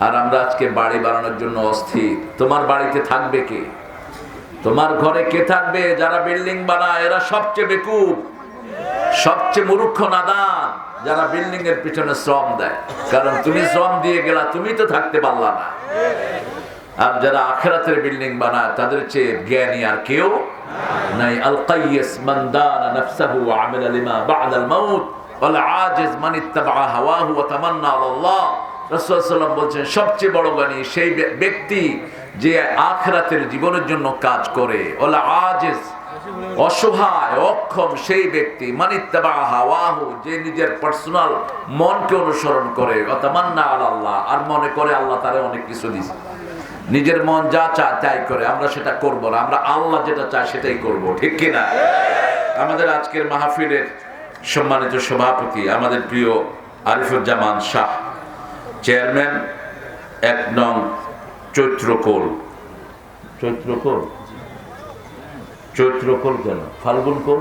আর আমরা আজকে বাড়ি বানানোর জন্য অস্থির। তোমার বাড়িতে থাকবে কে? তোমার ঘরে কে থাকবে? যারা বিল্ডিং বানায় এরা সবচেয়ে বেকুব, সবচেয়ে মূর্খ নাদান, যারা বিল্ডিং এর পিছনে শ্রম দেয়। কারণ তুমি শ্রম দিয়ে গেলা, তুমি তো থাকতে পারলা না। আর যারা আখিরাতের বিল্ডিং বানায় তাদের চেয়ে জ্ঞানী আর কেউ নাই। আল কাইয়িস মান দানা নাফসাহু ওয়া আমিলা লিমা বা'দাল মাউত ওয়াল আজিজ মান ইত্তাবা হাওয়াহু ওয়া তামান্না আলাল্লাহ। রাসূল সাল্লাল্লাহু আলাইহি ওয়াসাল্লাম বলেন, সবচেয়ে বড় জ্ঞানী সেই ব্যক্তি যে আখিরাতের জীবনের জন্য কাজ করে। ওয়াল আজিজ, অসহায় অক্ষম সেই ব্যক্তি, মান ইত্তাবা হাওয়াহু, যে নিজের পার্সোনাল মনকে অনুসরণ করে, ওয়া তামান্না আলাল্লাহ, আর মনে করে আল্লাহ তারে অনেক কিছু দিয়েছে। নিজের মন যা চায় তাই করে। আমরা সেটা করব না, আমরা আল্লাহ যেটা চায় সেটাই করব, ঠিক কিনা? আমাদের আজকের মাহফিলের সম্মানিত সভাপতি আমাদের প্রিয় আরিফুজ্জামান শাহ, চেয়ারম্যান ১ নং চৈত্রকোল। চৈত্রকোল, চৈত্রকোল কেন? ফাল্গুন কোল?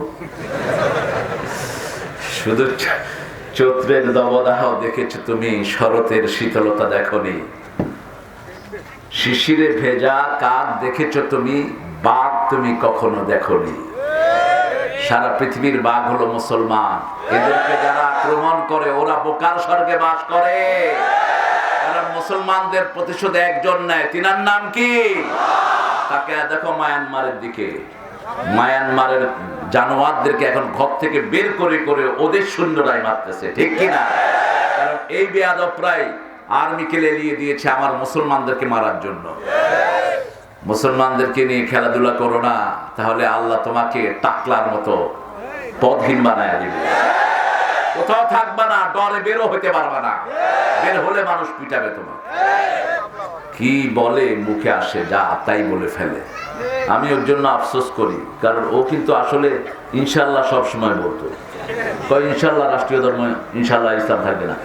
শুধু চৈত্রের দবদাহ দেখেছো তুমি, শরতের শীতলতা দেখনি। শিশিরে ভেজা কাক দেখেছো তুমি, বাঘ তুমি কখনো দেখনি। সারা পৃথিবীর বাঘ হলো মুসলমান। এদেরকে যারা আক্রমণ করে ওরা বোকার স্বর্গে বাস করে। কারণ মুসলমানদের প্রতিশোধ একজন নেয়, তিনার নাম কি? তাকে দেখো মায়ানমারের দিকে, মায়ানমারের জানোয়ারদেরকে এখন ঘর থেকে বের করে করে ওদের সৈন্যরাই মারতেছে, ঠিক কিনা? কারণ এই বেয়াদবরাই আর্মিকে লেলিয়ে দিয়েছে আমার মুসলমানদেরকে মারার জন্য। মুসলমানদেরকে নিয়ে খেলাধুলা করো না, তাহলে আল্লাহ তোমাকে টাকলার মতো পথহীন বানায় দিবে। কোথাও থাকবা না, ডরে বেরো হতে পারবা না। বের হলে মানুষ পিটাবে তোমার। কি বলে মুখে আসে যা তাই বলে ফেলে। আমি ওর জন্য আফসোস করি, কারণ ও কিন্তু আসলে ইনশাল্লাহ সব সময় বলতো, কয় ইনশাল্লাহ রাষ্ট্রীয় ধর্ম, ইনশাল্লাহ ইসলাম থাকবে না।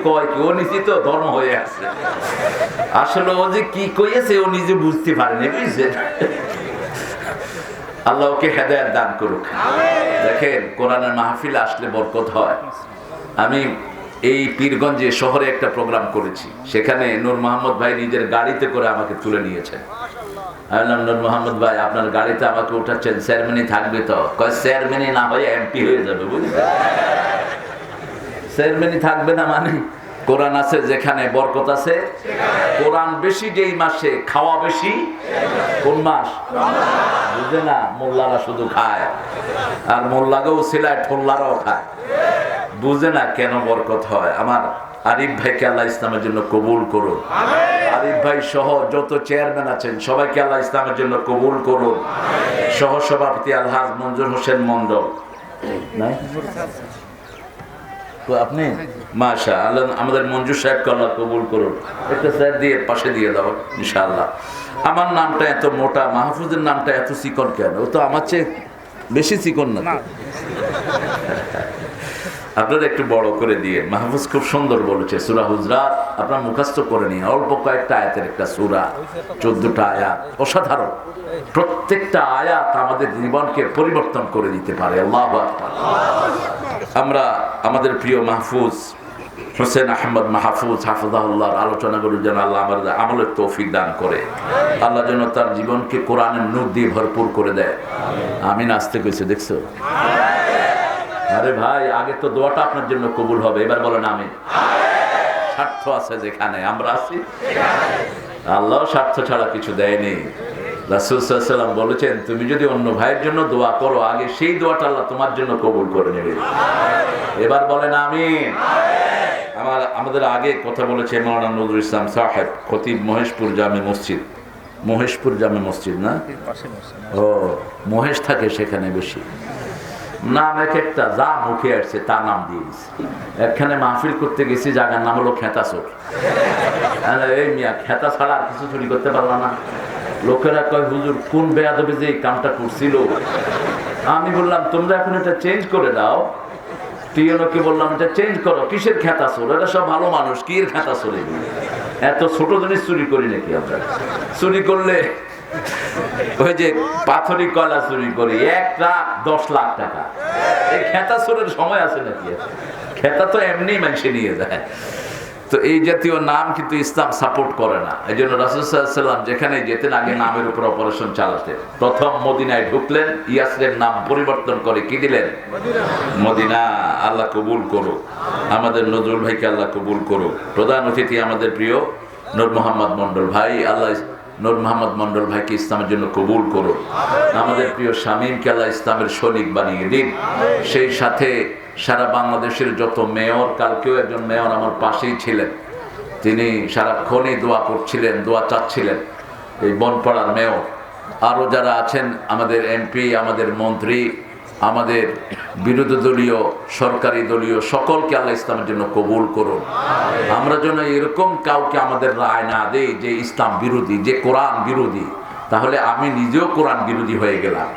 কয় কি ও নিজে তো ধর্ম হয়ে আছে। আসলে ও যে কি কইছে ও নিজে বুঝতে পারেনি, বুঝছেন? আল্লাহ ওকে হেদায়েত দান করুক। দেখেন, কোরআনের মাহফিলে আসলে বরকত হয়। আমি এই পীরগঞ্জে শহরে একটা প্রোগ্রাম করেছি, সেখানে নূর মোহাম্মদ ভাই নিজের গাড়িতে করে আমাকে তুলে নিয়েছেন। আমি বললাম, নূর মোহাম্মদ ভাই আপনার গাড়িতে আমাকে উঠাচ্ছেন, চেয়ারম্যানই থাকবে তো? কয় চেয়ারম্যানই না হয়ে এমপি হয়ে যাবে, বুঝলেন? চেয়ারম্যানই থাকবে না মানে? কোরআন আছে যেখানে বরকত আছে, কোরআন বেশি যেই মাসে খাওয়া বেশি। কোন মাস? বুঝে না? মোল্লারা শুধু খায়, আর মোল্লাকেও সিলায়, ঠোল্লারাও খায়। বুঝে না কেন বরকত হয়। আমার আরিফ ভাইকে আল্লাহ ইসলামের জন্য কবুল করুন। আরিফ ভাই সহ যত চেয়ারম্যান আছেন সবাইকে আল্লাহ ইসলামের জন্য কবুল করুন। সহ সভাপতি আলহাজ মঞ্জুর হোসেন মন্ডল, আপনি মাশা আল্লাহ আমাদের মঞ্জুর সাহেবকে আল্লাহ কবুল করুন। একটা স্যার দিয়ে পাশে দিয়ে দাও ইনশাআল্লাহ। আমার নামটা এত মোটা, মাহফুজের নামটা এত চিকন কেন? ও তো আমার চেয়ে বেশি চিকন না। আপনারা একটু বড় করে দিয়ে। মাহফুজ খুব সুন্দর বলেছে সূরা হুজরাত, আপনারা মুখস্থ করে নিন। অল্প কয়েকটা আয়াতের একটা সূরা, 14টা আয়াত, অসাধারণ। প্রত্যেকটা আয়াত আমাদের জীবনকে পরিবর্তন করে দিতে পারে। আল্লাহু আকবার। আমরা আমাদের প্রিয় মাহফুজ হোসেন আহমদ মাহফুজ হাফিজাহুল্লাহর আলোচনাগুলো যেন আল্লাহ আমাদের আমলের তৌফিক দান করে। আল্লাহ যেন তার জীবনকে কোরআনের নূর দিয়ে ভরপুর করে দেয়। আমিন। আসতে কইছে, দেখছো? আরে ভাই, আগে তো দোয়াটা আপনার জন্য কবুল হবে, এবার বলেন আমিন। স্বার্থ আছে যেখানে, আমরা আছি। আল্লাহ স্বার্থ ছাড়া কিছু দেয়নি। রাসূল সাল্লাল্লাহু আলাইহি ওয়াসাল্লাম বলেছেন, তুমি যদি অন্য ভাইয়ের জন্য দোয়া করো, আগে সেই দোয়াটা আল্লাহ তোমার জন্য কবুল করে নেবে। এবার বলেন আমিন। আমাদের আগে কথা বলেছে মাওলানা নজরুল ইসলাম সাহেব, খতিব, মহেশপুর জামে মসজিদ। মহেশপুর জামে মসজিদ না? ও, মহেশ থাকে সেখানে বেশি। নাম এক একটা, যা মুখে আসছে তা নাম দিয়ে দিচ্ছে। একখানে মাহফিল করতে গেছি, জায়গার নাম হলো খেতাচোর। এই মিয়া, খেতা ছাড়া আর কিছু চুরি করতে পারলাম না। লোকেরা কয়, হুজুর কোন বেয়াদবে যে এই কামটা করছিল। আমি বললাম, তোমরা এখন এটা চেঞ্জ করে দাও। টিএনওকে বললাম, এটা চেঞ্জ করো। কিসের খেতাচোর? এটা সব ভালো মানুষ, কি এর খেতাচোর? এত ছোট জিনিস চুরি করি নাকি আমরা? চুরি করলে ওই যে পাথরি কয়লা চুরি করি, 1 লাখ 10 লাখ টাকা। এই খেতা চোরের সময় আছে নাকি? খেতা তো এমনি মানুষে নিয়ে যায়। তো এই জাতীয় নাম কিন্তু ইসলাম সাপোর্ট করে না। এই জন্য রাসূল সাল্লাল্লাহু আলাইহি ওয়াসাল্লাম যেখানে যেতেন আগে নামের উপর অপারেশন চালাতেন। প্রথম মদিনায় ঢুকলেন, ইয়াসরির নাম পরিবর্তন করে কি দিলেন? মদিনা। আল্লাহ কবুল করুক, আমাদের নজরুল ভাইকে আল্লাহ কবুল করুক। প্রধান অতিথি আমাদের প্রিয় নূর মোহাম্মদ মন্ডল ভাই, আল্লাহ নূর মোহাম্মদ মন্ডল ভাইকে ইসলামের জন্য কবুল করুন। আমাদের প্রিয় শামীমকে আল্লাহ ইসলামের সৈনিক বানিয়ে দিন। সেই সাথে সারা বাংলাদেশের যত মেয়র, কালকেও একজন মেয়র আমার পাশেই ছিলেন, তিনি সারাক্ষণই দোয়া করছিলেন, দোয়া চাচ্ছিলেন, এই বনপাড়ার মেয়র, আরও যারা আছেন আমাদের এমপি, আমাদের মন্ত্রী, আমাদের বিরোধী দলীয়, সরকারি দলীয় সকলকে আল্লাহ ইসলামের জন্য কবুল করুন। আমরা যেন এরকম কাউকে আমাদের রায় না দেই যে ইসলাম বিরোধী, যে কোরআন বিরোধী, তাহলে আমি নিজেও কোরআন বিরোধী হয়ে গেলাম,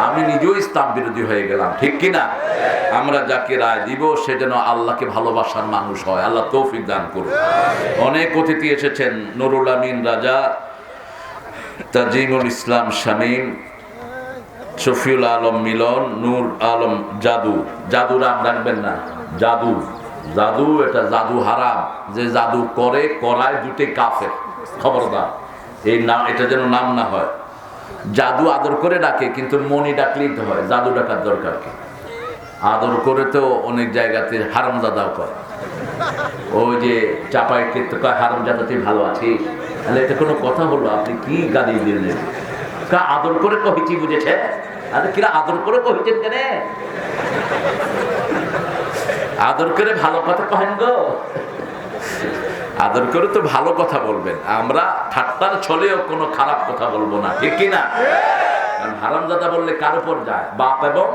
আমি নিজেও ইসলাম বিরোধী হয়ে গেলাম, ঠিক কিনা? আমরা যাকে রায় দিব সে যেন আল্লাহকে ভালোবাসার মানুষ হয়। আল্লাহ তৌফিক দান করুন। অনেক অতিথি এসেছেন, নুরুল আমিন রাজা, তাজিমুল ইসলাম শামীম, শফিউল আলম মিলন, নূর আলম জাদু। জাদু নাম রাখবেন না, জাদু, জাদু এটা জাদু হারাম, যে জাদু করে করায় দুটি কাফের, খবরদার এই নাম, এটা যেন নাম না হয়। জাদু আদর করে ডাকে, কিন্তু মনি ডাকলেই তো হয়, জাদু ডাকার দরকার কি? আদর করে তো অনেক জায়গাতে হারামজাদাও করে, ওই যে চাপায় ক্ষেত্রে কয় হারামজাদাতে ভালো আছিস, তাহলে এটা কোনো কথা হলো? আপনি কি গালি দিলেন? আদর করে কহিছি, বুঝেছে? আরে কিরা আদর করে কহিছেন কেন? আদর করে ভালো কথা কহেন গো, আদর করে তো ভালো কথা বলবেন। আমরা ঠাট্টার ছলেও কোনো খারাপ কথা বলবো না, ঠিক কিনা? কারণ হারামজাদা বললে কার উপর যায়? বাপ এবং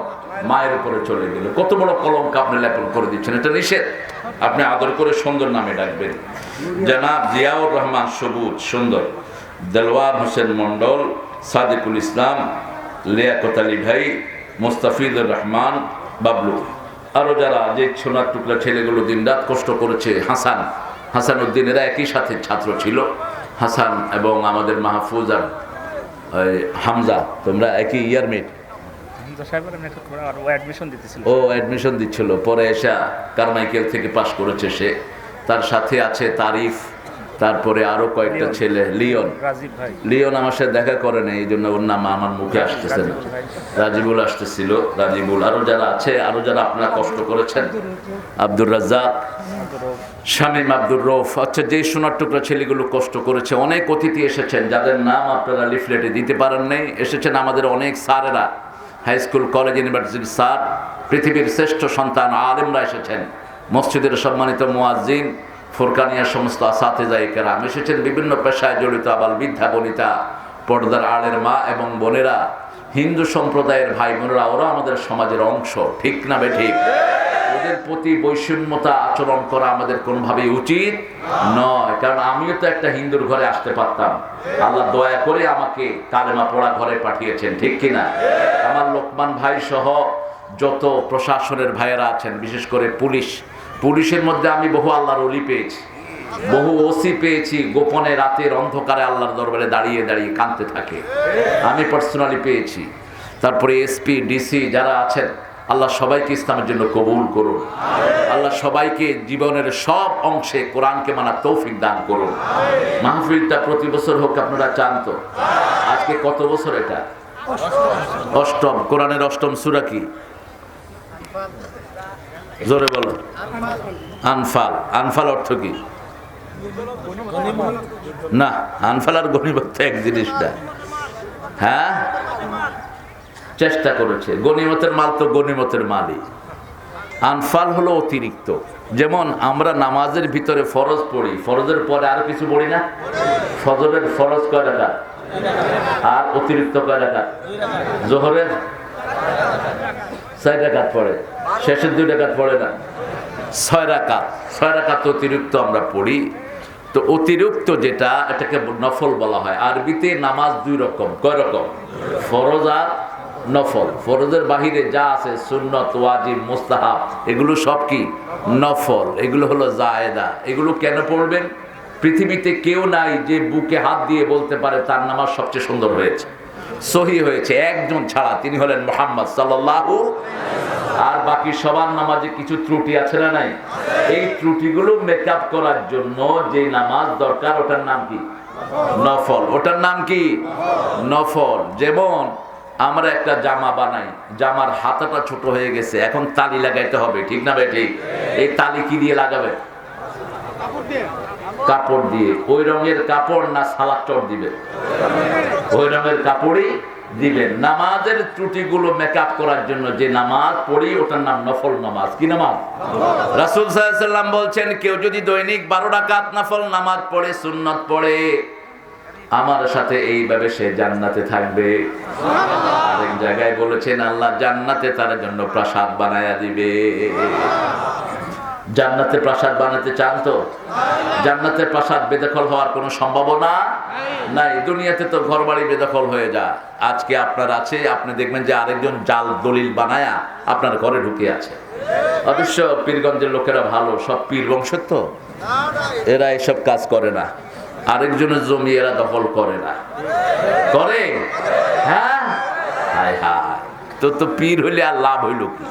মায়ের উপরে চলে গেল। কত বড় কলঙ্ক আপনি লেপন করে দিচ্ছেন, এটা নিষেধ। আপনি আদর করে সুন্দর নামে ডাকবেন। জনাব জিয়াউর রহমান সবুজ সুন্দর, দেলওয়ার হোসেন মন্ডল, সাদিকুল ইসলাম, লিয়াকত আলী ভাই, মোস্তাফিজুর রহমান, বাবলু, আরও যারা যে সোনার টুকরা ছেলেগুলো দিনরাত কষ্ট করেছে, হাসান, হাসান উদ্দিন, এরা একই সাথে ছাত্র ছিল। হাসান এবং আমাদের মাহফুজ আর হামজা, তোমরা একই ইয়ারমেট। ও অ্যাডমিশন দিচ্ছিল, পরে এসে কারমাইকেল থেকে পাশ করেছে সে। তার সাথে আছে তারিফ, তারপরে আরো কয়েকটা ছেলে, লিওন, লিওন আমার সাথে দেখা করে না, এই জন্য ওর নাম আমার মুখে আসতেছে না। রাজিবুল আসতেছিল, রাজিবুল, আরো যারা আছে, আরো যারা আপনারা কষ্ট করেছেন, আব্দুর রাজ্জাক, শামীম, আব্দুর রৌফ, আচ্ছা যে সোনার টুকরা ছেলেগুলো কষ্ট করেছে। অনেক অতিথি এসেছেন যাদের নাম আপনারা লিফলেটে দিতে পারেন নাই, এসেছেন আমাদের অনেক স্যারেরা, হাই স্কুল, কলেজ, ইউনিভার্সিটির স্যার, পৃথিবীর শ্রেষ্ঠ সন্তান আলেমরা এসেছেন, মসজিদের সম্মানিত মুয়াজ্জিন, ফোরকানিয়ার সমস্ত আসাতেজায়ে কেরাম এসেছেন, বিভিন্ন পেশায় জড়িত আবাল বৃদ্ধা বনিতা, পর্দার আড়ের মা এবং বোনেরা, হিন্দু সম্প্রদায়ের ভাই বোনেরা, ওরা আমাদের সমাজের অংশ, ঠিক না বেঠিক? ওদের প্রতি বৈষম্যতা আচরণ করা আমাদের কোনোভাবেই উচিত নয়। কারণ আমিও তো একটা হিন্দুর ঘরে আসতে পারতাম, আল্লাহ দয়া করে আমাকে কালেমা পড়া ঘরে পাঠিয়েছেন, ঠিক কিনা? আমার লোকমান ভাই সহ যত প্রশাসনের ভাইয়েরা আছেন, বিশেষ করে পুলিশ, পুলিশের মধ্যে আমি বহু আল্লাহর ওলি পেয়েছি, বহু ওসি পেয়েছি, গোপনে রাতের অন্ধকারে আল্লাহর দরবারে দাঁড়িয়ে দাঁড়িয়ে কাঁদতে থাকে, আমি পার্সোনালি পেয়েছি। তারপরে এসপি, ডিসি যারা আছেন, আল্লাহ সবাইকে ইসলামের জন্য কবুল করুন। আল্লাহ সবাইকে জীবনের সব অংশে কোরআনকে মানার তৌফিক দান করুন। মাহফিলটা প্রতি বছর হোক, আপনারা চান তো? আজকে কত বছর এটা? অষ্টম। কোরআনের অষ্টম সূরা কি? জোরে বলো। আনফাল। আনফাল অর্থ কি? না, আনফাল আর গনিমত তো এক জিনিসটা। হ্যাঁ, চেষ্টা করেছে, গনিমতের মাল তো গনিমতের মালই। আনফাল হলো অতিরিক্ত। যেমন আমরা নামাজের ভিতরে ফরজ পড়ি, ফরজের পরে আর কিছু পড়ি না। ফজরের ফরজ কয় রাকাত আর অতিরিক্ত কয় রাকাত? জোহরের 4 রাকাত পড়ে, শেষের 2 রাকাত পড়ে না, 6 রাকাত। 6 রাকাত অতিরিক্ত আমরা পড়ি। তো অতিরিক্ত যেটা, এটাকে নফল বলা হয়। আরবিতে নামাজ 2 রকম। কয় রকম? ফরজ আর নফল। ফরজের বাহিরে যা আছে সুন্নত, ওয়াজিব, মুস্তাহাব, এগুলো সব কি? নফল। এগুলো হলো জায়েদা। এগুলো কেন পড়বেন? পৃথিবীতে কেউ নাই যে বুকে হাত দিয়ে বলতে পারে তার নামাজ সবচেয়ে সুন্দর হয়েছে, সহি হয়েছে, একজন ছাড়া, তিনি হলেন মুহাম্মদ সাল্লাল্লাহু আর বাকি সবার নামাজে কিছু ত্রুটি আছে না নাই? এই ত্রুটিগুলো মেকআপ করার জন্য যে নামাজ দরকার ওটার নাম কি? নফল। ওটার নাম কি? নফল। যেমন আমরা একটা জামা বানাই, জামার হাতাটা ছোট হয়ে গেছে, এখন তালি লাগাইতে হবে, ঠিক না ভাই? ঠিক। এই তালি কি দিয়ে লাগাবে? কাপড় দিয়ে। ওই রঙের কাপড় না সালাদ চট দিবে? ওই রঙের কাপড়ই দিবেন। নামাজের ত্রুটিগুলো মেকআপ করার জন্য যে নামাজ পড়ি ওটার নাম নফল নামাজ। কি নামাজ? রাসূল সাল্লাল্লাহু আলাইহি ওয়াসাল্লাম বলছেন, কেউ যদি দৈনিক 12 রাকাত নফল নামাজ পড়ে, সুন্নাত পড়ে, আমার সাথে এইভাবে সে জান্নাতে থাকবে। আরেক জায়গায় বলেছেন, আল্লাহ জান্নাতে তার জন্য প্রাসাদ বানায়া দিবে। জান্নাতে প্রাসাদ বানাতে চান তো? জান্নাতের প্রাসাদ বেদখল হওয়ার কোনো সম্ভাবনা নাই। দুনিয়াতে তো ঘরবাড়ি বেদখল হয়ে যায়। আজকে আপনার আছে, আপনি দেখবেন যে আরেকজন জাল দলিল বানায়া আপনার ঘরে ঢুকে আছে। অবশ্য পীরগঞ্জের লোকেরা ভালো, সব পীর বংশের তো, এরা এসব কাজ করে না। আরেকজনের জমি এরা দখল করে না, করে? হ্যাঁ, হায় হায়, তো পীর হইলে আর লাভ হইল কি?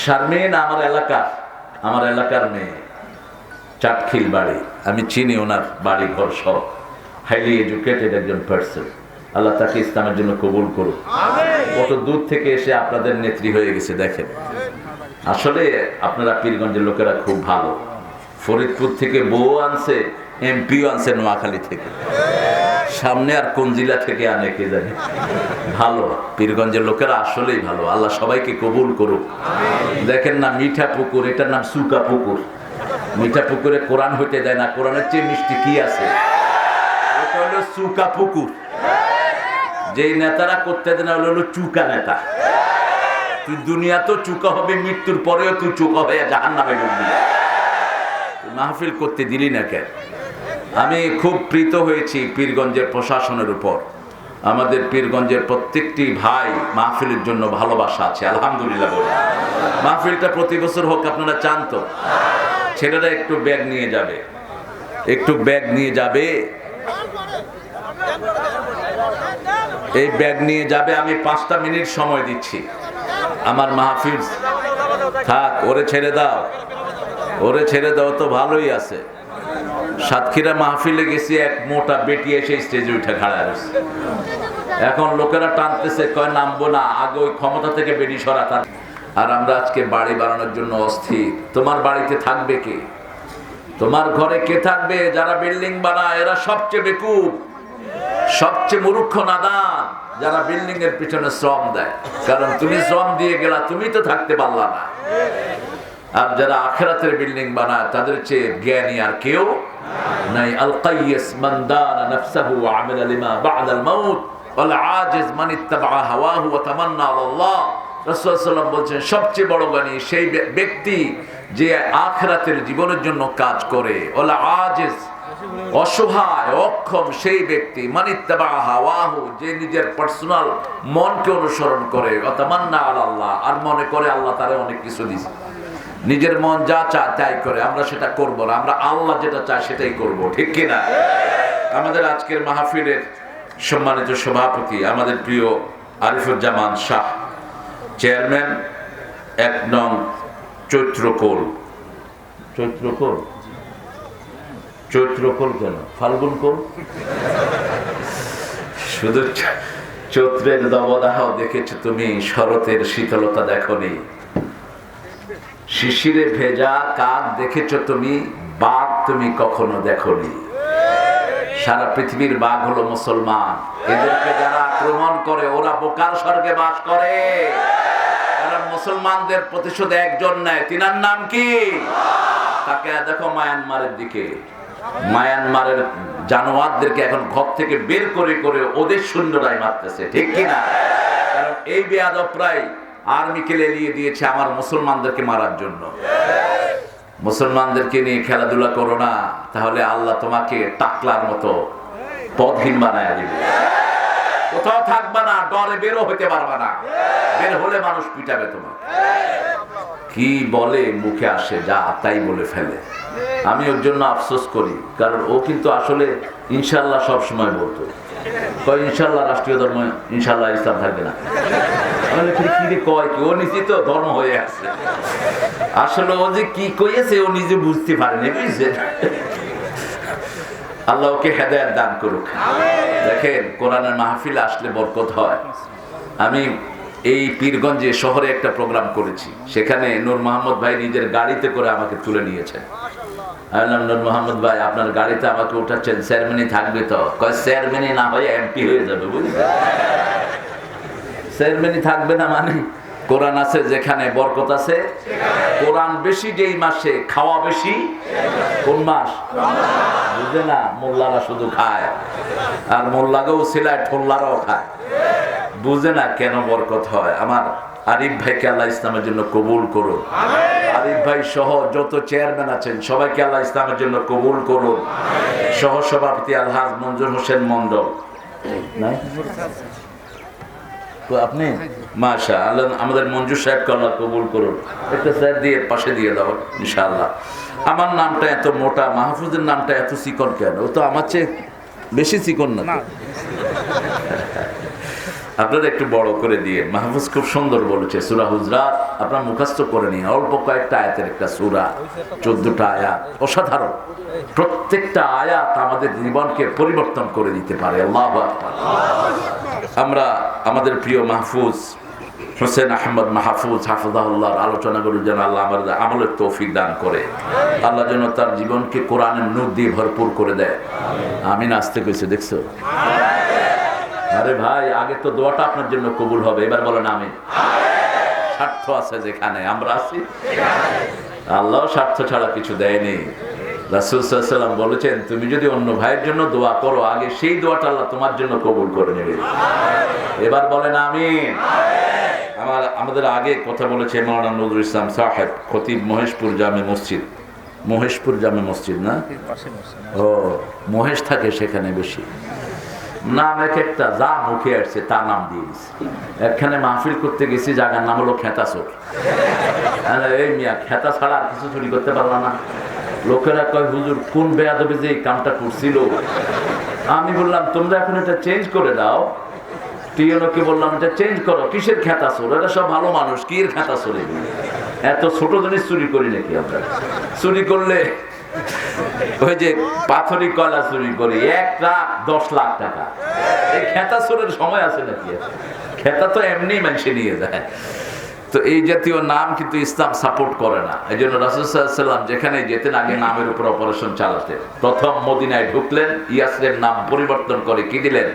শারমিন আমার এলাকার মেয়ে, চাটখিল বাড়ি, আমি চিনি ওনার বাড়ি ঘর সব। হাইলি এডুকেটেড একজন পার্সন। আল্লাহ তাকে ইসলামের জন্য কবুল করুক। কত দূর থেকে এসে আপনাদের নেত্রী হয়ে গেছে দেখেন। আসলে আপনারা পীরগঞ্জের লোকেরা খুব ভালো। ফরিদপুর থেকে বউ আনছে, এমপিও আনছে নোয়াখালী থেকে, সামনে আর কোন জেলা থেকে আনে কে জানে। ভালো, পীরগঞ্জের লোকেরা আসলেই ভালো। আল্লাহ সবাইকে কবুল করুক। দেখেন না, মিঠা পুকুর, এটার নাম সুকা পুকুর। মিঠা পুকুরে কোরআন হইতে দেয় না, কোরআনের চেয়ে মিষ্টি কি আছে? এটা হলো সুকা পুকুর। যেই নেতারা করতে দেয় না হলো চুকা নেতা। তুই দুনিয়া তো চুকা হবে, মৃত্যুর পরেও তুই চুকা হয়ে জাহান্নামে ঢুকবি। মাহফিল করতে দিলি না কেন? আমি খুব প্রীত হয়েছি পীরগঞ্জের প্রশাসনের উপর। আমাদের পীরগঞ্জের প্রত্যেকটি ভাই মাহফিলের জন্য ভালোবাসা আছে, আলহামদুলিল্লাহ বলে। মাহফিলটা প্রতি বছর হোক, আপনারা চান তো? ছেলেরা একটু ব্যাগ নিয়ে যাবে, একটু ব্যাগ নিয়ে যাবে, এই ব্যাগ নিয়ে যাবে। আমি 5টা মিনিট সময় দিচ্ছি। আমার মাহফিল থাক, ওরে ছেড়ে দাও, ওরে ছেড়ে দাও, তো ভালোই আছে। সাতক্ষীরা মাহফিলে গেছি, এক মোটা বেটি এসে স্টেজে উঠে খাড়া রয়েছে। এখন লোকেরা টানতেছে, কয় নামবো না, আগে ওই ক্ষমতা থেকে বেরি সরাতা। আর আমরা আজকে বাড়ি বানানোর জন্য অস্থির। তোমার বাড়িতে থাকবে কে? তোমার ঘরে কে থাকবে? যারা বিল্ডিং বানায় এরা সবচেয়ে বেকুব, সবচেয়ে মূর্খ নাদান, যারা বিল্ডিং এর পিছনে শ্রম দেয়। কারণ তুমি শ্রম দিয়ে গেলা, তুমি তো থাকতে পারলা না। আর যারা আখিরাতের বিল্ডিং বানায় তাদের চেয়ে জ্ঞানী আর কেউ নাই। আল কাইয়িস মান দানা নাফসাহু ওয়া আমিলা লিমা বা'দাল মাউত ওয়াল আজিজ মান ইত্তাবা হাওয়াহু ওয়া তামান্না আলাল্লাহ। রাসূল সাল্লাল্লাহু আলাইহি ওয়াসাল্লাম বলেন, সবচেয়ে বড় জ্ঞানী সেই ব্যক্তি যে আখিরাতের জীবনের জন্য কাজ করে। ওয়াল আজিজ, অসহায় অক্ষম সেই ব্যক্তি, মান ইত্তাবা হাওয়াহু, যে নিজের পার্সোনাল মনকে অনুসরণ করে, ওয়া তামান্না আলাল্লাহ, আর মনে করে আল্লাহ তারে অনেক কিছু দিয়েছে। নিজের মন যা চায় তাই করে, আমরা সেটা করব না, আমরা আল্লাহ যেটা চায় সেটাই করব, ঠিক কিনা? আমাদের আজকের মাহফিলের সম্মানিত সভাপতি আমাদের প্রিয় আরিফুজ্জামান শাহ, চেয়ারম্যান 1 নং চৈত্রকোল। চৈত্রকোল কেন? ফাল্গুন কোল? শুধু চৈত্রের দবদাহ দেখেছো তুমি, শরতের শীতলতা দেখোনি। শিশিরে ভেজা কাক দেখেছো তুমি, বাঘ তুমি কখনো দেখোনি। সারা পৃথিবীর বাঘ হলো মুসলমান। এদেরকে যারা আক্রমণ করে ওরা বোকার স্বর্গে বাস করে। কারণ মুসলমানদের প্রতিশোধ একজন নেয়, তিনার নাম কি? তাকে দেখো মায়ানমারের দিকে, মায়ানমারের জানোয়ারদেরকে এখন ঘর থেকে বের করে করে ওদের সৈন্যরাই মারতেছে, ঠিক কিনা? কারণ এই বেয়াদবরাই আর্মিকে লেলিয়ে দিয়েছে আমার মুসলমানদেরকে মারার জন্য। মুসলমানদেরকে নিয়ে খেলাধুলা করো না, তাহলে আল্লাহ তোমাকে টাকলার মতো পথহীন বানায় দিবে। কোথাও থাকবা না, ডরে বেরো হইতে পারবা না, বের হলে মানুষ পিটাবে তোমাকে। কি বলে মুখে আসে যা তাই বলে ফেলে। আমি ওর জন্য আফসোস করি, কারণ ও কিন্তু আসলে ইনশাল্লাহ সব সময় বলতো, ইনশাল্লাহ রাষ্ট্রীয় ধর্ম, ইনশাল্লাহ ইসলাম থাকবে না। কয় কি ও নিজে তো ধর্ম হয়ে আছে, আসলে ও যে কি কইছে ও নিজে বুঝতে পারেনি, বুঝছেন? আল্লাহ ওকে হেদায়েত দান করুক। দেখেন, কোরআনের মাহফিল আসলে বরকত হয়। আমি এই পীরগঞ্জে শহরে একটা প্রোগ্রাম করেছি, সেখানে নূর মোহাম্মদ ভাই নিজের গাড়িতে করে আমাকে তুলে নিয়েছেন। আমি বললাম, নূর মোহাম্মদ ভাই আপনার গাড়িতে আমাকে উঠাচ্ছেন, চেয়ারম্যানই থাকবে তো? কয় চেয়ারম্যানই না হয়ে এমপি হয়ে যাবে, বুঝলেন? চেয়ারম্যানই থাকবে না মানে কোরআন আছে যেখানে বরকত আছে, কোরআন বেশি যেই মাসে খাওয়া বেশি, কোন মাস বুঝলে না? মোল্লারা শুধু খায়, আর মোল্লাকেও সিলায়, ঠোল্লারাও খায়, বুঝে না কেন বরকত হয়। আমার আরিফ ভাইকে আল্লাহ ইসলামের জন্য কবুল করুন। আরিফ ভাই সহ যত চেয়ারম্যান আছেন সবাইকে আল্লাহ ইসলামের জন্য কবুল করুন। সহ সভাপতি আলহাজ মঞ্জুর হোসেন মন্ডল, আপনি মাশা আল্লাহ আমাদের মঞ্জুর সাহেবকে আল্লাহ কবুল করুন। একটা স্যার দিয়ে পাশে দিয়ে দাও ইনশাআল্লাহ। আমার নামটা এত মোটা, মাহফুজের নামটা এত চিকন কেন? ও তো আমার চেয়ে বেশি চিকন না। আপনারা একটু বড় করে দিয়ে, মাহফুজ খুব সুন্দর বলেছে সূরা হুজরাত, আপনারা মুখস্থ করে নিন। অল্প কয়েকটা আয়াতের একটা সূরা, 14টা আয়াত, অসাধারণ। প্রত্যেকটা আয়াত আমাদের জীবনকে পরিবর্তন করে দিতে পারে। আল্লাহু আকবার। আমরা আমাদের প্রিয় মাহফুজ হোসেন আহমদ মাহফুজ হাফিজাহুল্লাহর আলোচনাগুলো যেন আল্লাহ আমাদের আমলের তৌফিক দান করে, আল্লাহ যেন তার জীবনকে কোরআনের নূর দিয়ে ভরপুর করে দেয়। আমিন। আসতে কইছে, দেখছো? আরে ভাই, আগে তো দোয়াটা আপনার জন্য কবুল হবে, এবার বলেন আমিন। স্বার্থ আছে যেখানে আমরা আছি, আল্লাহ স্বার্থ ছাড়া কিছু দেয়নি। রাসূল সাল্লাল্লাহু আলাইহি ওয়াসাল্লাম বলেছেন, তুমি যদি অন্য ভাইয়ের জন্য দোয়া করো, আগে সেই দোয়াটা আল্লাহ তোমার জন্য কবুল করে নেবে। এবার বলেন আমিন। আমাদের আগে কথা বলেছে মাওলানা নজরুল ইসলাম সাহেব, খতিব মহেশপুর জামে মসজিদ। মহেশপুর জামে মসজিদ না? ও, মহেশ থাকে সেখানে বেশি। নাম এক একটা, যা মুখে আসছে তা নাম দিয়ে দিচ্ছে। একখানে মাহফিল করতে গেছি, জায়গার নাম হলো খেতাচোর। এই মিয়া, খেতা ছাড়া আর কিছু চুরি করতে পারলা না? লোকেরা কয়, হুজুর কোন বেয়াদবি যে এই কামটা করছিল। আমি বললাম, তোমরা এখন এটা চেঞ্জ করে দাও। টিএনওকে বললাম, এটা চেঞ্জ করো। কিসের খেতাচোর? এরা সব ভালো মানুষ, কি এর খেতাচোর? এত ছোট জিনিস চুরি করি নাকি আমরা? চুরি করলে ওই যে পাথরি কয়লা চুরি করি, 1 লাখ 10 লাখ টাকা। এই খেতা চোরের সময় আছে নাকি? খেতা তো এমনি মানুষে নিয়ে যায়। তো এই জাতীয় নাম কিন্তু ইসলাম সাপোর্ট করে না। এই জন্য রাসূল সাল্লাল্লাহু আলাইহি ওয়াসাল্লাম যেখানে যেতেন, আগে নামের উপর অপারেশন চালাতেন। প্রথম মদিনায় ঢুকলেন, ইয়াসরির নাম পরিবর্তন করে কি দিলেন?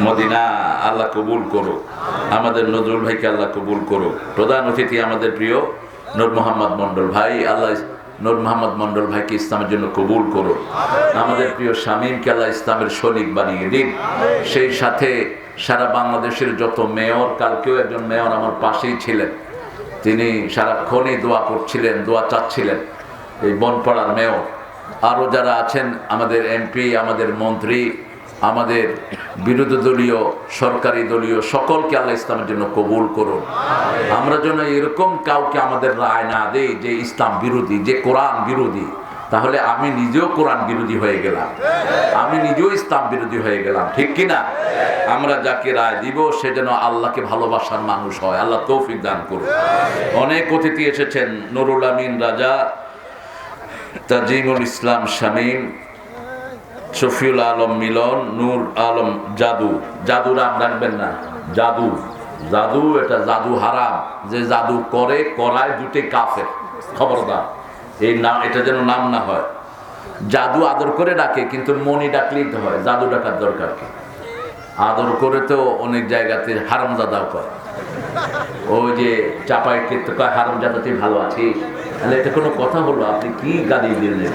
মদিনা। আল্লাহ কবুল করুক, আমাদের নজরুল ভাইকে আল্লাহ কবুল করুক। প্রধান অতিথি আমাদের প্রিয় নূর মোহাম্মদ মন্ডল ভাই, আল্লাহ নূর মোহাম্মদ মন্ডল ভাইকে ইসলামের জন্য কবুল করুন। আমাদের প্রিয় শামীমকে আল্লাহ ইসলামের সৈনিক বানিয়ে দিন। সেই সাথে সারা বাংলাদেশের যত মেয়র, কালকেও একজন মেয়র আমার পাশেই ছিলেন, তিনি সারাক্ষণই দোয়া করছিলেন, দোয়া চাচ্ছিলেন। এই বনপাড়ার মেয়র, আরও যারা আছেন, আমাদের এমপি, আমাদের মন্ত্রী, আমাদের বিরোধী দলীয়, সরকারি দলীয়, সকলকে আল্লাহ ইসলামের জন্য কবুল করুন। আমরা যেন এরকম কাউকে আমাদের রায় না দেই যে ইসলাম বিরোধী, যে কোরআন বিরোধী। তাহলে আমি নিজেও কোরআন বিরোধী হয়ে গেলাম, আমি নিজেও ইসলাম বিরোধী হয়ে গেলাম, ঠিক কিনা? আমরা যাকে রায় দিব সে যেন আল্লাহকে ভালোবাসার মানুষ হয়। আল্লাহ তৌফিক দান করুন। অনেক অতিথি এসেছেন, নুরুল আমিন রাজা, তাজিমুল ইসলাম শামীম, শফিউল আলম মিলন, নূর আলম জাদু। জাদু নাম রাখবেন না, জাদু। জাদু এটা জাদু হারাম, যে জাদু করে, করায়, দুটোই কাফের, খবরদার। এই নাম, এটা যেন নাম না হয়। জাদু আদর করে ডাকে, কিন্তু মনি ডাকলেই তো হয়, জাদু ডাকার দরকার কি? আদর করে তো অনেক জায়গাতে হারামজাদাও করে। ওই যে চাপাই ক্ষেত্রে কয়, হারামজাদাতেই ভালো আছিস। তাহলে এটা কোনো কথা হলো? আপনি কি গালি দিলেন?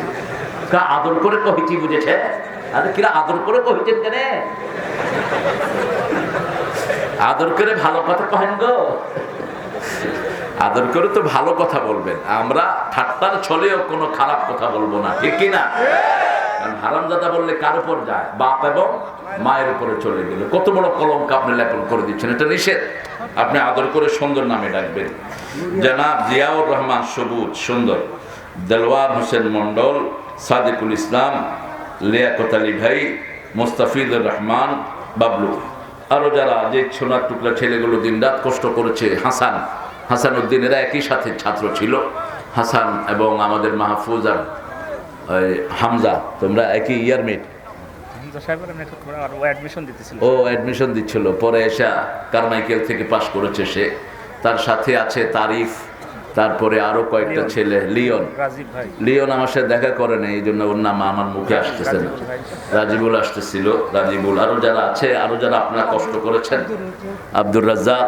আদর করে কহিছি, বুঝেছে? আরে কিরা আদর করে কহিছেন কেন? আদর করে ভালো কথা কহেন গো। আদর করে তো ভালো কথা বলবেন। আমরা ঠাট্টার ছলেও কোনো খারাপ কথা বলবো না, ঠিক কিনা? কারণ হারামজাদা বললে কার উপর যায়? বাপ এবং মায়ের উপরে চলে গেল। কত বড় কলঙ্ক আপনি লেপন করে দিচ্ছেন, এটা নিষেধ। আপনি আদর করে সুন্দর নামে ডাকবেন। জনাব জিয়াউর রহমান সবুজ সুন্দর, দেলওয়ার হোসেন মন্ডল, সাদিকুল ইসলাম, লিয়াকত আলী ভাই, মোস্তাফিজুর রহমান, বাবলু, আরো যারা যে সোনার টুকরা ছেলেগুলো দিনরাত কষ্ট করেছে, হাসান উদ্দিন, এরা একই সাথে ছাত্র ছিল। হাসান এবং আমাদের মাহফুজ আর হামজা, তোমরা একই ইয়ারমেট। ও অ্যাডমিশন দিচ্ছিল, পরে এসে কারমাইকেল থেকে পাশ করেছে সে। তার সাথে আছে তারিফ, তারপরে আরো কয়েকটা ছেলে, লিওন আমার সাথে দেখা করে না, এই জন্য ওর নাম আমার মুখে আসতেছে না। রাজিবুল আসতেছিল, রাজিবুল, আরো যারা আছে, আরো যারা আপনারা কষ্ট করেছেন, আব্দুর রাজ্জাক,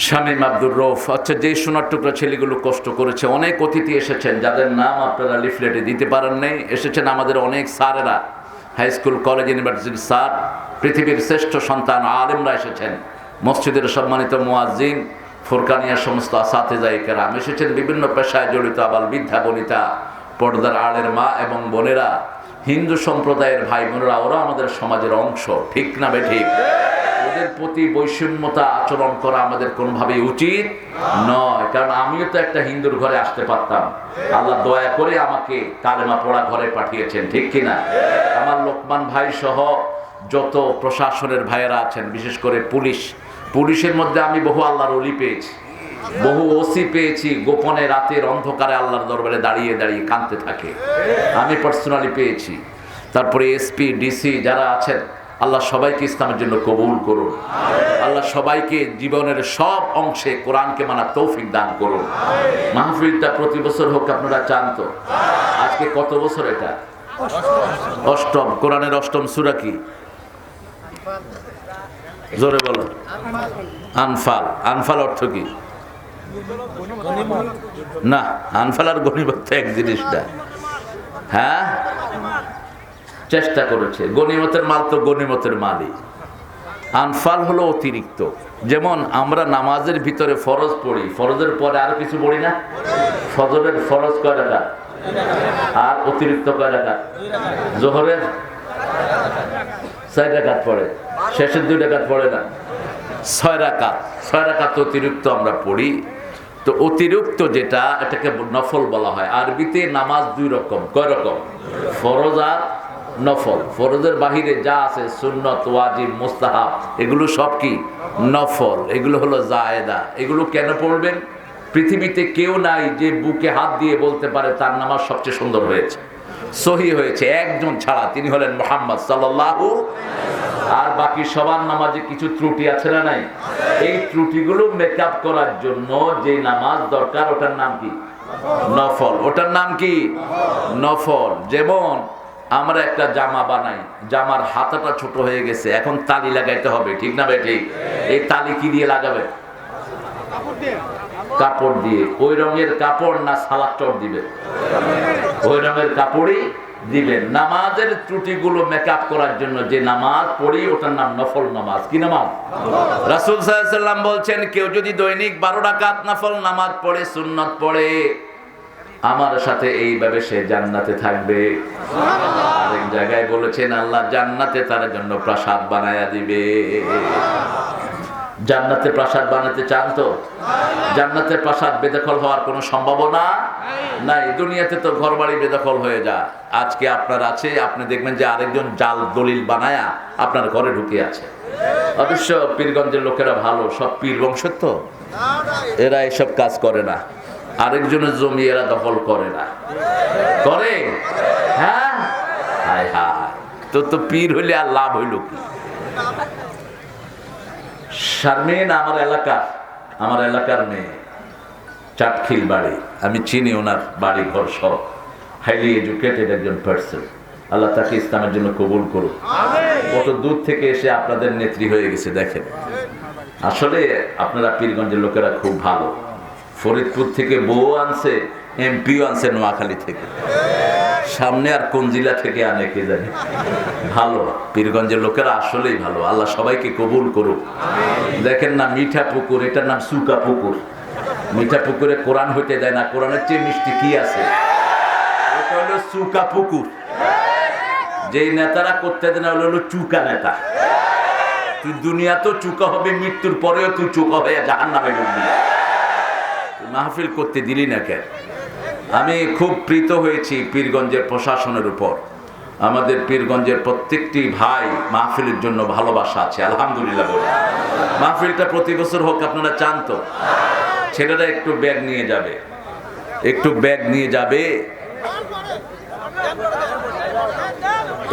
শামীম, আব্দুর রৌফ, আচ্ছা যেই সোনার টুকরা ছেলেগুলো কষ্ট করেছে। অনেক অতিথি এসেছেন যাদের নাম আপনারা লিফলেটে দিতে পারেন নাই, এসেছেন আমাদের অনেক স্যারেরা, হাই স্কুল, কলেজ, ইউনিভার্সিটির স্যার, পৃথিবীর শ্রেষ্ঠ সন্তান আলেমরা এসেছেন, মসজিদের সম্মানিত মুয়াজ্জিন, ফুরকানিয়ার সমস্ত আসাতেজায়ে কেরাম এসেছেন, বিভিন্ন পেশায় জড়িত আবাল বৃদ্ধা বনিতা, পর্দার আড়ের মা এবং বোনেরা, হিন্দু সম্প্রদায়ের ভাই বোনেরা, ওরা আমাদের সমাজের অংশ, ঠিক না বেঠিক? ওদের প্রতি বৈষম্যতা আচরণ করা আমাদের কোনোভাবেই উচিত নয়। কারণ আমিও তো একটা হিন্দুর ঘরে আসতে পারতাম, আল্লাহ দয়া করে আমাকে কালেমা পড়া ঘরে পাঠিয়েছেন, ঠিক কিনা? আমার লোকমান ভাই সহ যত প্রশাসনের ভাইয়েরা আছেন, বিশেষ করে পুলিশের মধ্যে আমি বহু আল্লাহর ওলি পেয়েছি, বহু ওসি পেয়েছি, গোপনে রাতের অন্ধকারে আল্লাহর দরবারে দাঁড়িয়ে দাঁড়িয়ে কাঁদতে থাকে, আমি পার্সোনালি পেয়েছি। তারপরে এসপি, ডিসি যারা আছেন, আল্লাহ সবাইকে ইসলামের জন্য কবুল করুন। আল্লাহ সবাইকে জীবনের সব অংশে কোরআনকে মানার তৌফিক দান করুন। মাহফিলটা প্রতি বছর হোক, আপনারা চান তো? আজকে কত বছর এটা? অষ্টম। কোরআনের অষ্টম সূরা কি? জোরে বলো। আনফাল। আনফাল অর্থ কি? না, আনফাল আর গনিমত এক জিনিস না। হ্যাঁ, চেষ্টা করেছে, গনিমতের মাল তো গনিমতের মালই। আনফাল হলো অতিরিক্ত। যেমন আমরা নামাজের ভিতরে ফরজ পড়ি, ফরজের পরে আরো কিছু পড়ি না? ফজরের ফরজ কয় রাকাত আর অতিরিক্ত কয় রাকাত? জোহরের 4 রাকাত পড়ে, শেষের 2 রাকাত পড়ে না, 6 রাকাত। 6 রাকাত অতিরিক্ত আমরা পড়ি। তো অতিরিক্ত যেটা, এটাকে নফল বলা হয়। আরবিতে নামাজ 2 রকম। কয় রকম? ফরজ আর নফল। ফরজের বাহিরে যা আছে, সুন্নত, ওয়াজিব, মুস্তাহাব, এগুলো সব কি? নফল। এগুলো হলো জায়েদা। এগুলো কেন পড়বেন? পৃথিবীতে কেউ নাই যে বুকে হাত দিয়ে বলতে পারে তার নামাজ সবচেয়ে সুন্দর হয়েছে, সহি হয়েছে, একজন ছাড়া, তিনি হলেন মুহাম্মদ সাল্লাল্লাহু। আর বাকি সবার নামাজে কিছু ত্রুটি আছে না নাই? এই ত্রুটিগুলো মেকআপ করার জন্য যে নামাজ দরকার, ওটার নাম কি? নফল। ওটার নাম কি? নফল। যেমন আমরা একটা জামা বানাই, জামার হাতাটা ছোট হয়ে গেছে, এখন তালি লাগাইতে হবে, ঠিক না ভাই? ঠিক। এই তালি কি দিয়ে লাগাবে? কাপড় দিয়ে। ওই রঙের কাপড় না সালাদ চট দিবে? ওই রঙের কাপড়ই দিবেন। নামাজের ত্রুটিগুলো মেকআপ করার জন্য যে নামাজ পড়ি, ওটার নাম নফল নামাজ। কি নামাজ? রাসূল সাল্লাল্লাহু আলাইহি ওয়াসাল্লাম বলছেন, কেউ যদি দৈনিক 12 রাকাত নফল নামাজ পড়ে, সুন্নাত পড়ে, আমার সাথে এইভাবে সে জান্নাতে থাকবে। আরেক জায়গায় বলেছেন, আল্লাহ জান্নাতে তার জন্য প্রাসাদ বানায়া দিবে। জান্নাতে প্রাসাদ বানাতে চান তো? জান্নাতের প্রাসাদ বেদখল হওয়ার কোনো সম্ভাবনা নাই। দুনিয়াতে তো ঘরবাড়ি বেদখল হয়ে যায়। আজকে আপনার আছে, আপনি দেখবেন যে আরেকজন জাল দলিল বানায়া আপনার ঘরে ঢুকে আছে। অবশ্য পীরগঞ্জের লোকেরা ভালো, সব পীর বংশ তো, এরা এসব কাজ করে না। আরেকজনের জমি এরা দখল করে না, করে? হ্যাঁ, হায় হায়, তো পীর হইলে আর লাভ হইল কি? শারমিন আমার এলাকার মেয়ে, চাটখিল বাড়ি, আমি চিনি ওনার বাড়ি ঘর সব, হাইলি এডুকেটেড একজন পার্সন। আল্লাহ তাকে ইসলামের জন্য কবুল করুন। কত দূর থেকে এসে আপনাদের নেত্রী হয়ে গেছে দেখেন। আসলে আপনারা পীরগঞ্জের লোকেরা খুব ভালো। ফরিদপুর থেকে বউ আনছে, এমপিও আনছে নোয়াখালী থেকে, সামনে আর কোন জেলা থেকে আনে কে জানে। ভালো, পীরগঞ্জের লোকেরা আসলেই ভালো। আল্লাহ সবাইকে কবুল করুক। দেখেন না, মিঠা পুকুর, এটার নাম সুকা পুকুর। মিঠা পুকুরে কোরআন হইতে দেয় না, কোরআনের চেয়ে মিষ্টি কি আছে? এটা হলো সুকা পুকুর। যেই নেতারা করতে দেন হলো চুকা নেতা। তুই দুনিয়া তো চুকা হবে, মৃত্যুর পরেও তুই চুকা হয়ে জাহান্নামে ঢুকবি। মাহফিল করতে দিলি না কেন? আমি খুব প্রীত হয়েছি পীরগঞ্জের প্রশাসনের উপর। আমাদের পীরগঞ্জের প্রত্যেকটি ভাই মাহফিলের জন্য ভালোবাসা আছে, আলহামদুলিল্লাহ বলে। মাহফিলটা প্রতি বছর হোক, আপনারা চান তো? ছেলেরা একটু ব্যাগ নিয়ে যাবে, একটু ব্যাগ নিয়ে যাবে,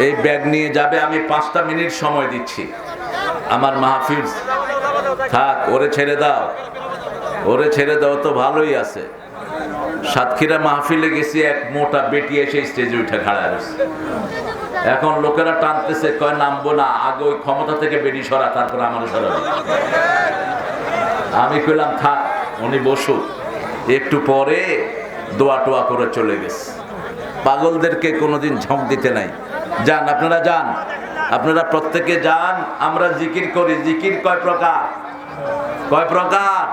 এই ব্যাগ নিয়ে যাবে। আমি 5টা মিনিট সময় দিচ্ছি। আমার মাহফিল থাক, ওরে ছেড়ে দাও, ওরে ছেড়ে দাও, তো ভালোই আছে। সাতক্ষীরা মাহফিলে গেছি, এক মোটা বেটি এসে স্টেজে উঠে খাড়া হয়েছে। এখন লোকেরা টানতেছে, কয় নামবো না, আগে ওই ক্ষমতা থেকে বেটি সরা, তারপর আমার সরাবে। আমি কইলাম থাক, উনি বসুক। একটু পরে দোয়া টোয়া করে চলে গেছে। পাগলদেরকে কোনোদিন ঝোঁক দিতে নাই। যান, আপনারা যান, আপনারা প্রত্যেকে যান। আমরা জিকির করি। জিকির কয় প্রকার? কয় প্রকার?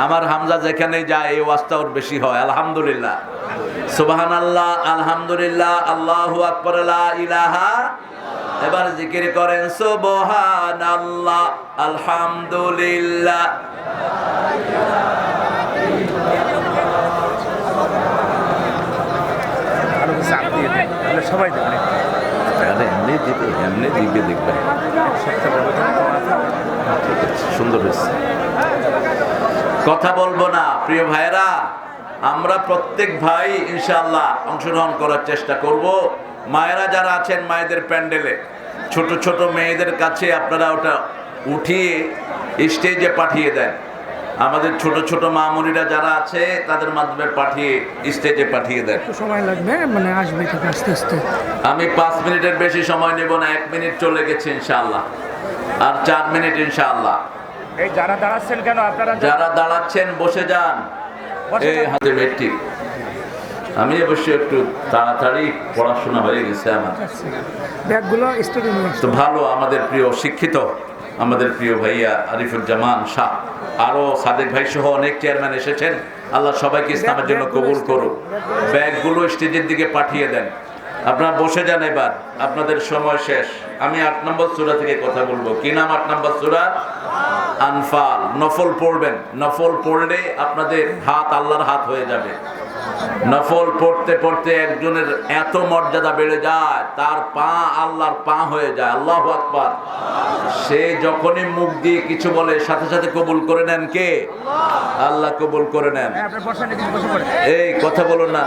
আমার হামজা যেখানে যায় এই ওয়াজটা ওর বেশি হয়। আলহামদুলিল্লাহ, সুবহানাল্লাহ, আলহামদুলিল্লাহ, আল্লাহু আকবার, লা ইলাহা। এবার জিকির করেন সুবহানাল্লাহ, আলহামদুলিল্লাহ। সবাই দেখবেন, এমনি দিবে, এমনি দিবে, দেখবেন। সুন্দর হয়েছে। কথা বলবো না প্রিয় ভাইরা, আমরা প্রত্যেক ভাই ইনশাআল্লাহ অংশগ্রহণ করার চেষ্টা করব। মায়েরা যারা আছেন, মায়েদের প্যান্ডেলে ছোট ছোট মেয়েদের কাছে আপনারা ওটা উঠিয়ে স্টেজে পাঠিয়ে দেন। আমাদের ছোট ছোট মামুনিরা যারা আছে তাদের মাধ্যমে পাঠিয়ে স্টেজে পাঠিয়ে দেন। সময় লাগবে, মানে আসবে ঠিক আস্তে আস্তে। আমি 5 মিনিটের বেশি সময় নেব না, 1 মিনিট চলে গেছে ইনশাআল্লাহ, আর 4 মিনিট ইনশাআল্লাহ। এই যারা দাঁড়াচ্ছেন কেন, আপনারা যারা দাঁড়াচ্ছেন বসে যান। এই হাতে বেটি, আমি অবশ্য একটু তাড়াতাড়ি পড়াশোনা হয়ে গেছে আমার, ব্যাগগুলো স্টুডেন্ট তো ভালো। আমাদের প্রিয় শিক্ষিত, আমাদের প্রিয় ভাইয়া আরিফুজ্জামান শাহ, আরো সাদেক ভাই সহ অনেক চেয়ারম্যান এসেছেন। আল্লাহ সবাইকে ইসলামের জন্য কবুল করুক। ব্যাগগুলো স্টেজের দিকে পাঠিয়ে দেন। আপনারা বসে যান। এবার আপনাদের সময় শেষ। আমি 8 নম্বর সূরা থেকে কথা বলবো। কি নাম 8 নম্বর সূরা? আনফাল। নফল পড়বেন। নফল পড়লে আপনাদের হাত আল্লাহর হাত হয়ে যাবে। নফল পড়তে পড়তে একজনের এত মর্যাদা বেড়ে যায়, তার পা আল্লাহর পা হয়ে যায়। আল্লাহু আকবার। সে যখনই মুখ দিয়ে কিছু বলে সাথে সাথে কবুল করে নেন কে? আল্লাহ কবুল করে নেন। এই কথা বলুন না,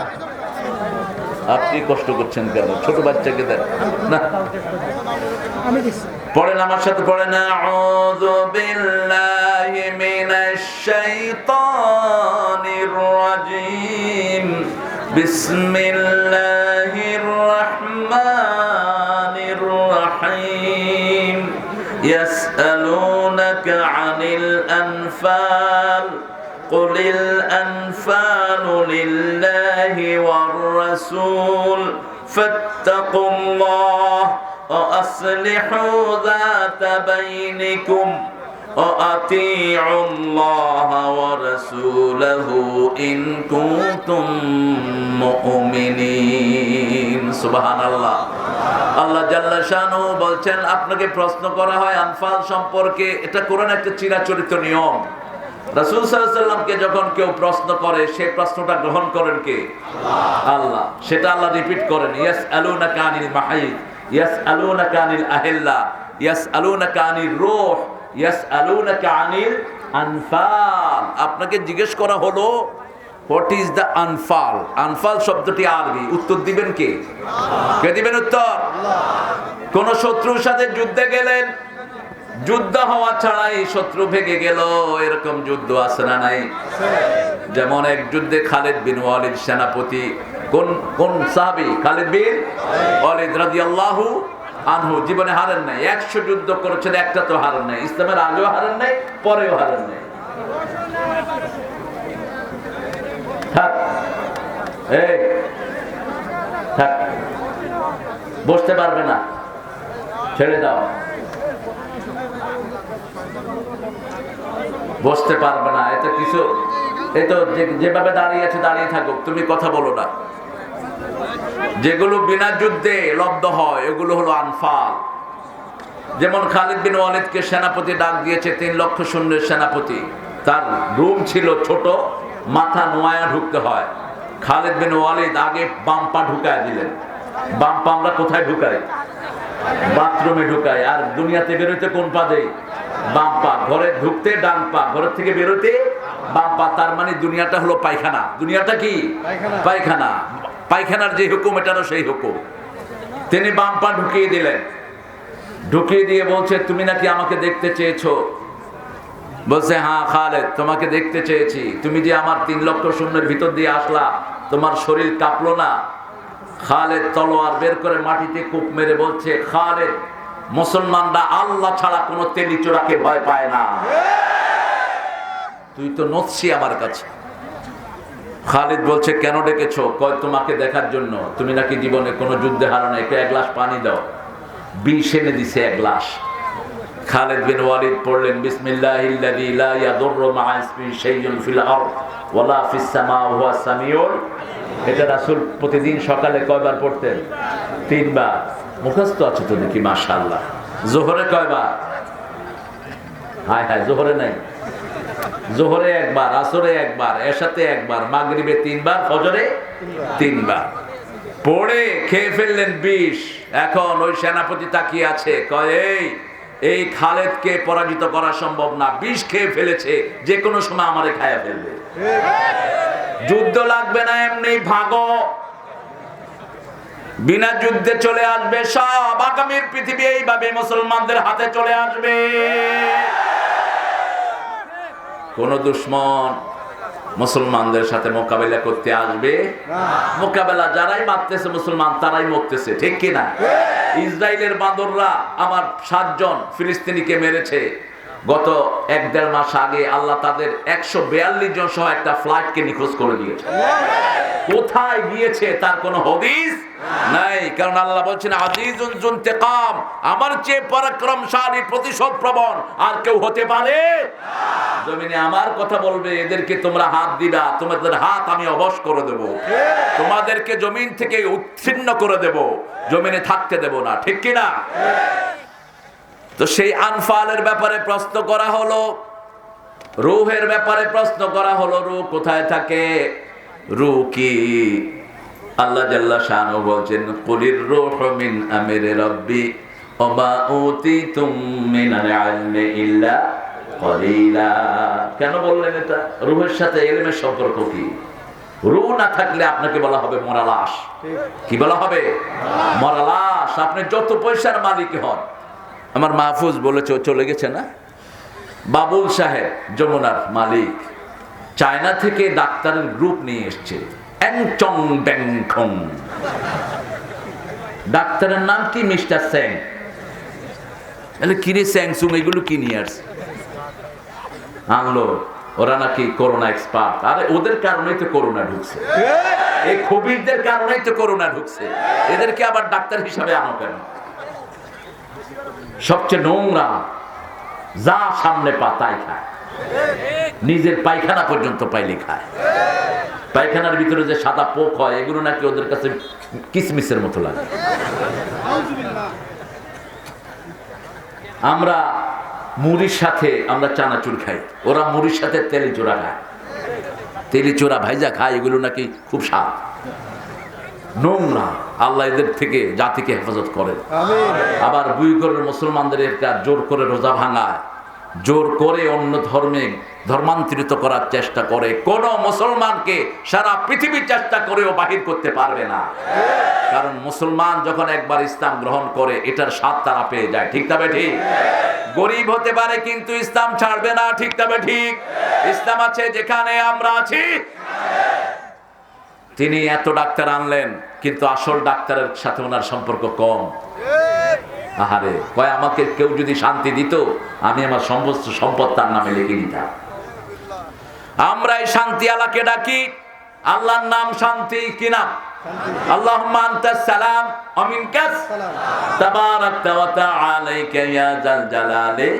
আপনি কষ্ট করছেন কেন? ছোট বাচ্চাকে দেন না। পড়েন আমার সাথে, পড়েন। আউযু বিল্লাহি মিনাশ শাইতানির রাজীম। বিসমিল্লাহির রাহমানির রাহিম। ইয়াসআলুনাকা আনিল আনফাল। قل الأنفال لله والرسول فاتقوا الله وأصلحوا ذات بينكم وأطيعوا الله ورسوله إن كنتم مؤمنين। سبحان الله। আল্লাহ জাল্লা শানহু বলছেন, আপনাকে প্রশ্ন করা হয় আনফাল সম্পর্কে। এটা কোরআনের একটা চিরাচরিত নিয়ম। রাসূল সাল্লাল্লাহু আলাইহি ওয়াসাল্লামকে যখন কেউ প্রশ্ন করে, সেই প্রশ্নটা গ্রহণ করেন কে? আল্লাহ। সেটা আল্লাহ রিপিট করেন। ইয়াসআলুনাকা আনিল মাহিদ, ইয়াসআলুনাকা আনিল আহিল্লা, ইয়াসআলুনাকা আনির রূহ, ইয়াসআলুনাকা আনিল আনফাল। আপনাকে জিজ্ঞেস করা হলো what is the Anfal. Anfal শব্দটি আরবি। উত্তর দিবেন কে? কে দিবেন উত্তর? কোন শত্রুর সাথে যুদ্ধে গেলেন, যুদ্ধ হওয়া ছাড়াই শত্রু ভেঙে গেল, এরকম যুদ্ধ আছে না নাই? যেমন এক যুদ্ধে খালিদ বিন ওয়ালিদ সেনাপতি। কোন সাহাবী? খালিদ বিন ওয়ালিদ রাদিয়াল্লাহু আনহু। জীবনে হারেন নাই। 100 যুদ্ধ করেছেন, একটা তো হারেন নাই। ইসলামের আগেও হারেন নাই, পরেও হারেন নাই। থাক, এই থাক, বসতে পারবে না, ছেড়ে দাও। বসতে পারবে না, এটা কিছু, এতো যেভাবে দাঁড়িয়ে আছে দাঁড়িয়ে থাকুক, তুমি কথা বলো না। যেগুলো বিনা যুদ্ধে লব্ধ হয় এগুলো হলো আনফাল। যেমন খালিদ বিন ওয়ালিদকে সেনাপতি ডাক দিয়েছে, 3 লক্ষ সৈন্যের সেনাপতি। তার রুম ছিল ছোট, মাথা নোয়া ঢুকতে হয়। খালিদ বিন ওয়ালিদ আগে বাম পা ঢুকায় দিলেন। বাম পা আমরা কোথায় ঢুকাই? বাথরুমে ঢুকাই। আর দুনিয়াতে বেরোতে কোন পা দেই? বাম পা। ঘরে ঢুকতে ডান পা, ঘরের থেকে বেরোতে বাম পা। তার মানে দুনিয়াটা হলো পায়খানা। দুনিয়াটা কি? পায়খানা। পায়খানার যে হুকুম, এটারও সেই হুকুম। তিনি বাম পা ঢুকিয়ে দিলেন। ঢুকিয়ে দিয়ে বলছে, তুমি নাকি আমাকে দেখতে চেয়েছো? বলছে, হ্যাঁ খালেদ, তোমাকে দেখতে চেয়েছি। তুমি যে আমার 3 লক্ষ সৈন্যের ভিতর দিয়ে আসলা, তোমার শরীর কাঁপলো না? খালেদ তলোয়ার বের করে মাটিতে কূপ মেরে বলছে, খালেদ, মুসলমানরা আল্লাহ ছাড়া কোনো তেলিচোরাকে ভয় পায় না। তুই তো নচ্ছি আমার কাছে। খালিদ বলছে, কেন ডেকেছো? কয়, তোমাকে দেখার জন্য। তুমি নাকি জীবনে কোনো যুদ্ধে হারো না, একে 1 গ্লাস পানি দাও। বিষ এনে দিছে 1 গ্লাস। খালিদ বিন ওয়ালিদ পড়লেন, বিসমিল্লাহিল্লাযী লা ইয়াদুররু মা'a ইসমিহি শাইউন ফিল আরদ ওয়ালা ফিস সামা ওয়া হুয়াস সামিউল। এটা রাসূল প্রতিদিন সকালে কয়বার পড়তেন? 3 বার। মুখস্থ আছে তো দেখি, মাশাআল্লাহ। যোহরে কয়বার? হায় হায়, যোহরে নাই। যোহরে 1 বার, আসরে 1 বার, এশাতে 1 বার, মাগরিবে 3 বার, ফজরে 3 বার। পড়ে খেয়ে ফেললেন বিষ। এখন ওই সেনাপতি তাকিয়ে আছে, কয়, এই খালেদকে পরাজিত করা সম্ভব না। বিষ খেয়ে ফেলেছে, যে কোনো সময় আমারে খায়া ফেলবে। যুদ্ধ লাগবে না, এমনি ভাগো। বিনা যুদ্ধে চলে আসবে সব। আগামীর পৃথিবী এইভাবে মুসলমানদের হাতে চলে আসবে। কোন দুশমন মুসলমানদের সাথে মোকাবেলা করতে আসবে না। মোকাবেলা যারাই মারতেছে মুসলমান, তারাই মরতেছে, ঠিক কিনা? ইসরায়েলের বাঁদররা আমার 7 জন ফিলিস্তিনিকে মেরেছে। গত 1-1.5 মাস আগে আল্লাহ তাদের 142 জন সহ একটা ফ্লাইটকে নিখোঁজ করে দিয়েছে। কোথায় গিয়েছে তার কোনো হদিস নাই। কারণ আল্লাহ বলছেন, আজিজুন যুনতিকাম, আমার চেয়ে পরাক্রমশালী, প্রতিশোধ প্রবণ আর কেউ হতে পারে? জমিনে আমার কথা বলবে, এদেরকে তোমরা হাত দিবা, তোমাদের হাত আমি অবশ করে দেব, তোমাদেরকে জমিন থেকে উচ্ছিন্ন করে দেব, জমিনে থাকতে দেব না, ঠিক কিনা? তো সেই আনফালের ব্যাপারে প্রশ্ন করা হলো, রূহের ব্যাপারে প্রশ্ন করা হলো। রূহ কোথায় থাকে? রূহ কি? আল্লাহ জাল্লা শানহু বলছেন, কুলির রূহু মিন আমরি রাব্বি ওয়া মা উতিতুম মিনাল ইলমি ইল্লা কলিলা। কেন বললেন এটা? রূহের সাথে ইলমের সম্পর্ক কি? রূহ না থাকলে আপনাকে বলা হবে মরা লাশ। কি বলা হবে? মরা লাশ। আপনি যত পয়সার মালিক হন। আমার মাহফুজ বলেছে, চলে গেছে না, বাবুল সাহেব যমুনার মালিক, চায়না থেকে ডাক্তারের গ্রুপ নিয়ে এসছে। অ্যাংচং ব্যাংখং। ডাক্তারের নাম কি? মিস্টার স্যাং। কিরে স্যাংসুং, এগুলো কি নিয়ে আসছে? আনলো। ওরা নাকি করোনা এক্সপার্ট। আরে ওদের কারণেই তো করোনা ঢুকছে, এই খবিরদের কারণেই তো করোনা ঢুকছে। এদেরকে আবার ডাক্তার হিসাবে আনো কেন? সবচেয়ে নোংরা, যা সামনে পা তাই খায়, নিজের পায়খানা পর্যন্ত পাইলে খায়। পায়খানার ভিতরে যে সাদা পোক হয়, এগুলো নাকি ওদের কাছে কিসমিসের মতো লাগে। আমরা মুড়ির সাথে আমরা চানাচুর খাই, ওরা মুড়ির সাথে তেলিচোরা খায়। তেলিচোরা ভাইজা খায়, এগুলো নাকি খুব স্বাদ। নোংরা। আল্লাহ এদের থেকে জাতিকে হেফাজত করেন। আবার বুই করে মুসলমানদের একটা জোর করে রোজা ভাঙায়, জোর করে অন্য ধর্মে ধর্মান্তরিত করার চেষ্টা করে। কোন মুসলমানকে সারা পৃথিবী চেষ্টা করেও বাহির করতে পারবে না। কারণ মুসলমান যখন একবার ইসলাম গ্রহণ করে, এটার স্বাদ তারা পেয়ে যায়, ঠিক তবে ঠিক। গরিব হতে পারে কিন্তু ইসলাম ছাড়বে না, ঠিক তবে ঠিক। ইসলাম আছে যেখানে আমরা আছি। তিনি এত ডাক্তার আনলেন, কিন্তু আসল ডাক্তারের সাথে ওনার সম্পর্ক কম। আহারে, কয় আমাকে কেউ যদি শান্তি দিত, আমি আমার সমস্ত সম্পদ তার নামে লিখে দিতাম। আমরা এই শান্তি আল্লাহকে ডাকি। আল্লাহর নাম শান্তি। কি নাম? আল্লাহুম্মা আনতাস সালাম ওয়া মিনকাস সালাম তাবারাকতা ওয়া তাআলাইকা ইয়া জাল জালালি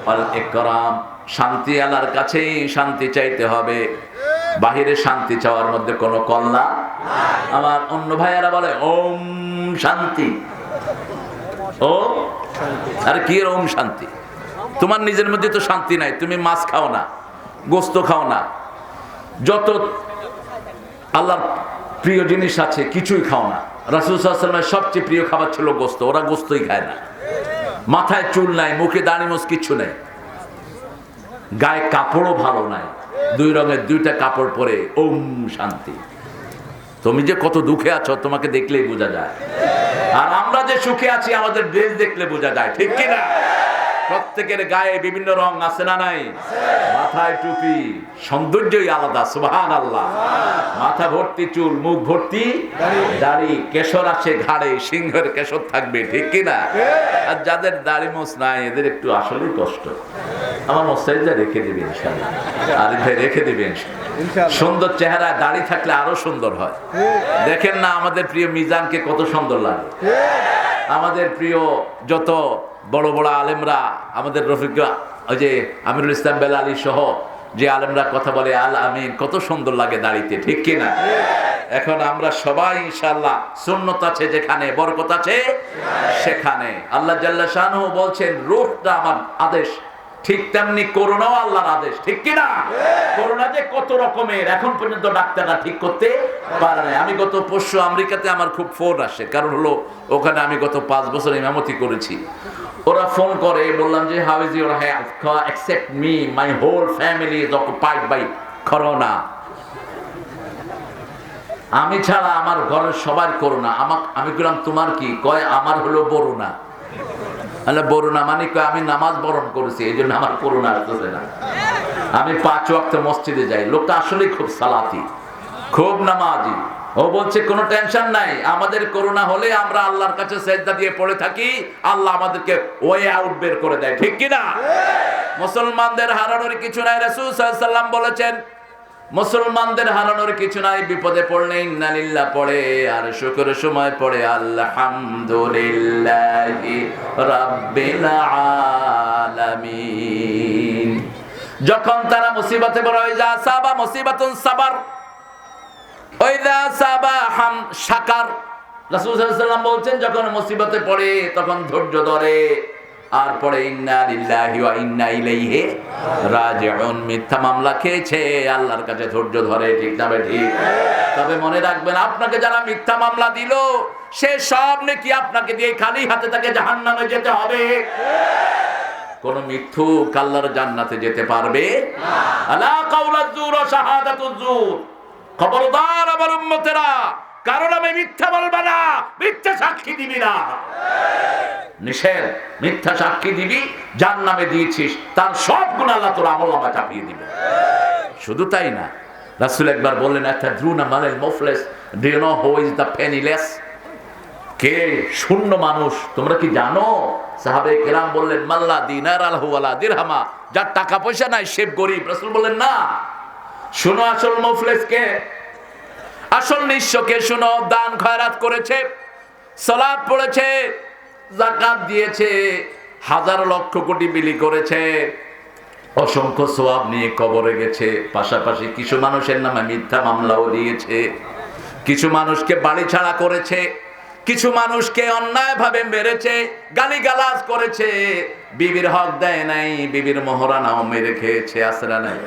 ওয়াল ইকরাম। শান্তি আল্লাহর কাছেই শান্তি চাইতে হবে। বাহিরে শান্তি চাওয়ার মধ্যে কোনো কল্যাণ আমার অন্য ভাইয়ারা বলে ওম শান্তি। ও আরে কি এর ওম শান্তি? তোমার নিজের মধ্যে তো শান্তি নাই। তুমি মাছ খাও না, গোস্ত খাও না, যত আল্লাহর প্রিয় জিনিস আছে কিছুই খাও না। রাসূল সাল্লাল্লাহু আলাইহি ওয়াসাল্লামের সবচেয়ে প্রিয় খাবার ছিল গোস্ত, ওরা গোস্তই খায় না। মাথায় চুল নাই, মুখে দাড়ি মোছ কিচ্ছু নেই, গায়ে কাপড়ও ভালো নাই, দুই রঙের দুইটা কাপড় পরে ওম শান্তি। তুমি যে কত দুঃখে আছো তোমাকে দেখলেই বোঝা যায়, আর আমরা যে সুখে আছি আমাদের ড্রেস দেখলে বোঝা যায়, ঠিক কিনা? প্রত্যেকের গায়ে বিভিন্ন রং আছে না নাই? মাথায় টুপি, সৌন্দর্যই আলাদা। সুবহানাল্লাহ। মাথা ভর্তি চুল, মুখ ভর্তি দাড়ি, কেশর আছে ঘাড়ে, সিংহের কেশর থাকবে, ঠিক কিনা? আর যাদের দাড়ি মোছ নাই এদের একটু আসলেই কষ্ট। আমার মোস্তাহিদা রেখে দিবে ইনশাআল্লাহ, আরিফ ভাই রেখে দিবে ইনশাআল্লাহ। সুন্দর চেহারা, দাড়ি থাকলে আরো সুন্দর হয়। দেখেন না আমাদের প্রিয় মিজানকে কত সুন্দর লাগে, আমাদের প্রিয় যত বড় বড় আলেমরা, আমাদের রফিক, ওই যে আমিরুল ইসলাম বেলালী সহ যে আলেমরা কথা বলে আল আমিন, কত সুন্দর লাগে দাড়িতে, ঠিক কিনা? এখন আমরা সবাই ইনশাআল্লাহ, সুন্নত আছে যেখানে বরকত আছে সেখানে। আল্লাহ জাল্লা শানহু বলছেন রূহটা আমার আদেশ, ঠিক তেমনি করোনাও আল্লাহর আদেশ, ঠিক কিনা? করোনা যে কত রকমের এখন পর্যন্ত ডাক্তাররা ঠিক করতে পারে না। আমি গত পরশু আমেরিকাতে আমার খুব ফোন আসে, কারণ হলো ওখানে আমি গত 5 বছর ইমামতি করেছি। ওরা ফোন করে, বললাম যে how is your health, except me, my whole family is occupied by corona. আমি ছাড়া আমার ঘরের সবার করোনা। আমি বললাম তোমার কি? কয় আমার হলো করোনা। বরুণা মানে আমি নামাজ বরণ করেছি, এই জন্য আমার করোনা আসতেছে না। আমি 5 ওয়াক্ত মসজিদে যাই। লোকটা আসলে খুব সালাতি, খুব নামাজি। ও বলছে কোনো টেনশন নাই, আমাদের করোনা হলে আমরা আল্লাহর কাছে সেজদা দিয়ে পড়ে থাকি, আল্লাহ আমাদেরকে ওয়ে আউট বের করে দেয়, ঠিক কিনা? মুসলমানদের হারানোর কিছু নাই। রাসূল সাল্লাল্লাহু আলাইহি ওয়াসাল্লাম বলেছেন মুসলমানদের হারানোর কিছু নাই। বিপদে পড়লে ইন্না লিল্লাহ পড়ে, আর শুকরের সময় পড়ে আলহামদুলিল্লাহি রাব্বিল আলামিন। যখন তারা মুসিবতে পড়ে, যা সাবা মুসিবাতুন সাবার, ওইদা সাবা হাম শাকার। রাসূল সাল্লাল্লাহু আলাইহি ওয়াসাল্লাম বলছেন যখন মুসিবতে পড়ে তখন ধৈর্য ধরে, আর পরে ইন্না লিল্লাহি ওয়া ইন্না ইলাইহি রাজিউন। মিথ্যা মামলা খেয়েছে, আল্লাহর কাছে ধৈর্য ধরে, ঠিক না ঠিক? তবে মনে রাখবেন, আপনাকে যারা মিথ্যা মামলা দিল সে সব নাকি আপনাকে দিয়ে খালি হাতে তাকে জাহান্নামে যেতে হবে। কোন মিথ্যুক আল্লাহর জান্নাতে যেতে পারবে না। আলা কাউলাজ জুর ওয়া শাহাদাতুজ জুর। খবরদার আমার উম্মতেরা, কারণ আমি মিথ্যা বলবা না, মিথ্যা সাক্ষী দিবি না। নিষেধ, মিথ্যা সাক্ষী দিবি, জাহান্নামে দিয়েছিস, তার সব গুণ আল্লাহ তোর আমলনামা চাপিয়ে দিবে। শুধু তাই না, রাসূল একবার বললেন, আতাদরুনা মাল মুফলিস, do you know who is the penniless? কে শূন্য মানুষ তোমরা কি জানো? সাহাবায়ে কেরাম বললেন, মাল্লা দিনার আলহু ওয়ালা দিরহামা, যার টাকা পয়সা নাই সে গরীব। রাসূল বললেন, না, শুনো আসল মুফলিস কে, আসল নিঃস্বকে শুনো। দান খয়রাত করেছে, সালাত পড়েছে, যাকাত দিয়েছে, হাজার লক্ষ কোটি বিলি করেছে, অসংখ্য সওয়াব নিয়ে কবরে গেছে। পাশাপাশি কিছু মানুষের নামে মিথ্যা মামলাও দিয়েছে, কিছু মানুষকে বাড়ি ছাড়া করেছে, কিছু মানুষকে অন্যায়ভাবে মেরেছে, গালিগালাজ করেছে, বিবির হক দেয় নাই, বিবির মোহরানাও মেরে খেয়েছে, আসরা নাই।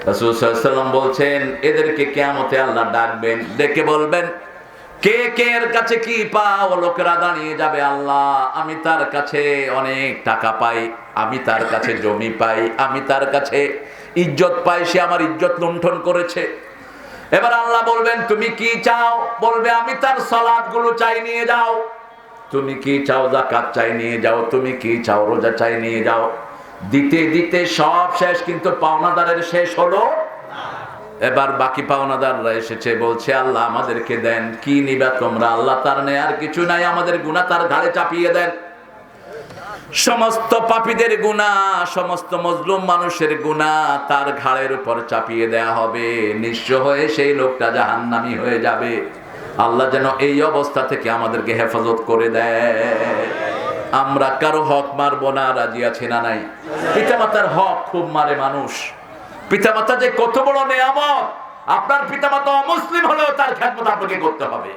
রাসূল সাল্লাল্লাহু আলাইহি ওয়াসাল্লাম বলছেন এদেরকে কিয়ামতে আল্লাহ ডাকবেন, ডেকে বলবেন, কে কে এর কাছে কি পাও? লোকেরা দাঁড়িয়ে যাবে, আল্লাহ আমি তার কাছে অনেক টাকা পাই, আমি তার কাছে জমি পাই, আমি তার কাছে ইজ্জত পাই, সে আমার ইজ্জত লুণ্ঠন করেছে। এবার আল্লাহ বলবেন তুমি কি চাও? বলবে আমি তার সালাত গুলো চাই, নিয়ে যাও। তুমি কি চাও? যাকাত চাই, নিয়ে যাও। তুমি কি চাও? রোজা চাই, নিয়ে যাও। দিতে দিতে সব শেষ, কিন্তু পাওনাদারের শেষ হলো। এবার বাকি পাওনাদাররা এসেছে, বলছে আল্লাহ আমাদেরকে দেন। কি নিবা তোমরা? আল্লাহ তার নেয়ার কিছু নাই, আমাদের গুনাহ তার ঘাড়ে চাপিয়ে দেন। সমস্ত পাপীদের গুনাহ, সমস্ত মজলুম মানুষের গুনাহ তার ঘাড়ের উপর চাপিয়ে দেয়া হবে। নিঃস্ব হয়ে সেই লোকটা জাহান্নামী হয়ে যাবে। আল্লাহ যেন এই অবস্থা থেকে আমাদেরকে হেফাজত করে দেয়। আমরা কারো হক মারবো না, রাজি আছি না নাই? পিতামাতার হক খুব মারে মানুষ। পিতামাতা যে কত বড় নেয়ামত, আপনার পিতামাতা অমুসলিম হলেও তার খেদমত আপনাকে করতে হবে।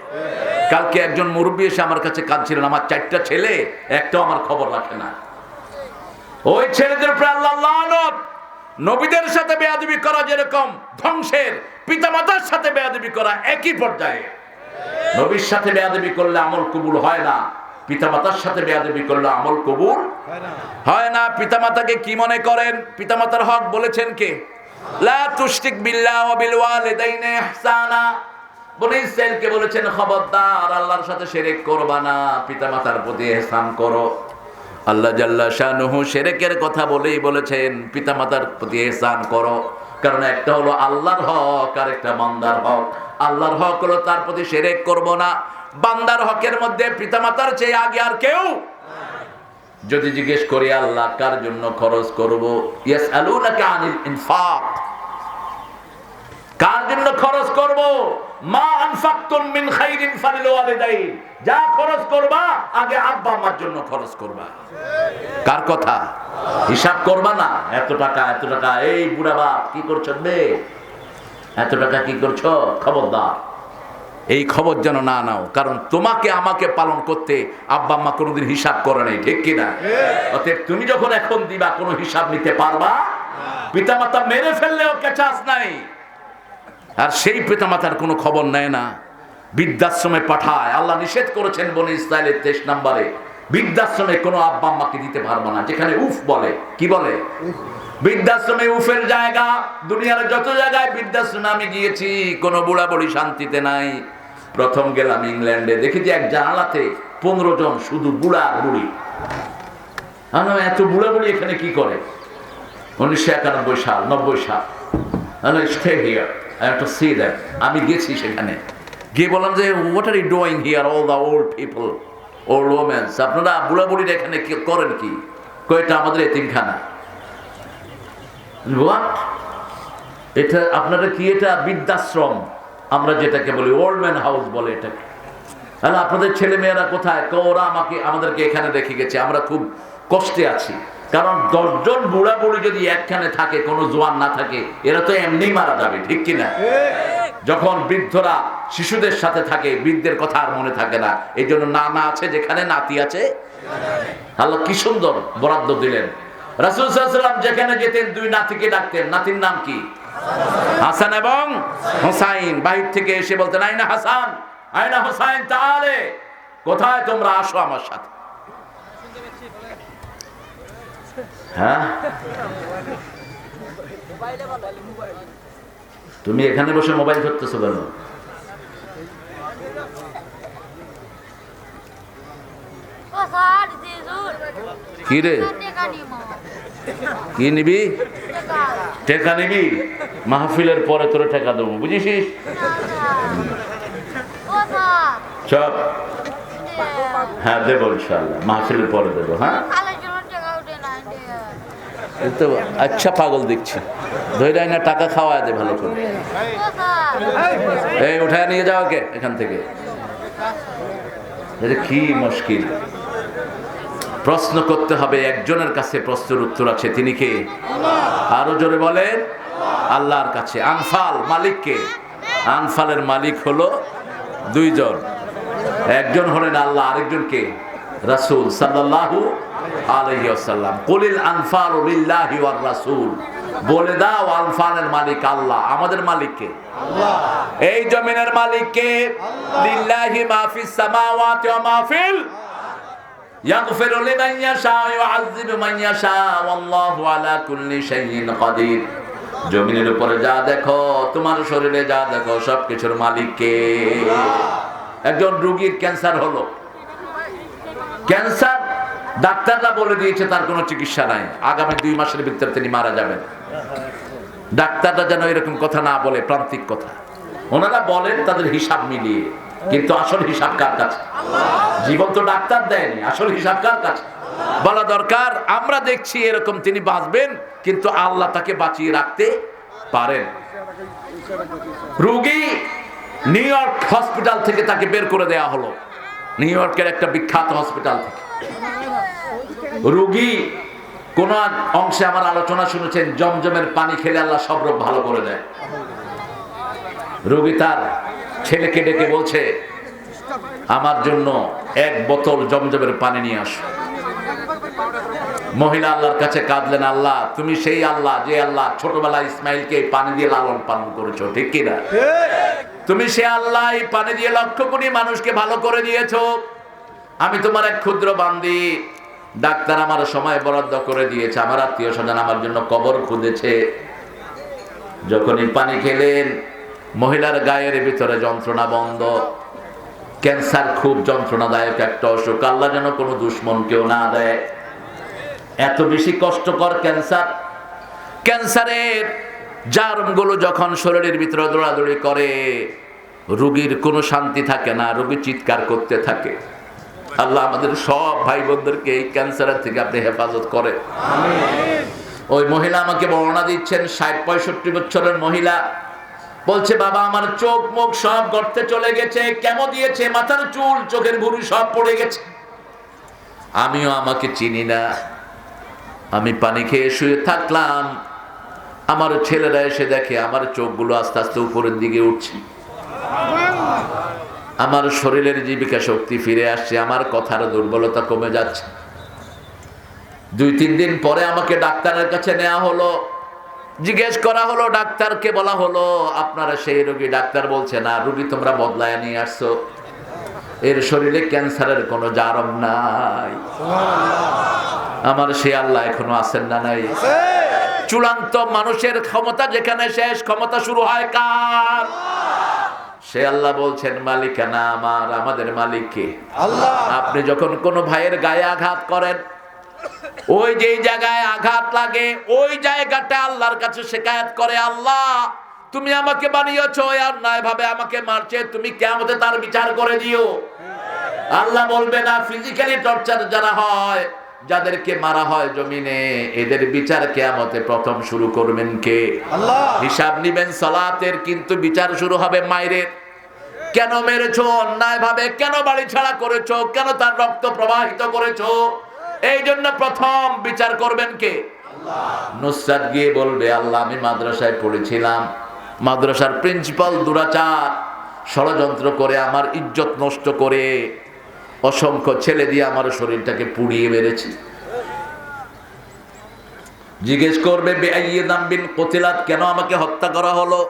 কালকে একজন মুরব্বী এসে আমার কাছে কাঁদছিলেন, আমার 4টা ছেলে, একটাও আমার খবর রাখে না। ওই ছেলেদের উপরে আল্লাহ লানত। নবীদের সাথে বেয়াদবি করা যেরকম ধ্বংসের, পিতামাতার সাথে বেয়াদবি করা একই পর্যায়ে। নবীর সাথে বেয়াদবি করলে আমল কবুল হয় না, পিতামাতার সাথে বেয়াদবি করলে আমল কবুল হয় না। পিতামাতাকে কি মনে করেন? পিতামাতার হক বলেছেন কে? লা তুশরিক বিল্লাহি ওয়া বিল ওয়ালিদাইনি ইহসানা। বনি ইসরাঈলকে বলেছেন খবরদার আল্লাহর সাথে শিরক করবা না, পিতামাতার প্রতি ইহসান করো। আল্লাহ জাল্লা শানুহু শিরকের কথা বলেই বলেছেন পিতামাতার প্রতি ইহসান করো। কারণ একটা হলো আল্লাহর হক আর একটা বান্দার হক। আল্লাহর হক হলো তার প্রতি শিরক করব না। বান্দার হকের মধ্যে পিতামাতার চেয়ে আগে আর কেউ। যদি জিজ্ঞেস করি আল্লাহ কার জন্য খরচ করব, ইয়াসআলুনাকা আনিল ইনফাক, কার জন্য খরচ করব? মা আনফাকতুম মিন খাইরিন ফালিল ওয়ালিদাইন, যা খরচ করবা আগে আব্বা আম্মার জন্য খরচ করবা। কার কথা? হিসাব করবা না। এত টাকা এত টাকা, এই বুড়া বাপ কি করছো বে, এত টাকা কি করছো? খবরদার এই খবর যেন না নাও, কারণ তোমাকে আমাকে পালন করতে আব্বা আম্মা কোনোদিন হিসাব করে নাই, ঠিক কিনা? অতএব তুমি যখন এখন দিবা কোনো হিসাব নিতে পারবা? পিতামাতা মেরে ফেললেও কেচাস নাই, আর সেই পিতামাতার কোনো খবর নেয় না, বৃদ্ধাশ্রমে পাঠায়। আল্লাহ নিষেধ করেছেন বনি ইসরাঈলের 23 নম্বরে, বৃদ্ধাশ্রমে কোনো আব্বা আম্মাকে দিতে পারবো না। যেখানে উফ বলে, কি বলে? বৃদ্ধাশ্রমে উফের জায়গা। দুনিয়ার যত জায়গায় বৃদ্ধাশ্রমে আমি গিয়েছি, কোনো বুড়া বুড়ি শান্তিতে নাই। প্রথম গেলাম ইংল্যান্ডে, দেখেছি এক জানালাতে 15 জন শুধু বুড়া বুড়ি। এত বুড়া বুড়ি এখানে কি করে? 1991 সাল 90 সাল। Stay here, I have to see them. আমি গেছি সেখানে, গিয়ে বললাম যে what are you doing here, all the old people, old women, আপনারা বুড়া বুড়ির এখানে করেন কি? কয়টা আমাদের এতিমখানা। What? এটা আপনারা কি? এটা বৃদ্ধাশ্রম, আমরা যেটাকে বলি ওল্ড ম্যান হাউস বলে এটাকে। তাহলে আপনাদের ছেলে মেয়েরা কোথায়? ওরা আমাদেরকে এখানে রেখে গেছে, আমরা খুব কষ্টে আছি। কারণ 10 জন বুড়া বুড়ি যদি একখানে থাকে, কোনো জোয়ান না থাকে, এরা তো এমনি মারা যাবে, ঠিক কিনা? যখন বৃদ্ধরা শিশুদের সাথে থাকে, বৃদ্ধের কথা আর মনে থাকে না। এই জন্য নানা আছে যেখানে, নাতি আছে। আল্লাহ কি সুন্দর বরাদ্দ দিলেন। রাসূল সাল্লাল্লাহু আলাইহি ওয়াসাল্লাম যেখানে যেতেন 2 নাতিকে ডাকতেন। নাতির নাম কি? হাসান এবং হুসাইন। বাহির থেকে এসে বলতেন আইনা হাসান, আইনা হুসাইন, তাআলে, কোথায় তোমরা, আসো আমার সাথে। হ্যাঁ, তুমি এখানে বসে মোবাইল ধরতেছো কেন? কি রে, কি নিবি? টেকা নিবি? মাহফিলের পরে তোরে টেকা দেবো, বুঝিস? সব হ্যাঁ দেবো ইনশাআল্লাহ, মাহফিলের পরে দেবো। হ্যাঁ, তো আচ্ছা পাগল দেখছি, ধৈর্য না টাকা খাওয়া দে ভালো করে। এই উঠায় নিয়ে যাও কে এখান থেকে। কি মুশকিল। প্রশ্ন করতে হবে, একজনের কাছে প্রশ্নের উত্তর আছে, তিনি কে? আরো জোরে বলেন, আল্লাহর কাছে। আনফাল মালিক কে? আনফালের মালিক হলো 2 জন, একজন হলেন আল্লাহ, আরেকজন কে? রাসূল সাল্লাল্লাহু আলাইহি ওয়াসাল্লাম। কুলিল আনফালু লিল্লাহি ওয়ার রাসূল, বলে দাও আনফালের মালিক আল্লাহ। আমাদের মালিক কে? আল্লাহ। এই জমিনের মালিক কে? লিল্লাহি মা ফিস সামাওয়াতি ওয়া মা ফিল, ইয়াগফিরু লিমান ইয়াশা ওয়া ইউআযযিবু মান ইয়াশা ওয়াল্লাহু আলা কুল্লি শাইইন কাদির। জমিনের উপরে যা দেখো, তোমার শরীরে যা দেখো, সবকিছুর মালিক কে? একজন রোগীর ক্যান্সার হলো, ক্যান্সার ডাক্তাররা বলে দিয়েছে তার কোনো চিকিৎসা নাই, আগামী 2 মাসের ভিতরে তিনি মারা যাবেন। ডাক্তাররা যেন এরকম কথা না বলে, প্রান্তিক কথা ওনারা বলেন তাদের হিসাব মিলিয়ে, কিন্তু আসল হিসাব কার কাছে? জীবন তো ডাক্তার দেয়নি, আসল হিসাব কার কাছে? বলা দরকার। আমরা দেখছি এরকম তিনি বাঁচবেন, কিন্তু আল্লাহ তাকে বাঁচিয়ে রাখতে পারেন। রোগী নিউ ইয়র্ক হসপিটাল থেকে তাকে বের করে দেওয়া হলো, নিউ ইয়র্কের একটা বিখ্যাত হসপিটাল থেকে। রোগী কোন অংশে আমার আলোচনা শুনেছেন, জমজমের পানি খেলে আল্লাহ সব রোগ ভালো করে দেয়। রোগী তার ছেলেকে ডেকে বলছে, আমার জন্য 1 বোতল জমজমের পানি নিয়ে আসো। মহিলা আল্লাহর কাছে কাঁদলেন, আল্লাহ তুমি সেই আল্লাহ যে আল্লাহ ছোটবেলায় ইসমাইলকে পানি দিয়ে লালন পালন করেছো, ঠিক কিনা? তুমি সে আল্লাহ এই পানি দিয়ে লক্ষ কোটি মানুষকে ভালো করে দিয়েছো। আমি তোমার এক ক্ষুদ্র বান্দি, ডাক্তার আমার সময় বরাদ্দ করে দিয়েছে, আমার আত্মীয় স্বজন আমার জন্য কবর খুঁজেছে। যখনই পানি খেলেন, মহিলার গায়ের ভিতরে যন্ত্রণা বন্ধ। ক্যান্সার খুব যন্ত্রণাদায়ক একটা অসুখ, আল্লাহ যেন কোনো দুশ্মন কেউ না দেয়। এত বেশি কষ্টকর ক্যান্সার, ক্যান্সারের জার্মগুলো যখন শরীরের ভিতরে দৌড়াদৌড়ি করে, রোগীর কোনো শান্তি থাকে না, রোগী চিৎকার করতে থাকে। আল্লাহ আমাদের সব ভাই বোনদেরকে এই ক্যান্সারের থেকে আপনি হেফাজত করে। ওই মহিলা আমাকে বর্ণনা দিচ্ছেন, 60-65 বছরের মহিলা, বলছে বাবা আমার চোখ মুখ সব গর্তে চলে গেছে, কেমো দিয়েছে, মাথার চুল চোখের ভুরু সব পড়ে গেছে। আমিও আমাকে চিনি না, আমি পানি খেয়ে শুয়ে থাকলাম, আমার ছেলেরা এসে দেখে আমার চোখগুলো আস্তে আস্তে উপরের দিকে উঠছে, আমার শরীরের জীবিকা শক্তি ফিরে আসছে, আমার কথার দুর্বলতা কমে যাচ্ছে। 2-3 দিন পরে আমাকে ডাক্তারের কাছে নেওয়া হলো, জিজ্ঞেস করা হলো, ডাক্তারকে বলা হলো আপনারা সেই রোগী? ডাক্তার বলছে না, রোগী তোমরা বদলায় নিয়ে আসছো, এর শরীরে ক্যান্সারের কোনো জারম নাই। আমার সে আল্লাহ এখনো আছেন না নাই? চূড়ান্ত মানুষের ক্ষমতা যেখানে শেষ, ক্ষমতা শুরু হয় কার? সে আল্লাহ বলছেন, মালিকানা আমার, আমাদের মালিক কে? আল্লাহ। আপনি যখন কোনো ভাইয়ের গায়ে আঘাত করেন, ওই যে জায়গায় আঘাত লাগে ওই জায়গাটা আল্লাহর কাছে শিকায়াত করে, আল্লাহ তুমি আমাকে বানিয়েছো, আর নয় ভাবে আমাকে মারছে, তুমি কিয়ামতে তার বিচার করে দিও। আল্লাহ বলবে না, ফিজিক্যালি টর্চার যারা হয়, যাদেরকে মারা হয় জমিনে, এদের বিচার কিয়ামতে প্রথম শুরু করবেন কে? আল্লাহ। হিসাব নিবেন সালাতের, কিন্তু বিচার শুরু হবে মায়ের। কেন মেরেছো অন্যায় ভাবে, কেন বাড়ি ছাড়া করেছো, কেন তার রক্ত প্রবাহিত করেছো, এই জন্য প্রথম বিচার করবেন কে? আল্লাহ। নুসরাত গিয়ে বলবে, আল্লাহ আমি মাদ্রাসায় পড়েছিলাম, মাদ্রাসার প্রিন্সিপাল দুরাচার ষড়যন্ত্র করে আমার ইজ্জত নষ্ট করে অসংখ্য ছেলে দিয়ে আমার শরীরটাকে পুড়িয়ে মেরেছে। জিজ্ঞেস করবে, বেআইয়ি যামবিন কুতিলাত, কেন আমাকে হত্যা করা হলো?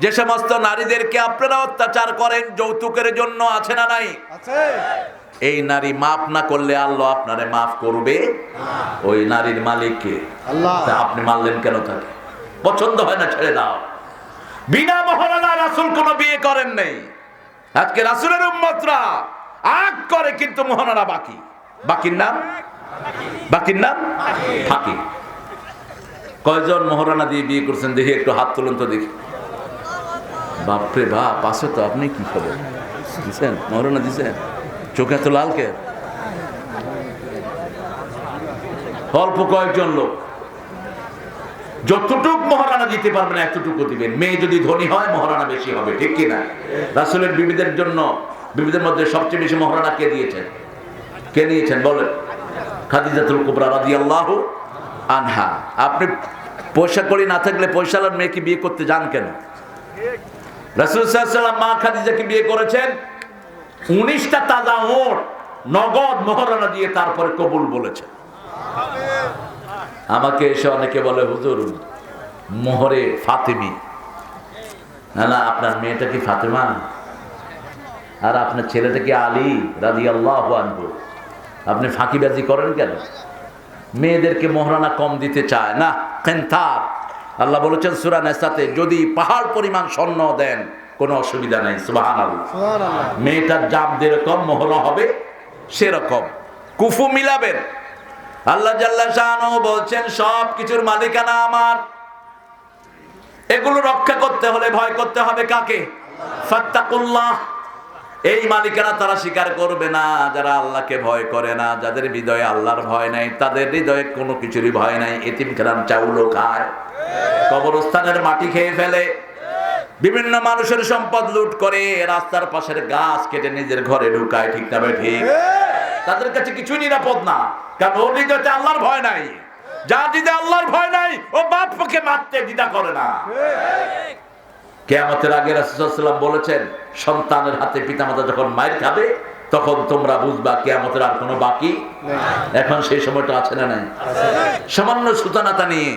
যে সমস্ত নারীদেরকে আপনারা অত্যাচার করেন যৌতুকের জন্য, আছে না নাই? আছে। এই নারী মাফ না করলে আল্লাহ আপনারে মাফ করবে? ওই নারীর মালিক কে? আল্লাহ। আপনি মারলেন কেন তাকে? পছন্দ হয় না, ছেড়ে দাও। বিনা মহরানা রাসূল কোনো বিয়ে করেন নাই। আজকে রাসূলের উম্মতরা আগ করে, কিন্তু মহরানা বাকি। বাকির নাম ফাঁকি। কয়জন মহরানা দিয়ে বিয়ে করছেন দেখি, একটু হাত তুলুন তো দেখি। বাপরে বাপ, আছে তো। আপনি কি খবর দিচ্ছেন? মহরানা দিচ্ছেন? চোখে এত লাল কে? অল্প কয়েকজন লোক যতটুক মহারানা দিতে পারবেন এতটুকু দিবেন। মেয়ে যদি ধনী হয় মহারানা বেশি হবে, ঠিক কিনা? রাসূলের বিবিদের জন্য, বিবিদের মধ্যে সবচেয়ে বেশি মহারানা কে দিয়েছেন? কে নিয়েছেন বলেন? খাদিজাতুল কুবরা রাদিয়াল্লাহু আনহা। আপনি পয়সা কড়ি না থাকলে পয়সাওয়ালার মেয়েকে বিয়ে করতে যান কেন? রাসূল সাল্লাল্লাহু আলাইহি ওয়াসাল্লাম মা খাদিজাকে বিয়ে করেছেন 19টা তাজা ওট নগদ মহারানা দিয়ে, তারপরে কবুল বলেছে। আমাকে এসে অনেকে বলে, হুজুর মোহরে ফাতেমি। না, আপনার মেয়েটা কি ফাতেমা? আর আপনার ছেলেটা কি আলী রাদিয়াল্লাহু আনহু? আপনি ফাঁকিবাজি করেন কেন? মেয়েদেরকে মহারানা কম দিতে চায় না, কিনতার। আল্লাহ বলেছেন সূরা নিসাতে, যদি পাহাড় পরিমাণ স্বর্ণ দেন কোনো অসুবিধা নাই। সুবহানাল্লাহ। মেয়েটার জাম যেরকম মোহরা হবে সেরকম। কুফু মিলাবেন। আল্লাহ জাল্লা শাআনহু বলছেন, সব কিছুর মালিকানা আমার, এগুলো রক্ষা করতে হলে ভয় করতে হবে কাকে? ফাত্তাকুল্লাহ। এই মালিকানা তারা স্বীকার করবে না যারা আল্লাহকে ভয় করে না, যাদের হৃদয়ে আল্লাহর ভয় নাই, তাদের হৃদয়ে কোনো কিছুরই ভয় নাই। এতিমখানার চাউলও খায়, কবরস্থানের মাটি খেয়ে ফেলে, বিভিন্ন মানুষের সম্পদ লুট করে, রাস্তার পাশের গাছ কেটে নিজের ঘরে ঢুকায়, ঠিক না ঠিক? তাদের কাছে কিছু নিরাপদ না, কারণ ওর হৃদয়ে আল্লাহর ভয় নাই। যার হৃদয়ে আল্লাহর ভয় নাই, ও বাপকে মারতে দ্বিধা করে না। কিয়ামতের আগে রাসূল সাল্লাল্লাহু আলাইহি ওয়াসাল্লাম বলেছেন, সন্তানের হাতে পিতামাতা যখন মাইর খাবে তখন তোমরা বুঝবা কিয়ামতের আর কোনো বাকি নেই। এখন সেই সময়টা আছে না নাই? সামান্য সুতানাতা নিয়ে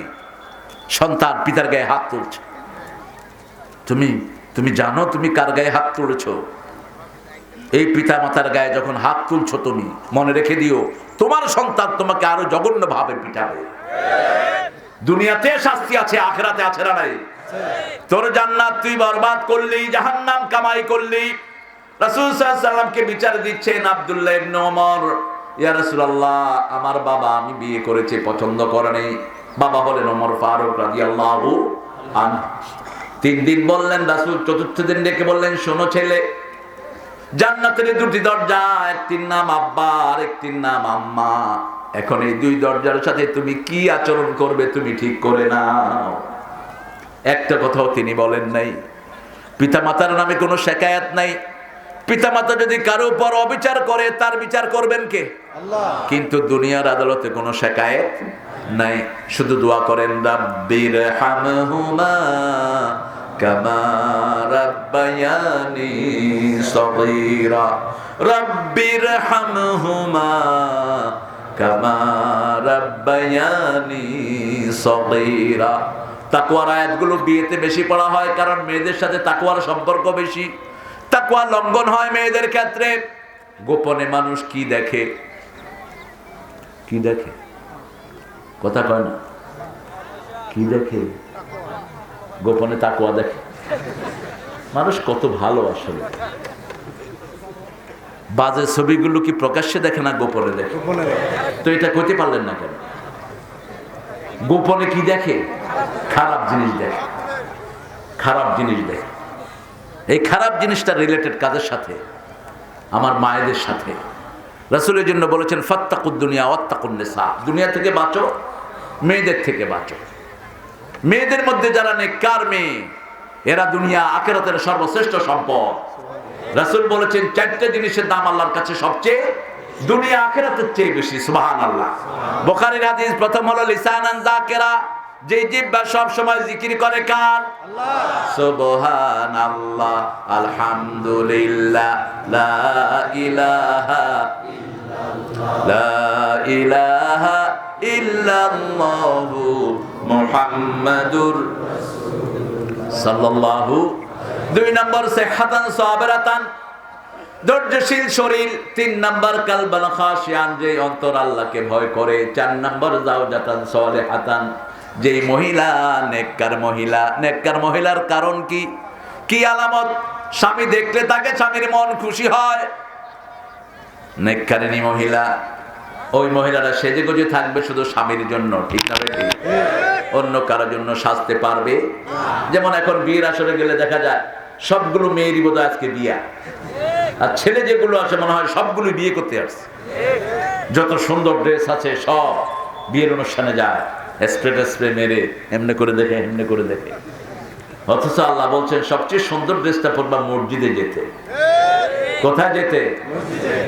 সন্তান পিতার গায়ে হাত তুলছে। তুমি জানো তুমি কার গায়ে হাত তুলেছো? এই পিতা মাতার গায়ে যখন হাত তুলছো তুমি মনে রেখে দিও, তোমার সন্তান তোমাকে আরো জঘন্য ভাবে পিটাবে। দুনিয়াতে শাস্তি আছে, আখিরাতে আছে না নাই? তোর জান্নাত তুই বরবাদ করলি, জাহান্নাম কামাই করলি। রাসূল সাল্লাল্লাহু আলাইহি ওয়াসাল্লামকে বিচার দিচ্ছেন আব্দুল্লাহ ইবনে ওমর, ইয়া রাসূলুল্লাহ, আমার বাবা আমি বিয়ে করেছি পছন্দ করেনি। বাবা হলেন ওমর ফারুক রাদিয়াল্লাহু আনহু। 3 দিন বললেন রাসূল, চতুর্থ দিন ডেকে বললেন, শোনো ছেলে, জান্নাতের 2টি দরজা, একটির নাম আব্বা আর একটির নাম আম্মা। এখন এই 2 দরজার সাথে তুমি কি আচরণ করবে তুমি ঠিক করে নাও। একটা কথাও তিনি বলেন নাই। পিতামাতার নামে কোনো শিকায়াত নাই। পিতামাতা যদি কারো উপর অবিচার করে তার বিচার করবেন কে? আল্লাহ। কিন্তু দুনিয়ার আদালতে কোনো শিকায়াত নাই। শুধু দোয়া করেন, রাব্বির হামহুমা কামা রাব্বায়ানি সগীরা, রাব্বির হামহুমা কামা রাব্বায়ানি সগীরা। তাকওয়ার আয়াতগুলো বিয়েতে বেশি পড়া হয়, কারণ মেয়েদের সাথে তাকওয়ার সম্পর্ক বেশি। তাকওয়া লঙ্ঘন হয় মেয়েদের ক্ষেত্রে। গোপনে মানুষ কি দেখে, কি দেখে, কথা কয় না, কি দেখে? গোপনে তাকওয়া দেখে। মানুষ কত ভালো আসলে। বাজে ছবিগুলো কি প্রকাশ্যে দেখে না গোপনে দেখে? তো এটা কইতে পারলেন না কেন? গোপনে কি দেখে? খারাপ জিনিস দেখে, খারাপ জিনিস দেখে। এই খারাপ জিনিসটা রিলেটেড কাদের সাথে? আমার মায়েদের সাথে। রাসূলের জন্য বলেছেন, ফাত্তাকুদ দুনিয়া ওয়াত্তাকুন নিসা, দুনিয়া থেকে বাঁচো, মেয়েদের থেকে বাঁচো। মেয়েদের মধ্যে যারা নেককার মেয়ে, এরা দুনিয়া আখিরাতের সর্বশ্রেষ্ঠ সম্পদ। রাসূল বলেছেন 4টে জিনিসের দাম আল্লাহর কাছে সবচেয়ে, দুনিয়া আখিরাতের চেয়ে বেশি। সুবহানাল্লাহ। বুখারীর হাদিস, প্রথম হলো লিসানান যাকিরা, যে জিহ্বা সব সময় জিকির করে কার? আল্লাহ। সুবহানাল্লাহ, আলহামদুলিল্লাহ, লা ইলাহা ইল্লাল্লাহ, লা ইলাহা ইল্লাল্লাহু মুহাম্মাদুর সাল্লাল্লাহু। 2 নম্বর সিহহাতান সাবিরাতান, ধৈর্যশীল শরীর। 3 নম্বর কালবান খাশিয়ান, যে অন্তর আল্লাহকে ভয় করে। 4 নম্বর যাওজাতান সালিহাতান, যে মহিলা নেককার মহিলা। নেককার মহিলার কারণ কি? কি আলামত? স্বামী দেখলে তাকে স্বামীর মন খুশি হয়। নেককারিনী মহিলা, ওই মহিলারা সেজে গুজে থাকবে শুধু স্বামীর জন্য, ঠিক না বেঠিক? অন্য কারোর জন্য সাজতে পারবে? যেমন এখন বিয়ের আসরে গেলে দেখা যায় সবগুলো মেয়েরই বোধহয় আজকে বিয়া, আর ছেলে যেগুলো আছে মনে হয় সবগুলো বিয়ে করতে আসছে। যত সুন্দর ড্রেস আছে সব বিয়ের অনুষ্ঠানে যায়, স্প্রে মেরে এমনি করে দেখে, এমনি করে দেখে। অথচ আল্লাহ বলছেন সবচেয়ে সুন্দর ড্রেসটা পরবা মসজিদে যেতে। কোথায় যেতে?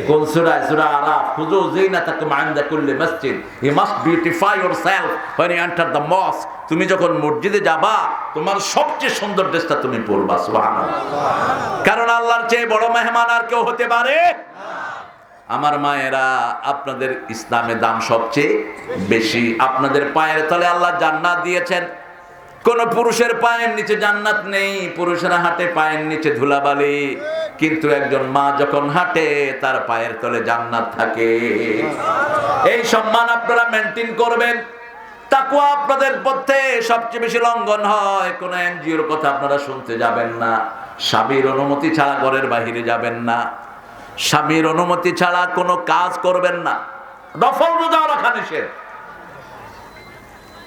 কোন সূরা? সূরা আরাফ। খুযু যিনাতাকুম ইনদা কুল্লি মসজিদ, you must beautify yourself when you enter the mosque। তুমি যখন মসজিদে যাবা তোমার সবচেয়ে সুন্দর ড্রেসটা তুমি পরবা। সুবহানাল্লাহ। কারণ আল্লাহর চেয়ে বড় মেহমান আর কেউ হতে পারে না। আমার মায়েরা, আপনাদের ইসলামে দাম সবচেয়ে বেশি। আপনাদের পায়ের তলে আল্লাহ জান্নাত দিয়েছেন। কোন পুরুষের পায়ের নিচে জান্নাত নেই। পুরুষেরা হাঁটে পায়ের নিচে ধুলাবালি, কিন্তু একজন মা যখন হাঁটে তার পায়ের তলে জান্নাত থাকে। এই সম্মান আপনারা মেনটেন করবেন। তাকওয়া আপনাদের পথে সবচেয়ে বেশি লঙ্ঘন হয়। কোন এনজিওর কথা আপনারা শুনতে যাবেন না। স্বামীর অনুমতি ছাড়া ঘরের বাইরে যাবেন না। স্বামীর অনুমতি ছাড়া কোনো কাজ করবেন না। নফল রোজা রাখা নিষেধ।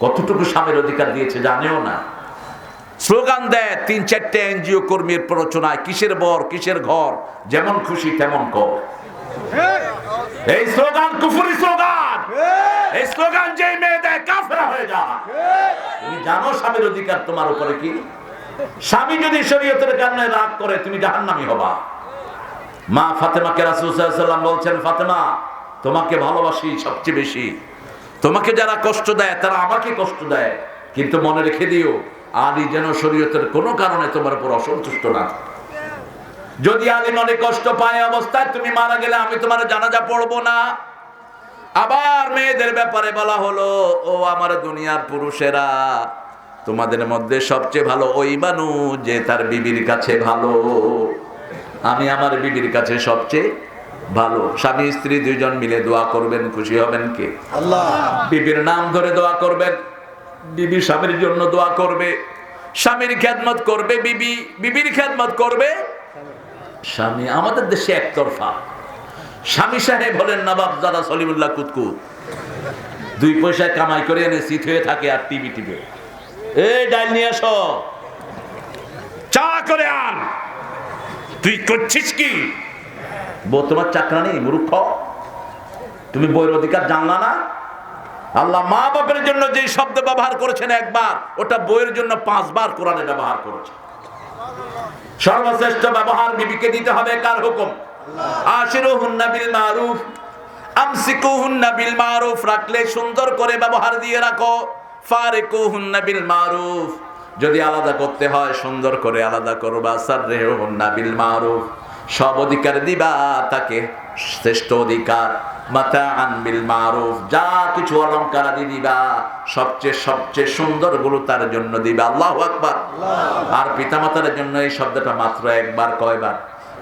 কতটুকু স্বামীর অধিকার দিয়েছে জানেও না। স্লোগান দেয় 3-4টে এনজিও কর্মীর প্ররোচনায়, কিসের বর কিসের ঘর, যেমন খুশি তেমন কর। এই স্লোগান কুফরি স্লোগান। এই স্লোগান যে মেয়ে দেয় কাফেরা হয়ে যায়। তুমি জানো স্বামীর অধিকার তোমার উপরে কি? স্বামী যদি শরীয়তের কারণে রাগ করে তুমি জাহান্নামী হবা। মা ফাতেমাকে রাসূল সাল্লাল্লাহু আলাইহি ওয়াসাল্লাম বলছেন, ফাতেমা তোমাকে ভালোবাসি সবচেয়ে বেশি। তোমাকে যারা কষ্ট দেয় তারা আমাকে কষ্ট দেয়, কিন্তু মনে রেখে দিও আলী যেন শরীয়তের কোনো কারণে তোমার উপর অসন্তুষ্ট না থাকে। যদি আলী মনে কষ্ট পায় অবস্থায় তুমি মারা গেলে আমি তোমার জানাজা পড়বো না। আবার মেয়েদের ব্যাপারে বলা হলো, ও আমার দুনিয়ার পুরুষেরা, তোমাদের মধ্যে সবচেয়ে ভালো ওই মানুষ যে তার বিবির কাছে ভালো। আমি আমার বিবির কাছে সবচেয়ে ভালো। স্বামী স্ত্রী দুইজন মিলে দোয়া করবেন, খুশি হবেন কে? আল্লাহ। বিবির নাম ধরে দোয়া করবেন, বিবি স্বামীর জন্য দোয়া করবে, স্বামীর খেদমত করবে বিবি, বিবির খেদমত করবে স্বামী। আমাদের দেশে একতরফা। স্বামী সাহেব হলেন নবাব দাদা সলিমুল্লাহ কুতকুত, 2 পয়সা কামাই করে এনে শীত হয়ে থাকে আর টিভি টিভি, এই ডাল নিয়ে আসো, চা করে আন, তুই করছিস কি? বউ তোমার চাকরা নেই মূর্খ, তুমি বইয়ের অধিকার জানলা না? আল্লাহ মা বাপের জন্য যে শব্দ ব্যবহার করেছেন একবার, ওটা বইয়ের জন্য 5 বার কোরআনে ব্যবহার করেছে। সর্বশ্রেষ্ঠ ব্যবহার বিবিকে দিতে হবে কার হুকুম? আশিরুহুন্না বিল মারুফ, আমসিকুহুন্না বিল মারুফ, রাখলে সুন্দর করে ব্যবহার দিয়ে রাখো। ফারিকুহুন্না বিল মারুফ, যদি আলাদা করতে হয় সুন্দর করে আলাদা করবা। সাররিহুন্না বিল মারুফ, সব অধিকার দিবা তাকে শ্রেষ্ঠ অধিকার। মাতাআন বিল মারুফ, যা কিছু অলংকার আদি দিবা সবচেয়ে সুন্দর গুলো তার জন্য দিবা। আল্লাহু আকবার। আর পিতামাতার জন্য এই শব্দটা মাত্র একবার, কয়বার?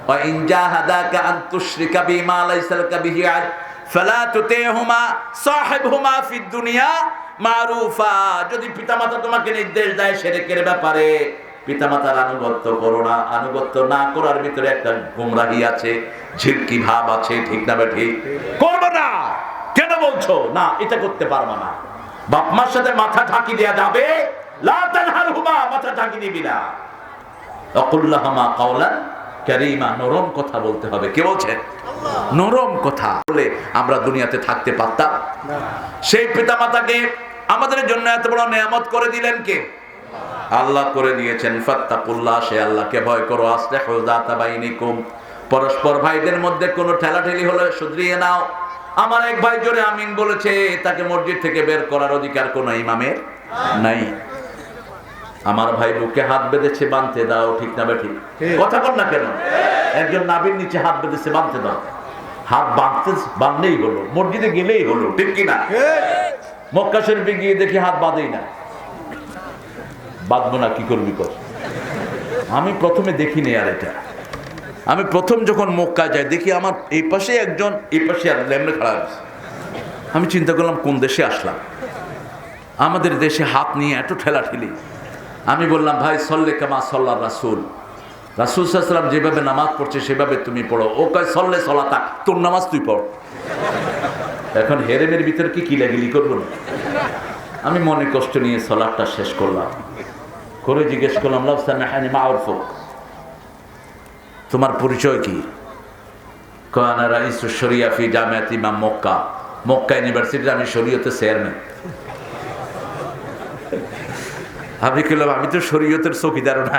ওয়া ইন জাহাদাকা আন তুশরিকা বিমা লাইসা লাকা বিহি ইলম ফালা তুতিহুমা সাহিবহুমা ফিদ দুনিয়া মারুফা। যদি পিতামাতা তোমাকে নির্দেশ দেয় শিরকের ব্যাপারে, পিতামাতার আনুগত্য করো না। আনুগত্য না করার ভিতরে একটা গুমরাহি আছে, ঝিরকি ভাব আছে, ঠিক না বেঠিক? করবে না কেন বলছো? না, এটা করতে পারবা না। বাপ মার সাথে মাথা ঢাকি দেয়া যাবে? লা তানহারহুমা, মাথা ঢাকি দিবি না। আকুল্লাহুমা কাওলান কারীমা, নরম কথা বলতে হবে। কে বলছেন? নরম কথা বলে আমরা দুনিয়াতে থাকতে পারতাম না। সেই পিতামাতাকে আমাদের জন্য এত বড় নিয়ামত করে দিলেন কে? আল্লাহ করে দিয়েছেন। ফাত্তাকুল্লাহ, সে আল্লাহকে ভয় করো। আসলিহু যাতা বাইনিকুম, পরস্পর ভাইদের মধ্যে কোনো ঠেলাঠেলি হলে শুধরিয়ে নাও। আমার এক ভাই জোরে আমিন বলেছে, তাকে মসজিদ থেকে বের করার অধিকার কোনো ইমামের নাই। আমার ভাই বুকে হাত বেঁধেছে, বাঁধতে দাও, ঠিক না বেঠিক? কথা বল না কেন? একজন নাভির নিচে হাত বেঁধেছে, বাঁধতে দাও। হাত বাঁধলেই হলো, মসজিদে গেলেই হলো, ঠিক কিনা? মক্কা শরীফে গিয়ে দেখি হাত বাঁধেই না। বাঁধবো না, কি করবি কর। আমি প্রথমে দেখিনি আর এটা, আমি প্রথম যখন মক্কা যাই দেখি আমার এই পাশে একজন, এই পাশে আর লেমনে খাড়া আছে। আমি চিন্তা করলাম কোন দেশে আসলাম, আমাদের দেশে হাত নিয়ে এত ঠেলাঠেলি। আমি বললাম, ভাই সল্লে কামা সল্লা রাসূল, রাসূল সাল্লাল্লাহু আলাইহি ওয়াসাল্লাম যেভাবে নামাজ পড়ছে সেভাবে তুমি পড়ো। ও কয় সল্লে সলাতা, তোর নামাজ তুই পড়। এখন হেরেমের ভিতরে কি কিলাগিলি করবো না? আমি মনে কষ্ট নিয়ে সলাটটা শেষ করলাম, করে জিজ্ঞেস করলাম, লাউসানাহানি মাউরফুক, তোমার পরিচয় কি? কানা রাইসুশ শরিয়া ফি জামিয়াত ইমাম মক্কা, মক্কা ইউনিভার্সিটির আমি শরীয়তের চেয়ারম্যান। আমি বললাম, আমি তো শরীয়তের চৌকিদার না।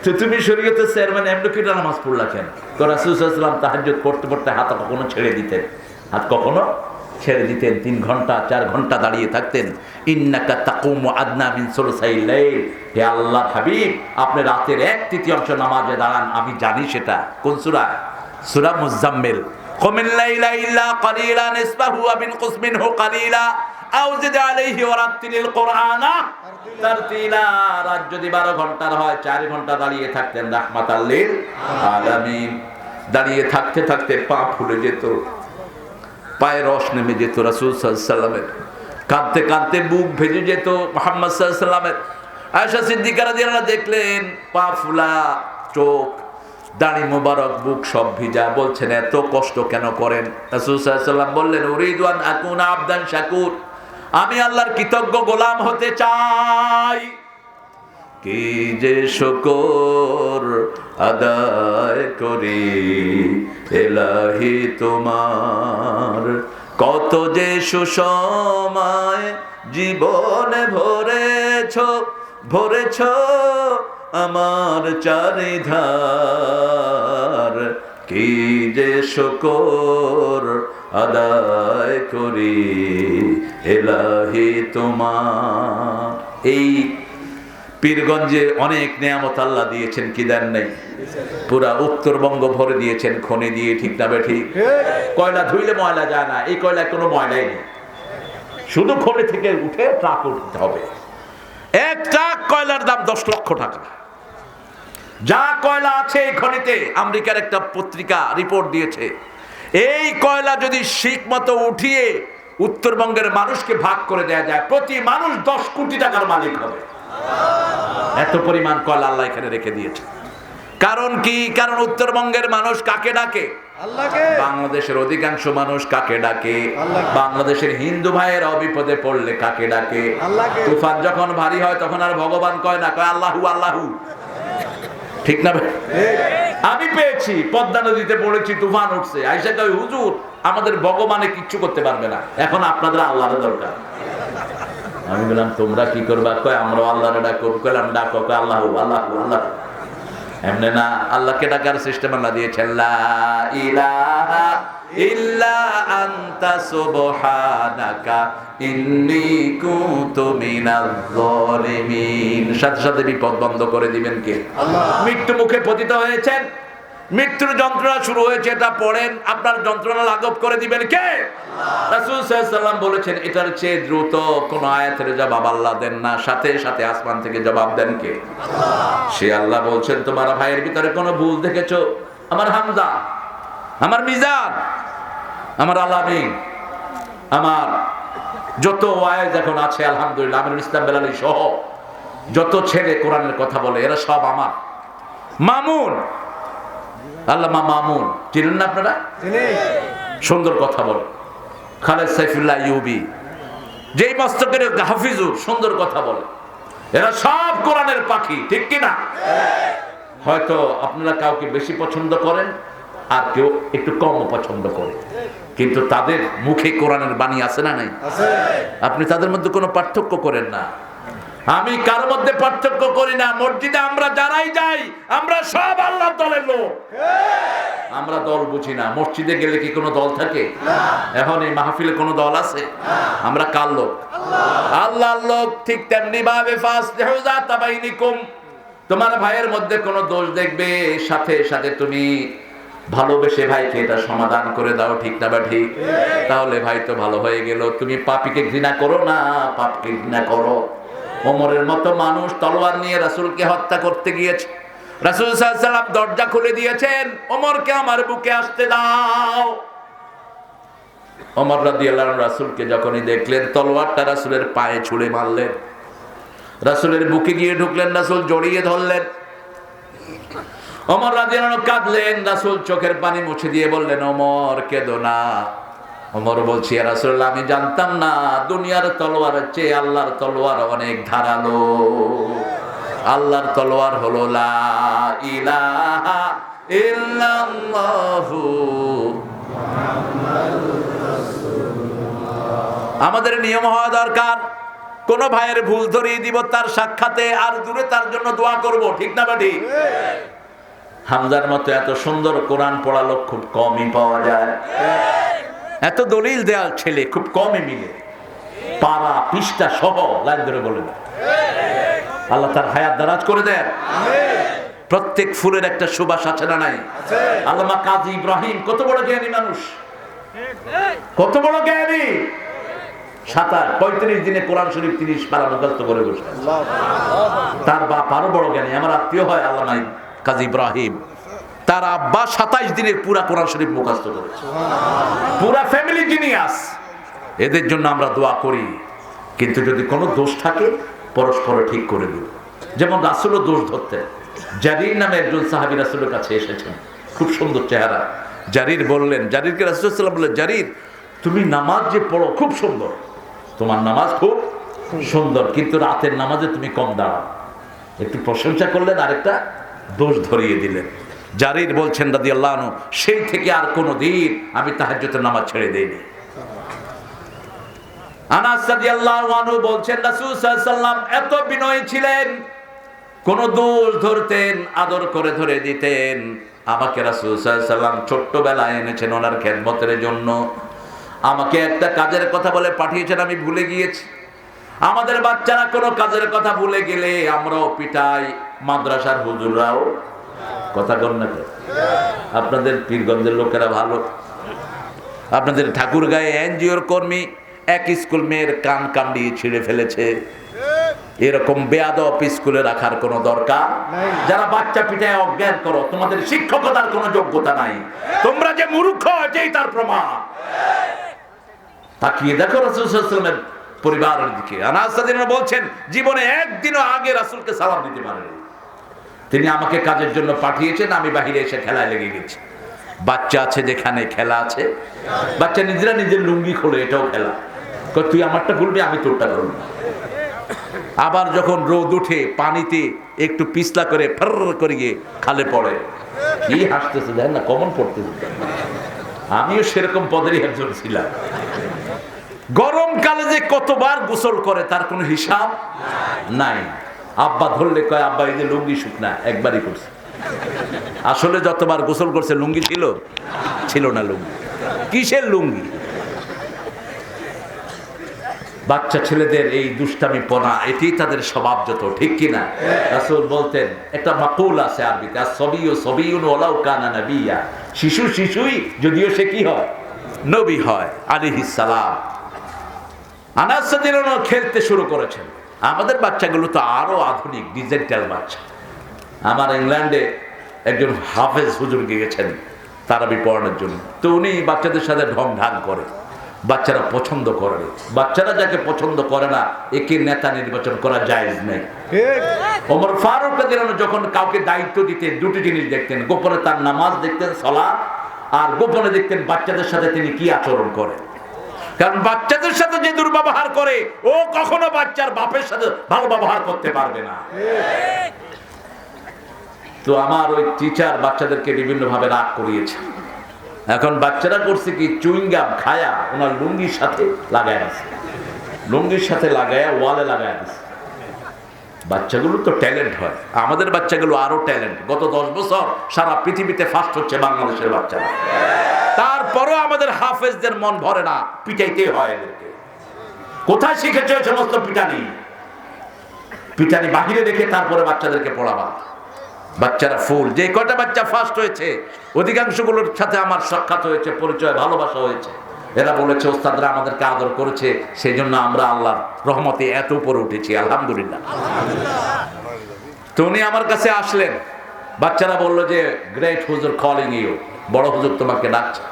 তো তুমি শরীয়তের চেয়ারম্যান, এমনি কি নামাজ পড়লা কেন? তো রাসূল সাল্লাল্লাহু আলাইহি ওয়াসাল্লাম তাহাজ্জুদ পড়তে পড়তে হাত কখনো ছেড়ে দিতেন, হাত কখনো ছেড়ে দিতেন। 3 ঘন্টা 4 ঘন্টা দাঁড়িয়ে থাকতেন। ইন্নাকা তাকুমু আদনা মিন সুলসাইল লাইল, হে আল্লাহর হাবিব, আপনি রাতের 1/3 নামাজে দাঁড়ান। আমি জানি সেটা কোন সূরা? সূরা মুজাম্মিল। কুমিল লাইলা ইল্লা কালিলা নিসবাহু ওয়া বিনকুস মিনহু কালিলা আও জিদ আলাইহি ওয়া রাত্তিলিল কুরআনা তারতিলা। রাত যদি 12 ঘন্টার হয় 4 ঘন্টা দাঁড়িয়ে থাকতেন রাহমাতাল লিল আলামিন। দাঁড়িয়ে থাকতে থাকতে পা ফুলে যেত, পায়ে রস নেমে যেত রাসূল সাল্লাল্লাহু আলাইহি ওয়াসাল্লামের, কাঁদতে কাঁদতে বুক ভেজে যেত মুহাম্মদ সাল্লাল্লাহু আলাইহি ওয়াসাল্লামের। আয়েশা সিদ্দিকা রাদিয়াল্লাহু আনহা দেখলেন পা ফুলা, চোখ, দাড়ি মোবারক, বুক সব ভিজা। বলছেন, এত কষ্ট কেন করেন? রাসূল সাল্লাল্লাহু আলাইহি ওয়াসাল্লাম বললেন, উরিদু আন আকুনা আবদান শাকুর, আমি আল্লাহর কৃতজ্ঞ গোলাম হতে চাই। কি যে শুকর আদায় করি এলাহি তোমার, কত যে সুসময় জীবনে ভরেছ আমার চারিধার। কি যে শুকর আদায় করি এলাহি তোমার। এই পীরগঞ্জে অনেক নেয়ামত আল্লাহ দিয়েছেন, কি দেন নাই? পুরা উত্তরবঙ্গ ভরে দিয়েছেন খনি দিয়ে, ঠিক না বেঠিক? কয়লা ধুইলে ময়লা যায় না, এই কয়লায় কোনো ময়লাই নেই, শুধু খনি থেকে উঠে ট্রাক উঠতে হবে। এক ট্রাক কয়লার দাম 10 লক্ষ টাকা। যা কয়লা আছে এই খনিতে, আমেরিকার একটা পত্রিকা রিপোর্ট দিয়েছে, এই কয়লা যদি ঠিক মতো উঠিয়ে উত্তরবঙ্গের মানুষকে ভাগ করে দেয়া যায়, প্রতি মানুষ 10 কোটি টাকার মালিক হবে। এত পরিমাণ কয়লা আল্লাহ এখানে রেখে দিয়েছে। কারণ কি? কারণ উত্তরবঙ্গের মানুষ কাকে ডাকে? আল্লাহকে। বাংলাদেশের অধিকাংশ মানুষ কাকে ডাকে? বাংলাদেশের হিন্দু ভাইয়েরা বিপদে পড়লে কাকে ডাকে? আল্লাহকে। তুফান যখন ভারী হয় তখন আর ভগবান কয় না, কয় আল্লাহু আল্লাহু, ঠিক না? আমি পেয়েছি, পদ্মা নদীতে পড়েছি, তুফান উঠছে, আইসা কয় হুজুর আমাদের ভগবানে কিচ্ছু করতে পারবে না, এখন আপনাদের আল্লাহর দরকার। আমি বললাম তোমরা কি করবা? কয় আমরা আল্লাহরে ডাকো। কইলাম ডাকো। কয় আল্লাহু আল্লাহু আল্লাহ। এমনি না, আল্লাহকে ডাকার সিস্টেম আল্লাহ দিয়েছেন, লা ইলাহা ইল্লা আনতা সুবহানাকা ইন্নী কুনতু মিনাজ জালিমিন। সাথে সাথে বিপদ বন্ধ করে দিবেন কে? আল্লাহ। মৃত্যু মুখে পতিত হয়েছেন, মৃত্যুর যন্ত্রণা শুরু হয়েছে, এটা পড়েন, আপনার যন্ত্রণা লাঘব করে দিবেন কে? রাসূল সাল্লাল্লাহু আলাইহি ওয়াসাল্লাম বলেছেন, এটার চেয়ে দ্রুত কোন আয়াতের জবাব আল্লাহ দেন না, সাথে সাথে আসমান থেকে জবাব দেন কে? আল্লাহ। সে আল্লাহ বলছেন, তোমার ভাইয়ের ভিতরে কোনো ভুল দেখেছো? আমার হামজা, আমার মিজান, আমার আলামিন, আমার যত ওয়াইজ এখন আছে আলহামদুলিল্লাহ, আমিরুল ইসলাম বেলালী সহ যত ছেলে কোরআনের কথা বলে, এরা সব আমার। মামুন, আল্লামা মামুন চিনেন না আপনারা? সুন্দর কথা বলে। খালেদ সাইফুল্লাহ ইউবি, যেই মস্তকের হাফিজুর, সুন্দর কথা বলে। এরা সব কোরআনের পাখি, ঠিক কিনা? হয়তো আপনারা কাউকে বেশি পছন্দ করেন আর কেউ একটু কম পছন্দ করে, কিন্তু তাদের মুখে কোরআনের বাণী আছে না নাই? আপনি তাদের মধ্যে কোনো পার্থক্য করেন না। আমি কার মধ্যে পার্থক্য করি না। মসজিদে আমরা যারাই যাই, আমরা সব আল্লাহর দলের লোক। আমরা দল বুঝি না। মসজিদে গেলে কি কোনো দল থাকে? এখন এই মাহফিলে কোনো দল আছে? আমরা কার লোক? আল্লাহর লোক। ঠিক তেমনি ভাবে ফাসলিহু যাতা বাইনিকুম, তোমার ভাইয়ের মধ্যে কোনো দোষ দেখবে, সাথে সাথে তুমি ভালোবেসে ভাইকে এটা সমাধান করে দাও, ঠিক না বা ঠিক? তাহলে ভাই তো ভালো হয়ে গেল। তুমি পাপীকে ঘৃণা করো না, পাপকে ঘৃণা করো। ওমরের মতো মানুষ তলোয়ার নিয়ে রাসূলকে হত্যা করতে গিয়েছে, রাসূল সাল্লাল্লাহু আলাইহি ওয়াসাল্লাম দরজা খুলে দিয়েছেন, ওমরকে আমার বুকে আসতে দাও। ওমর রাদিয়াল্লাহু আনহু রাসূলকে যখনই দেখলেন, তলোয়ারটা রাসূলের পায়ে ছুঁড়ে মারলেন, রাসূলের বুকে গিয়ে ঢুকলেন, রাসূল জড়িয়ে ধরলেন। ওমর রাদিয়াল্লাহু আনহু কাঁদলেন, রাসূল চোখের পানি মুছে দিয়ে বললেন, ওমর কেঁদো না। ওমর বলছি, ইয়া রাসূলুল্লাহ, আমি জানতাম না দুনিয়ার তলোয়ারের চেয়ে আল্লাহর তলোয়ার অনেক ধারালো। আল্লাহর তলোয়ার হলো লা ইলাহা ইল্লাল্লাহু মুহাম্মাদুর রাসূলুল্লাহ। আমাদের নিয়ম হওয়া দরকার, কোন ভাইয়ের ভুল ধরিয়ে দিব তার সাক্ষাতে, আর দূরে তার জন্য দোয়া করব, ঠিক না বাড়ি? হামজার মতো এত সুন্দর কোরআন পড়া লোক খুব কমই পাওয়া যায়। এত দলিল দেওয়ার ছেলে খুব কমই মিলে, পারা পৃষ্ঠা সহ লাইন ধরে বলেন। আল্লাহ তার হায়াত দারাজ করে দেন। প্রত্যেক ফুলের একটা সুবাস আছে না নাই? আল্লামা কাজী ইব্রাহিম কত বড় জ্ঞানী মানুষ, কত বড় জ্ঞানী। 35 দিনে কোরআন শরীফ 30 পারা মুখস্থ করে বসে। তার বাপ আরো বড় জ্ঞানী, আমার আত্মীয় হয় আল্লামা কাজী ইব্রাহিম। তার আব্বা 27 দিনে পুরা কোরআন শরীফ মুখস্থ করেছে। পুরা ফ্যামিলি জিনিয়াস। এদের জন্য আমরা দোয়া করি, কিন্তু যদি কোনো দোষ থাকে পরস্পর ঠিক করে দিব। যেমন রাসূলও দোষ ধরতেন। জারির নামে একজন সাহাবী রাসূলের কাছে এসেছেন, খুব সুন্দর চেহারা। জারির বললেন, জারিরকে রাসূল সাল্লাল্লাহু আলাইহি ওয়াসাল্লাম বললেন, জারির তুমি নামাজ যে পড়ো খুব সুন্দর, তোমার নামাজ খুব সুন্দর, কিন্তু রাতের নামাজে তুমি কম দাঁড়াও। একটু প্রশংসা করলেন, আরেকটা দোষ ধরিয়ে দিলেন। জারির বলছেন রাদিয়াল্লাহু আনহু, সেই থেকে আর কোনো দিন আমি তাহাজ্জুদের নামাজ ছেড়ে দেইনি। আনাস রাদিয়াল্লাহু আনহু বলছেন, রাসূল সাল্লাল্লাহু আলাইহি ওয়াসাল্লাম এত বিনয়ী ছিলেন, কোন দোষ ধরতেন আদর করে ধরে দিতেন। আমাকে রাসূল সাল্লাল্লাহু আলাইহি ওয়াসাল্লাম ছোট্টবেলায় এনেছেন ওনার খেদমতের জন্য। আমাকে একটা কাজের কথা বলে পাঠিয়েছেন, আমি ভুলে গিয়েছি। আমাদের বাচ্চারা কোনো কাজের কথা ভুলে গেলে আমরাও পিটাই, মাদ্রাসার হুজুররাও। কথা কন না? আপনাদের পীরগঞ্জের লোকেরা ভালো। আপনাদের ঠাকুরগাঁয়ে এনজিওর কর্মী এক স্কুল মেয়ের কান কামড়িয়ে ছিঁড়ে ফেলেছে। এরকম বেয়াদব স্কুলে রাখার কোনো দরকার। যারা বাচ্চা পিটায় অজ্ঞান করো, তোমাদের শিক্ষকতার কোনো যোগ্যতা নাই। তোমরা যে মূর্খ, এটাই তার প্রমাণ। তাকিয়ে দেখো রাসূল সাল্লাল্লাহু আলাইহি ওয়াসাল্লামের পরিবারের দিকে। আনাস রাদিয়াল্লাহু আনহু বলছেন, জীবনে একদিনও আগে রাসূলকে সালাম দিতে পারেনি। তিনি আমাকে কাজের জন্য পাঠিয়েছেন, আমি বাহিরে এসে খেলায় লেগে গেছি। বাচ্চা আছে যেখানে খেলা আছে। বাচ্চা নিজেরা নিজের লুঙ্গি খোলে, এটাও খেলা। তুই আমারটা খুলবি, আমি তোরটা করব। আবার যখন রোদ উঠে পানিতে একটু পিছলা করে ফর করে গিয়ে খালে পড়ে, কি হাসতেছে দেখেন না, কমন পড়তেছে। আমিও সেরকম পদেরই একজন ছিলাম। গরমকালে যে কতবার গোসল করে তার কোনো হিসাব নাই। আব্বা ধরলে কয়, আব্বা এই যে লুঙ্গি শুকনা, একবারই করছে। আসলে যতবার গোসল করছে লুঙ্গি ছিল না। লুঙ্গি কিসের লুঙ্গি? বাচ্চা ছেলেদের এই দুষ্টামি পনা, এটি তাদের স্বভাব, যত ঠিক কিনা। রাসূল বলতেন, একটা মাকুল আছে আরবিতে, as-sabiyyu sabiyyun ওয়ালাউ কানা নাবিয়্যা। শিশু শিশুই, যদিও সে কি হয়, নবী হয় আলাইহিস সালাম। আনাস রাদিয়াল্লাহু আনহু খেলতে শুরু করেছেন। আমাদের বাচ্চাগুলো তো আরো আধুনিক ডিজিটাল বাচ্চা। আমার ইংল্যান্ডে একজন হাফেজ হুজুর গিয়েছেন তারাবি পড়ানোর জন্য। তো উনি বাচ্চাদের সাথে ঢং ঢাং করে, বাচ্চারা পছন্দ করে। বাচ্চারা যাকে পছন্দ করে না, একে নেতা নির্বাচন করা জায়েজ নেই। ওমর ফারুক রাদিয়াল্লাহু আনহু যখন কাউকে দায়িত্ব দিতেন, দুটি জিনিস দেখতেন, গোপনে তার নামাজ দেখতেন, সালাত, আর গোপনে দেখতেন বাচ্চাদের সাথে তিনি কি আচরণ করেন। কারণ বাচ্চাদের সাথে যে দুর্ব্যবহার করে, ও কখনো বাচ্চার বাপের সাথে ভালো ব্যবহার করতে পারবে না। তো আমার ওই টিচার বাচ্চাদেরকে বিভিন্ন ভাবে রাগ করিয়েছে। এখন বাচ্চারা করছে কি, চুইংগাম খায়া ওনার লুঙ্গির সাথে লাগায় আছে, লুঙ্গির সাথে লাগায়া ওয়ালে লাগায় আছে। বাচ্চাগুলো তো ট্যালেন্ট হয়, আমাদের বাচ্চাগুলো আরো ট্যালেন্ট। গত 10 বছর সারা পৃথিবীতে ফার্স্ট হচ্ছে বাংলাদেশের বাচ্চারা। তারপরও আমাদের হাফেজদের মন ভরে না, পিটাইতে হয় এদেরকে। কোথায় শিখেছে ওই সমস্ত পিটানি? পিটানি বাহিরে রেখে তারপরে বাচ্চাদেরকে পড়াবা। বাচ্চারা ফুল। যে কয়টা বাচ্চা ফার্স্ট হয়েছে, অধিকাংশগুলোর সাথে আমার সাক্ষাৎ হয়েছে, পরিচয়, ভালোবাসা হয়েছে। এরা বলেছে, ওস্তাদরা আমাদেরকে আদর করেছে, সেই জন্য আমরা আল্লাহর রহমতে এত উপরে উঠেছি, আলহামদুলিল্লাহ। তো উনি আমার কাছে আসলেন, বাচ্চারা বলল যে, গ্রেট হুজুর কলিং ইউ, বড় হুজুর তোমাকে ডাকছে।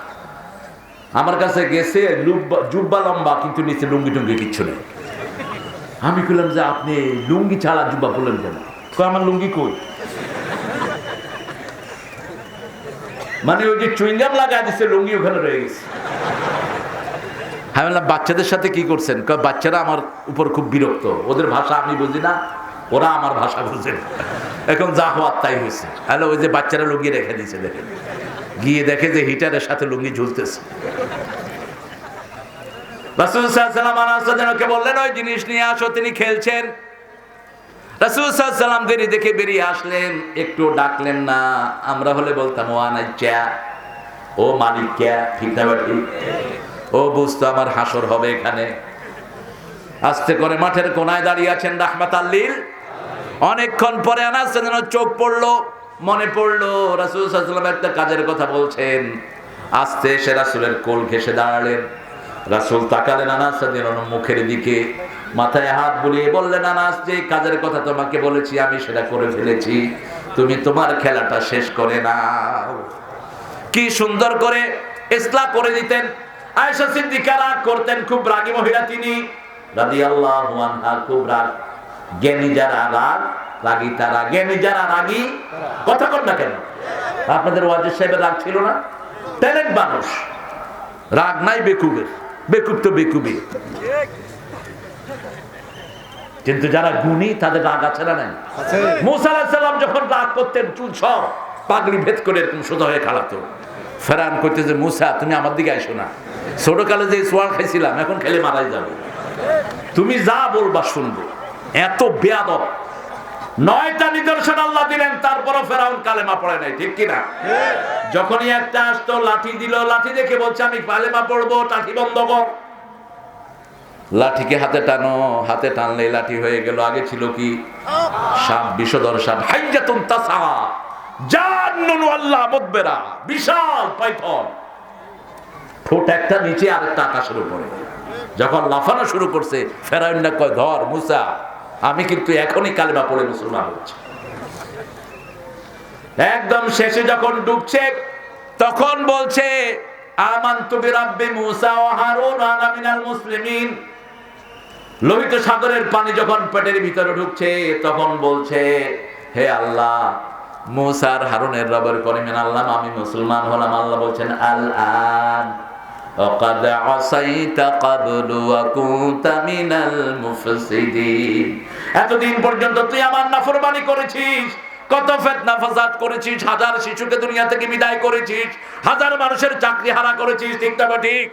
আমার কাছে গেছে, জুব্বা লম্বা, কিন্তু নিচে লুঙ্গি টুঙ্গি কিচ্ছু নেই। আমি বললাম যে, আপনি লুঙ্গি ছাড়া জুব্বা বললেন কেন? আমার লুঙ্গি কই? মানে ওই যে চুইংগাম লাগায় দিচ্ছে, লুঙ্গি ওখানে রয়ে গেছে। আমি বললাম, বাচ্চাদের সাথে কি করছেন? বাচ্চারা আমার উপর খুব বিরক্ত, ওদের ভাষা আমি বুঝি না, ওরা আমার ভাষা বুঝে না। এখন যা হওয়ার তাই হয়েছে। হ্যালো, ওই যে বাচ্চারা লুঙ্গি রেখে দিয়েছে, দেখে গিয়ে দেখে যে হিটারের সাথে লুঙ্গি ঝুলতেছে। রাসূল সাল্লাল্লাহু আলাইহি ওয়াসাল্লাম বললেন, ওই জিনিস নিয়ে আসো। তিনি খেলছেন। রাসূল সাল্লাল্লাহু আলাইহি ওয়াসাল্লাম দেরি দেখে বেরিয়ে আসলেন, একটু ডাকলেন না। আমরা হলে বলতাম, ও আনাইচা, ও মালিকা, ঠিক না বাকি? ও বুঝতো আমার হাসর হবে এখানে। আস্তে করে মাঠের কোনায় দাঁড়িয়ে আছেন রাহমাতাল লিল। অনেকক্ষণ পরে আনাস যেন চোখ পড়লো, মনে পড়লো রাসূল সাল্লাল্লাহু আলাইহি ওয়াসাল্লাম একটা কাজের কথা বলছেন। আস্তে এসে রাসূলের কোল ঘেঁষে দাঁড়ালেন। রাসূল তাকালেন আনাস রাদিয়াল্লাহু মুখের দিকে, মাথায় হাত বুলিয়ে বললেন, আনাস, যে কাজের কথা তোমাকে বলেছি আমি সেটা করে ফেলেছি, তুমি তোমার খেলাটা শেষ করে নাও। কি সুন্দর করে ইসলাহ করে দিতেন। আয়েশা সিদ্দিকা রাগ করতেন, খুব রাগী মহিলা তিনি রাদিয়াল্লাহু আনহা, খুব রাগ। জ্ঞানী যারা রাগ, রাগী তারা। জ্ঞানী যারা রাগী, কথা কন না কেন? আপনাদের ওয়াজির সাহেবের রাগ ছিল না? ট্যালেন্ট মানুষ, রাগ নাই বেকুবের, বেকুব তো বেকুবই। কিন্তু যারা গুণী তাদের রাগ আছে না নাই? মুসা আলাইহিস সালাম যখন রাগ করতেন, চুল সব পাগড়ি ভেদ করে এরকম সোজা হয়ে খাড়াতো। ফেরান করতে যে, মুসা তুমি আমার দিকে আসো না, ছোটকালে যে সোয়াল খাইছিলাম এখন খেলে মারাই যাবে, তুমি যা বলবা শুনবো। এত বেয়াদব। 9টা নিদর্শন আল্লাহ দিলেন, তারপরও ফেরাউন কালেমা পড়ে নাই, ঠিক কিনা? যখনই একটা আসতো লাঠি দিল, লাঠি দেখে বলছে আমি কালেমা পড়বো, লাঠি বন্ধ কর। লাঠিকে হাতে টানো, হাতে টানলে লাঠি হয়ে গেল। আগে ছিল কি? সাপ, বিষধর সাপ, হাইয়াতুন তাসা, জান্নুন আল্লাহ মুদবিরা, বিশাল পাইথন, ঠোঁট একটা নিচে আর একটা আকাশের উপরে। যখন লাফানো শুরু করছে, ফেরাউন কয়, ধর মুসা, আমি কিন্তু এখনই কালেমা পড়ে মুসলমান হচ্ছি। একদম শেষে যখন ডুবছে, তখন বলছে, আমানতু বিরাব্বি মুসা ওয়া হারুন ওয়া আনা মিনাল মুসলিমিন। লোহিত সাগরের পানি যখন পেটের ভিতরে ঢুকছে, তখন বলছে, হে আল্লাহ, মুসা আর হারুনের রবের করিমেন আল্লাহ, আমি মুসলমান হলাম। আল্লাহ বলছেন, আল আন ওয়াকাদ আসাইতা ক্বাবলু ওয়া কুনতা মিনাল মুফসিদিন। এতদিন পর্যন্ত তুই আমার নাফরমানি করেছিস, কত ফিতনা ফাসাদ করেছিস, হাজার শিশুকে দুনিয়া থেকে বিদায় করেছিস, হাজার মানুষের চাকরি হারা করেছিস, ঠিক না ঠিক?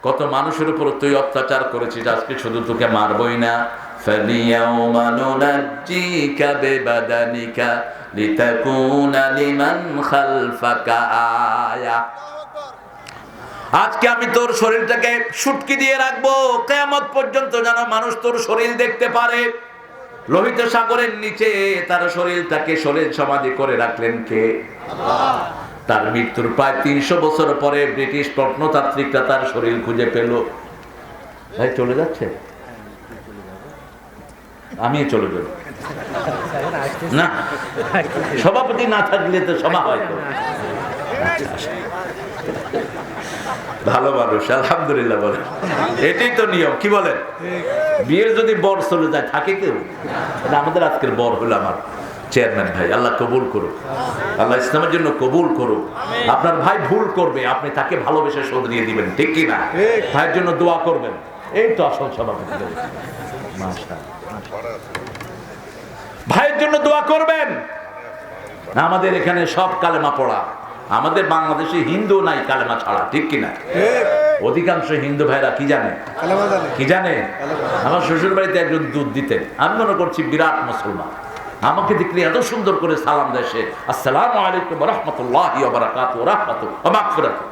কত মানুষের উপর তুই অত্যাচার করেছিস। আজকে শুধু তোকে মারবই না, ফালিয়াউমা নুনাজ্জিকা বিবাদানিকা লিতাকুনা লিমান খালফাকা আয়া। আজকে আমি তোর শরীরটাকে শুটকি দিয়ে রাখবো, কিয়ামত পর্যন্ত যেন মানুষ তোর শরীর দেখতে পারে। লোহিত সাগরের নিচে তার শরীরটাকে শরীর সমাধি করে রাখলেন কে? আল্লাহ। তার মৃত্যুর প্রায় 300 বছর পরে ব্রিটিশ প্রত্নতাত্ত্বিকরা তার শরীর খুঁজে পেল। ভাই চলে যাচ্ছে, আমি চলে যাব না, সভাপতি না থাকলে তো সভা হয় তো। ভালো মানুষ, আলহামদুলিল্লাহ বলে, এটাই তো নিয়ম। কি বলেন? বিয়ের যদি বর চলে যায়, থাকে কেউ? আমাদের আজকের বর হলো আমার চেয়ারম্যান ভাই, আল্লাহ কবুল করুক, আল্লাহ ইসলামের জন্য কবুল করুক। আপনার ভাই ভুল করবে, আপনি তাকে ভালোবেসে শুধরিয়ে দিবেন, ঠিক কি না? ভাইয়ের জন্য দোয়া করবেন, এই তো আসল সভাপতি। ভাইয়ের জন্য দোয়া করবেন। আমাদের এখানে সব কালেমা পড়া, আমাদের বাংলাদেশে হিন্দু নাই কালেমা ছাড়া, ঠিক কিনা? অধিকাংশ হিন্দু ভাইরা কি জানে? কি জানে? আমার শ্বশুর বাড়িতে একজন দুধ দিতেন, আমি মনে করছি বিরাট মুসলমান। আমাকে দেখলে এত সুন্দর করে সালাম দেয় সে, আসসালামু আলাইকুম ওয়া রাহমাতুল্লাহি ওয়া বারাকাতুহু ওয়া রাহমাতুহু ওয়া মাগফিরাতুহু।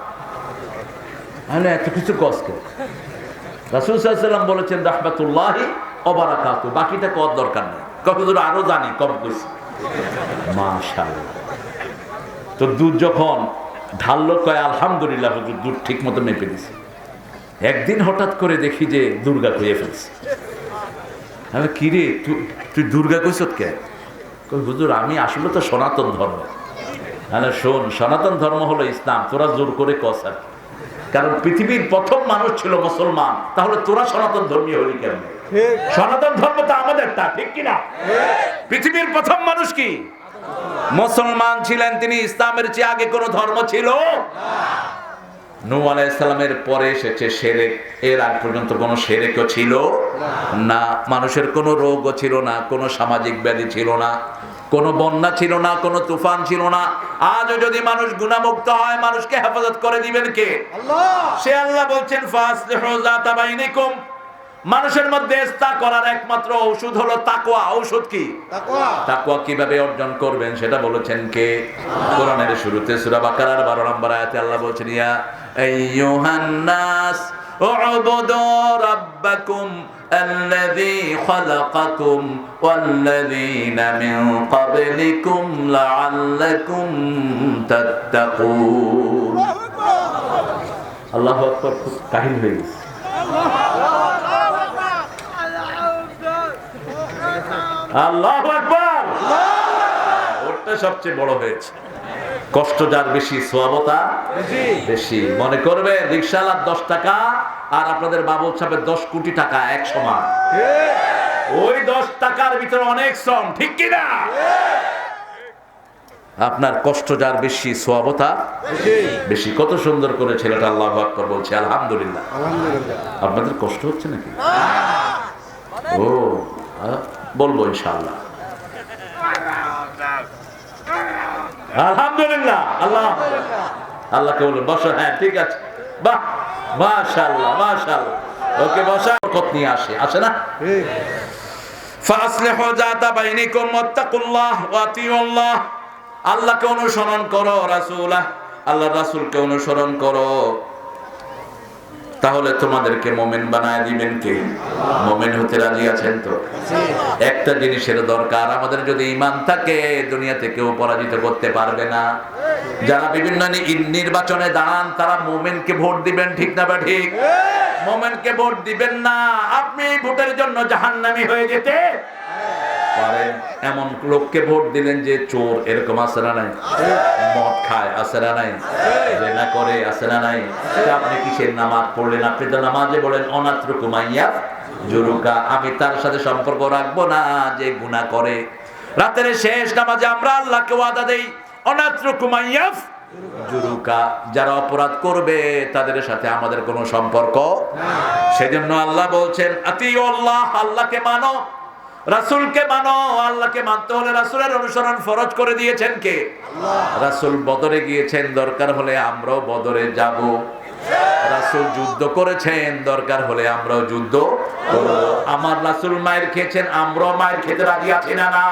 মানে এত কিছু কষ্ট। রাসূল সাল্লাল্লাহু আলাইহি ওয়াসাল্লাম বলেছেন রাহমাতুল্লাহি ওয়া বারাকাতুহু, বাকিটা কর দরকার নেই। কতদূর আরো জানি, কম কইছি। মাশাআল্লাহ। তো দুধ যখন ঢাললো, কয় আলহামদুলিল্লাহ, দুধ ঠিক মতো মেপে দিছে। একদিন হঠাৎ করে দেখি যে দুর্গা কইয়ে ফেলছে। আমি, কি রে, তুই দুর্গা কইছ কে? হুজুর, আমি আসলে তো সনাতন ধর্ম। শোন, সনাতন ধর্ম হলো ইসলাম, তোরা জোর করে কস আর। কারণ পৃথিবীর প্রথম মানুষ ছিল মুসলমান, তাহলে তোরা সনাতন ধর্মী হলি কেন? সনাতন ধর্ম তো আমাদেরটা, ঠিক কিনা? পৃথিবীর প্রথম মানুষ কি মুসলমান ছিলেন, তিনি ইসলামের চেয়ে আগে কোনো ধর্ম ছিল নূহ আলাইহিস সালামের পরে এসেছে শিরক, এর আগ পর্যন্ত কোনো শিরকও ছিল না। মানুষের কোনো রোগও ছিল না, কোনো সামাজিক ব্যাধি ছিল না, কোনো বন্যা ছিল না, কোনো তুফান ছিল না। আজও যদি মানুষ গুনাহমুক্ত হয়, মানুষকে হেফাজত করে দিবেন কে? আল্লাহ। সে আল্লাহ বলছেন, ফাসলিহু যাতা বাইনিকুম। মানুষের মধ্যে ইসলাহ করার একমাত্র ঔষধ হলো তাকওয়া। ঔষধ কি? তাকওয়া। তাকওয়া কিভাবে অর্জন করবেন সেটা বলেছেন কে? কোরআনের শুরুতে সূরা বাকারার 12 নম্বর আয়াতে আল্লাহ বলছেন, ইয়া আইয়ুহান নাস উ'বুদু রাব্বাকুম আল্লাযী খালাকাকুম ওয়াল্লাযীনা মিন ক্বাবলিকুম লাআল্লাকুম তাত্তাকুন। আল্লাহু আকবার। খুব কাহিল হয়ে গেছে। আল্লাহু আকবার। ওটা সবচেয়ে বড় হয়েছে। কষ্ট যার বেশি, সওয়াবতা বেশি। মনে করবে রিকশাওয়ালার 10 টাকা আর আপনাদের বাবুল সাহেবের 10 কোটি টাকা এক সমান। ওই 10 টাকার ভিতরে অনেক শ্রম, ঠিক কি না? আপনার কষ্ট যার বেশি, সওয়াবতা বেশি। কত সুন্দর করে ছেলেটা আল্লাহু আকবার বলছে, আলহামদুলিল্লাহ। আপনাদের কষ্ট হচ্ছে নাকি? ও, বলবো ইনশাআল্লাহ। আলহামদুলিল্লাহ। আল্লাহ আল্লাহকে বলুন বসো। হ্যাঁ, ঠিক আছে, বাহ, মাশাআল্লাহ মাশাআল্লাহ। ওকে বসা, বরকত নিয়ে আসে, আসে না? ফাসলিহু যাতা বাইনিকুম ওয়াত্তাকুল্লাহ ওয়া আতিউল্লাহ। আল্লাহকে অনুসরণ করো, রাসূলা আল্লাহর রাসূলকে অনুসরণ করো। তাহলে তোমাদেরকে মুমিন বানায় দিবেন কে? মুমিন হতে রাজি আছেন তো? একটা জিনিসের দরকার, আমাদের যদি ঈমান থাকে দুনিয়াতে কেউ পরাজিত করতে পারবে না। যারা বিভিন্ন নির্বাচনে দাঁড়ান তারা মুমিনকে ভোট দিবেন, ঠিক না বা ঠিক? মুমিনকে ভোট দিবেন না, আপনি ভোটের জন্য জাহান্নামী হয়ে যেতে পারেন। এমন লোককে ভোট দিলেন যে চোর, এরকম আছে না নাই? মদ খায়, আছে না নাই? জেনা করে, আছে না নাই? আপনি কিসের নামাজ পড়লেন? আপনি তো নামাজে বলেন অনাত্রকুমাইয়া জুরুকা, আমি তার সাথে সম্পর্ক রাখবো না যে গুনাহ করে। রাতের শেষ নামাজে আমরা আল্লাহকে ওয়াদা দেই অনাত্রকুমাইয়া জুরুকা, যারা অপরাধ করবে তাদের সাথে আমাদের কোনো সম্পর্ক। সেজন্য আল্লাহ বলছেন আতিউল্লাহ, আল্লাহকে মানো, রাসূলকে মানো। আল্লাহকে মানতে হলে রাসূলের অনুসরণ ফরজ করে দিয়েছেন কে? রাসূল বদরে গিয়েছেন, দরকার হলে আমরাও বদরে যাব। রাসূল যুদ্ধ করেছেন, দরকার হলে আমরাও যুদ্ধ করব। আমার রাসূল মায়ের খেয়েছেন, আমরাও মায়ের খেতে রাজি আছি না? না।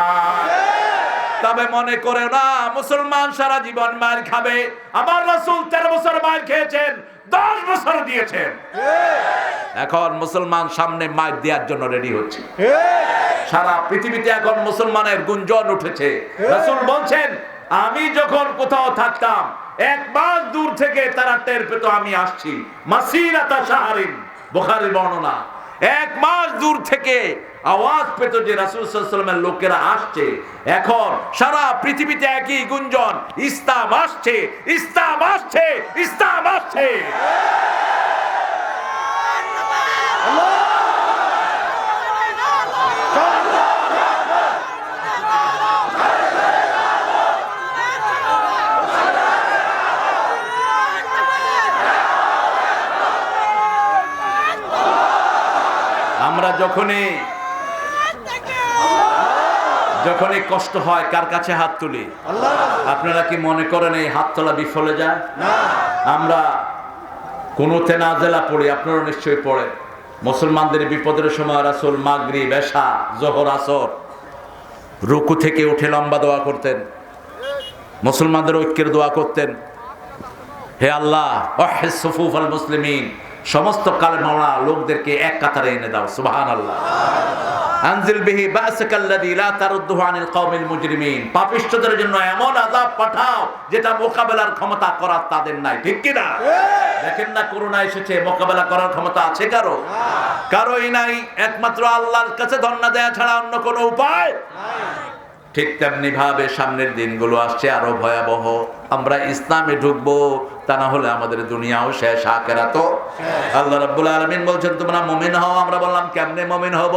তবে মনে করে না মুসলমান সারা জীবন মায়ের খাবে। আমার রাসূল 13 বছর মায়ের খেয়েছেন, 10 বছর দিয়েছেন। এখন মুসলমান সামনে মায়ের দেওয়ার জন্য রেডি হচ্ছে। সারা পৃথিবীতে এখন মুসলমানের গুঞ্জন উঠেছে। রাসূল বলছেন আমি যখন কোথাও থাকতাম 1 মাস দূর থেকে তারা টের পেত আমি আসছি। মাসিরাতা শাহরিন, বুখারীর বর্ণনা। 1 মাস দূর থেকে আওয়াজ পেত যে রাসূল সাল্লাল্লাহু আলাইহি ওয়াসাল্লামের লোকেরা আসছে। এখন সারা পৃথিবীতে একই গুঞ্জন, ইসলাম আসছে, ইসলাম আসছে, ইসলাম আসছে। আমরা যখনই কষ্ট হয় কার কাছে হাত তুলি? আপনারা কি মনে করেন এই হাত তোলা বিফলে যায়? আমরা কোন তেনাজেলা পড়ি, আপনারা নিশ্চয়ই পড়েন। মুসলমানদের বিপদের সময় রাসূল মাগরিব, এশা, যোহর, আসর রুকু থেকে উঠে লম্বা দোয়া করতেন, মুসলমানদের ঐক্যের দোয়া করতেন। হে আল্লাহ ওয়াহিস সুফুফাল মুসলিমিন, সমস্ত কালেমাওয়ালা লোকদেরকে এক কাতারে এনে দাও। সুবহানাল্লাহ। আনজিল বিহি বাসাকাল্লাযী লা তারুদ্দুহু আনিল কওমিল মুজরিমিন, পাপিষ্ঠদের জন্য এমন আযাব পাঠাও যেটা মোকাবেলার ক্ষমতা করার তাদের নাই, ঠিক কি না? দেখেন না করোনা এসেছে, মোকাবেলা করার ক্ষমতা আছে কারো? কারোই নাই। একমাত্র আল্লাহর কাছে ধন্না দেয়া ছাড়া অন্য কোনো উপায় নাই। ঠিক তেমনি ভাবে সামনের দিনগুলো আসছে আরো ভয়াবহ। আমরা ইসলামে ঢুকবো, তা না হলে আমাদের দুনিয়াও শেষ, আখিরাতও। আল্লাহ রাব্বুল আলামিন বলছেন তোমরা মুমিন হও। আমরা বললাম কেমনে মুমিন হব?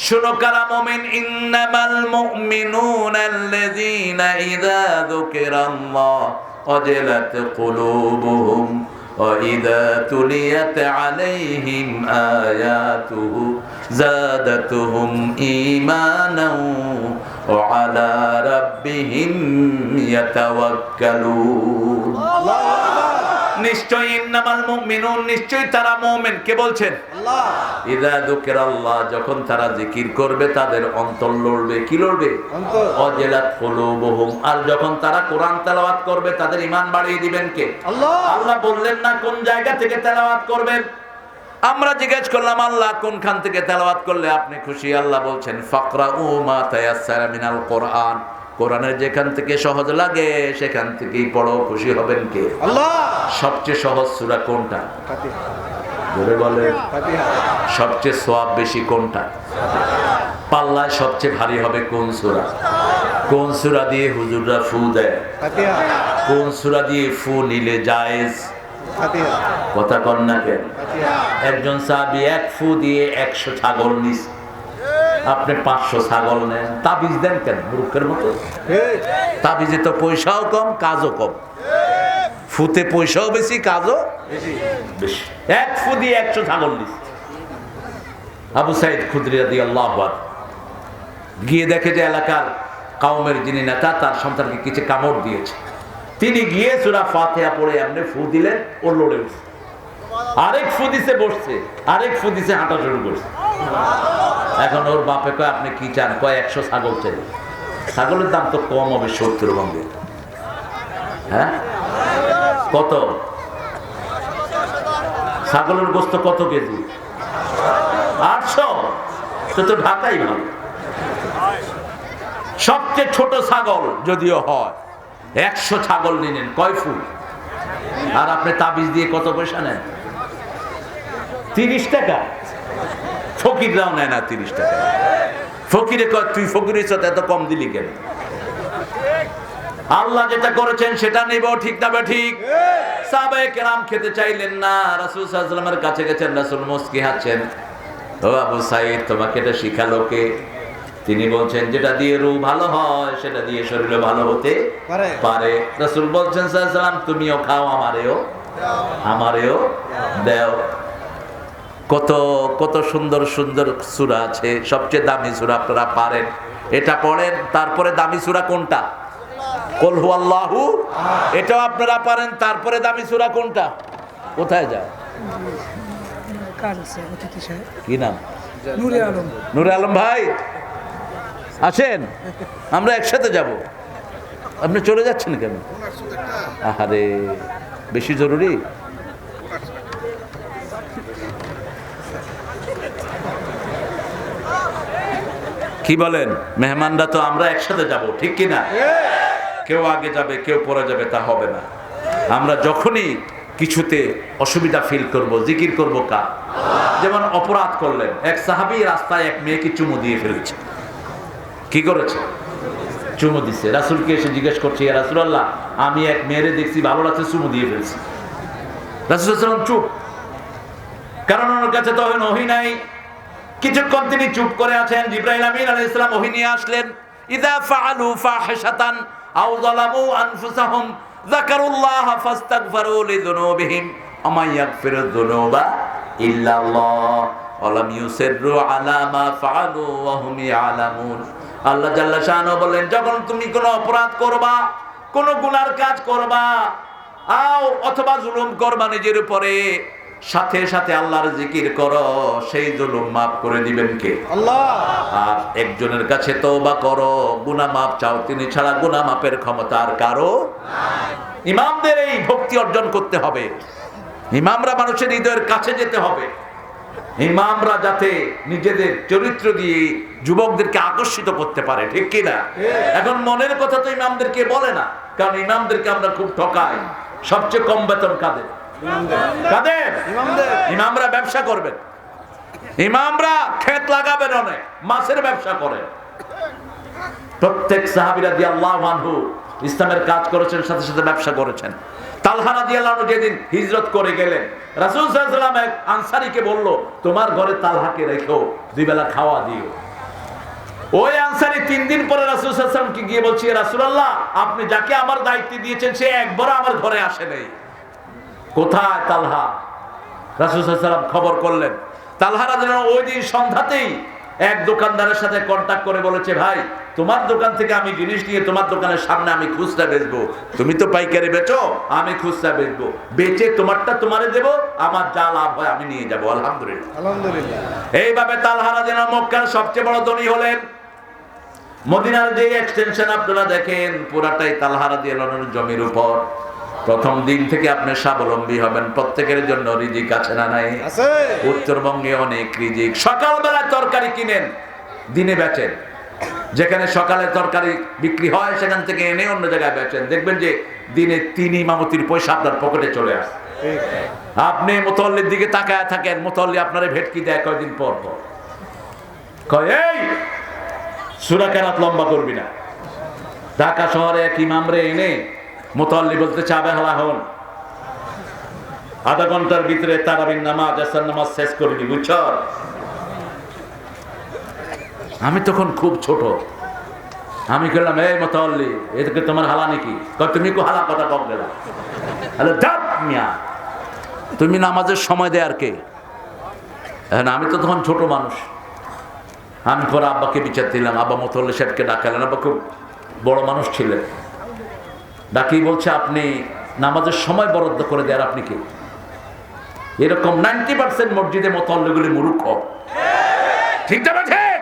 শুনো কারা মুমিন। ইন্নামাল মুমিনুনা আল্লাযীনা ইযা যুকিরাল্লাহ ওয়াজিলাত কুলুবুহুম ওয়া ইযা তুলিয়াত আলাইহিম আয়াতুহু যাদাতুহুম ঈমানাও ওয়া আলা রাব্বিহিম ইয়াতাওয়াক্কালুন। নিশ্চয় ইন্নামাল মুমিনুন, নিশ্চয় তারা মুমিন। কে বলছেন? আল্লাহ। ইযা যুকিরাল্লাহ, যখন তারা জিকির করবে তাদের অন্তর লড়বে। কি লড়বে? অন্তর। ওয়াজিলাত কুলুবুহুম, আর যখন তারা কোরআন তেলাওয়াত করবে তাদের ঈমান বাড়িয়ে দিবেন কে? আল্লাহ। আল্লাহ বললেন না কোন জায়গা থেকে তেলাওয়াত করবেন। আমরা জিজ্ঞেস করলাম আল্লাহ কোনখান থেকে তেলাওয়াত করলে আপনি খুশি? আল্লাহ বলছেন ফাকরাউ মা তায়াসসারা মিনাল কোরআন, কোরআনের যেখান থেকে সহজ লাগে সেখান থেকেই পড়ো, খুশি হবেন কে? আল্লাহ। সবচেয়ে সহজ সূরা কোনটা? ফাতিহা। জোরে বলেন। ফাতিহা। সবচেয়ে সওয়াব বেশি কোনটা? পাল্লায় সবচেয়ে ভারী হবে কোন সূরা? কোন সূরা দিয়ে হুজুররা ফু দেয়? ফাতিহা। কোন সূরা দিয়ে ফু নিলে জায়েজ? ফাতিহা। কথা কন না কেন? ফাতিহা। একজন সাহাবী এক ফু দিয়ে 100 ছাগল নিস, আপনি 500 ছাগল নেন, তাবিজ দেন কেন মূর্খের মতো? তাবিজে তো পয়সাও কম, কাজও কম। ফুতে পয়সাও বেশি, কাজও বেশি। এক ফু দিয়ে 100 ছাগল নিস। আবু সাইদ খুদরি রাদিয়াল্লাহু আনহু গিয়ে দেখে যে এলাকার কওমের যিনি নেতা তার সন্তানকে কিছু কামড় দিয়েছে। তিনি গিয়ে সূরা ফাতিহা পড়ে এমনি ফু দিলেন, ও লড়ে উঠছে। আরেক ফু দিছে, বসছে, আরেক ফু দিছে, হাঁটা শুরু করছে। এখন ওর বাপে কয় আপনি কি চান? কয় 100 ছাগল চাই। ছাগলের দাম তো কম হবে 70 বঙ্গে। হ্যাঁ কত? ছাগলের গোস্ত কত কেজি? 800। তো ঢাকাই ভালো। সবচেয়ে ছোট ছাগল যদিও হয় 100 ছাগল নিলেন, কয় ফুট? আর আপনি তাবিজ দিয়ে কত পয়সা নেন? 30 টাকা। ফকিররাও নেয় না 30 টাকা। ফকিরে কয় তুই ফকির সাথে এত কম দিলি কেন? আল্লাহ যেটা করেছেন সেটা নিব, ঠিক না ঠিক? সাহাবায়ে কেরাম খেতে চাইলেন না, রাসূল সাল্লাল্লাহু আলাইহি ওয়াসাল্লামের কাছে গেছেন, রাসূল মুস্কি হাসছেন। ও আবু সাঈদ, তোমাকে এটা শিখালো কে? তিনি বলছেন যেটা দিয়ে রূহ ভালো হয় সেটা দিয়ে শরীরে ভালো হতে পারে। রাসূল বলছেন সাল্লাল্লাহু আলাইহি ওয়াসাল্লাম, তুমিও খাও, আমারেও দাও। কত কত সুন্দর সুন্দর সূরা আছে। সবচেয়ে দামি সূরা আপনারা পারেন, এটা পড়েন। তারপরে দামি সূরা কোনটা? কুল হুয়াল্লাহু, এটাও আপনারা পারেন। তারপরে দামি সূরা কোনটা? কোথায় যায়? কি নাম? নূরে আলম ভাই আসেন, আমরা একসাথে যাব। আপনি চলে যাচ্ছেন কেন? আহারে, বেশি জরুরি? কি বলেন? মেহমানরা তো আমরা একসাথে যাব, ঠিক কি না? কেউ আগে যাবে কেউ পরে যাবে তা হবে না। আমরা যখনই কিছুতে অসুবিধা ফিল করব, জিকির করব কার? যেমন অপরাধ করলেন, এক সাহাবী রাস্তায় এক মেয়েকে চুমু দিয়ে ফেলেছে। কি করেছে? চুমু দিছে। রাসূলকে এসে জিজ্ঞেস করছে, ইয়া রাসূলুল্লাহ, আমি এক মেয়েরে দেখছি ভালো লাগছে, চুমু দিয়ে ফেলছি। রাসূল সাল্লাল্লাহু আলাইহি ওয়াসাল্লাম চুপ, কারণ ওনার কাছে তো ওহী নাই। কিছুক্ষণ তিনি চুপ করে আছেন। জিবরাইল আমিন আলাইহিস সালাম ওহী নিয়ে আসলেন। ইযা ফাআলু ফাহিশাতান আও যালামু আনফুসাহুম যাকারুল্লাহ ফাস্তাগফিরু লিযুনুবিহিম আমা ইয়াগফিরুয যুনুবা ইল্লাল্লাহ ওয়া লাম ইউসিররু আলা মা ফাআলু ওয়া হুম ইয়ালামুন। আল্লাহ জাল্লা শাআনহু বলেন, যখন তুমি কোনো অপরাধ করবা, কোনো গুনার কাজ করবা, অথবা জুলুম করবা নিজের উপরে, সাথে সাথে আল্লাহর জিকির করো, সেই জুলুম মাফ করে দিবেন কে? আল্লাহ। আর একজনের কাছে তওবা করো, গুনাহ মাফ চাও, তিনি ছাড়া গুনাহ মাফের ক্ষমতা আর কারো নাই। ইমামদের এই ভক্তি অর্জন করতে হবে। ইমামরা মানুষের হৃদয়ের কাছে যেতে হবে। ইমামরা যাতে নিজেদের চরিত্র দিয়ে যুবকদেরকে আকর্ষিত করতে পারে, ঠিক কি না? এখন মনের কথা তো ইমামদেরকে বলে না, কারণ ইমামদেরকে আমরা খুব ঠকাই। সবচেয়ে কম বেতন কাদের? কাদের? ইমামরা ব্যবসা করবেন, ইমামরা ক্ষেত লাগাবেন, অনেক মাছের ব্যবসা করেন। প্রত্যেক সাহাবী রাদিয়াল্লাহু আনহু ইসলামের কাজ করেছেন, সাথে সাথে ব্যবসা করেছেন। তালহা রাদিয়াল্লাহু আনহু যেদিন হিজরত করে গেলেন, রাসূল সাল্লাল্লাহু আলাইহি ওয়াসাল্লাম এক আনসারীকে বলল, তোমার ঘরে তালহাকে রেখো, দুই বেলা খাওয়া দিও। ওই আনসারী 3 দিন পরে রাসূল সাল্লাল্লাহু আলাইহি ওয়াসাল্লামকে গিয়ে বলছে, ইয়া রাসূলুল্লাহ, আপনি যাকে আমার দায়িত্ব দিয়েছেন সে একবার আমার ঘরে আসে নাই। কোথায় তালহা? রাসূল সাল্লাল্লাহু আলাইহি ওয়াসাল্লাম খবর করলেন। তালহা রাদিয়াল্লাহু আনহু ওই দিন সন্ধ্যাতেই এক দোকানদারের সাথে কন্টাক্ট করে বলেছে, ভাই, তোমার দোকান থেকে আমি জিনিস নিয়ে তোমার দোকানের সামনে আমি খুচরা বেচবো, তুমি তো পাইকারি বেচো, আমি খুচরা বেচবো, বেচে তোমারটা তোমারে দেবো, আমার যা লাভ হয় আমি নিয়ে যাবো। আলহামদুলিল্লাহ, আলহামদুলিল্লাহ। এইভাবে তালহা রাদিয়াল্লাহু আনহু মক্কার সবচেয়ে বড় ধনী হলেন। মদিনার যে এক্সটেনশন আপনারা দেখেন, পুরাটাই তালহা রাদিয়াল্লাহু আনহুর জমির উপর। প্রথম দিন থেকে আপনি স্বাবলম্বী হবেন। প্রত্যেকের জন্য রিজিক আছে না নাই? আছে। উত্তরবঙ্গে অনেক রিজিক। সকালবেলা তরকারি কিনেন, দিনে বেচেন। যেখানে সকালে তরকারি বিক্রি হয় সেখান থেকে এনে অন্য জায়গায় বেচেন, দেখবেন যে দিনে 3 ইমামতির পয়সা আপনার পকেটে চলে আসে। আপনি মুতাল্লির দিকে তাকায় থাকেন, মুতাল্লি আপনারে ভেটকি দেয় কয়দিন পর পর, কয় এই সূরা কেরাত লম্বা করবি না। ঢাকা শহরে এক ইমামরে এনে মুতাল্লি বলতে চাবে হলা হন, আধা ঘন্টার ভিতরে তারাবির নামাজ, আসর নামাজ শেষ করে দি, বুঝছ? আমি তখন খুব ছোট, আমি বললাম, এই মুতাল্লি, এদিকে তোমার হালা নাকি? তুমি কো হালা কথা কম গেলা? মিয়া, তুমি নামাজের সময় দেয় আর কে? হ্যাঁ, আমি তো তখন ছোট মানুষ। আমি পরে আব্বাকে বিচার দিলাম, আব্বা মুতাল্লি সাহেবকে ডাকালেন। আব্বা খুব বড় মানুষ ছিলেন। ডাকি বলছে, আপনি নামাজের সময় বরাদ্দ করে দেয় আর আপনি কি? এরকম 90% মসজিদে মুতাল্লিগুলি মূর্খ, ঠিক না? ঠিক।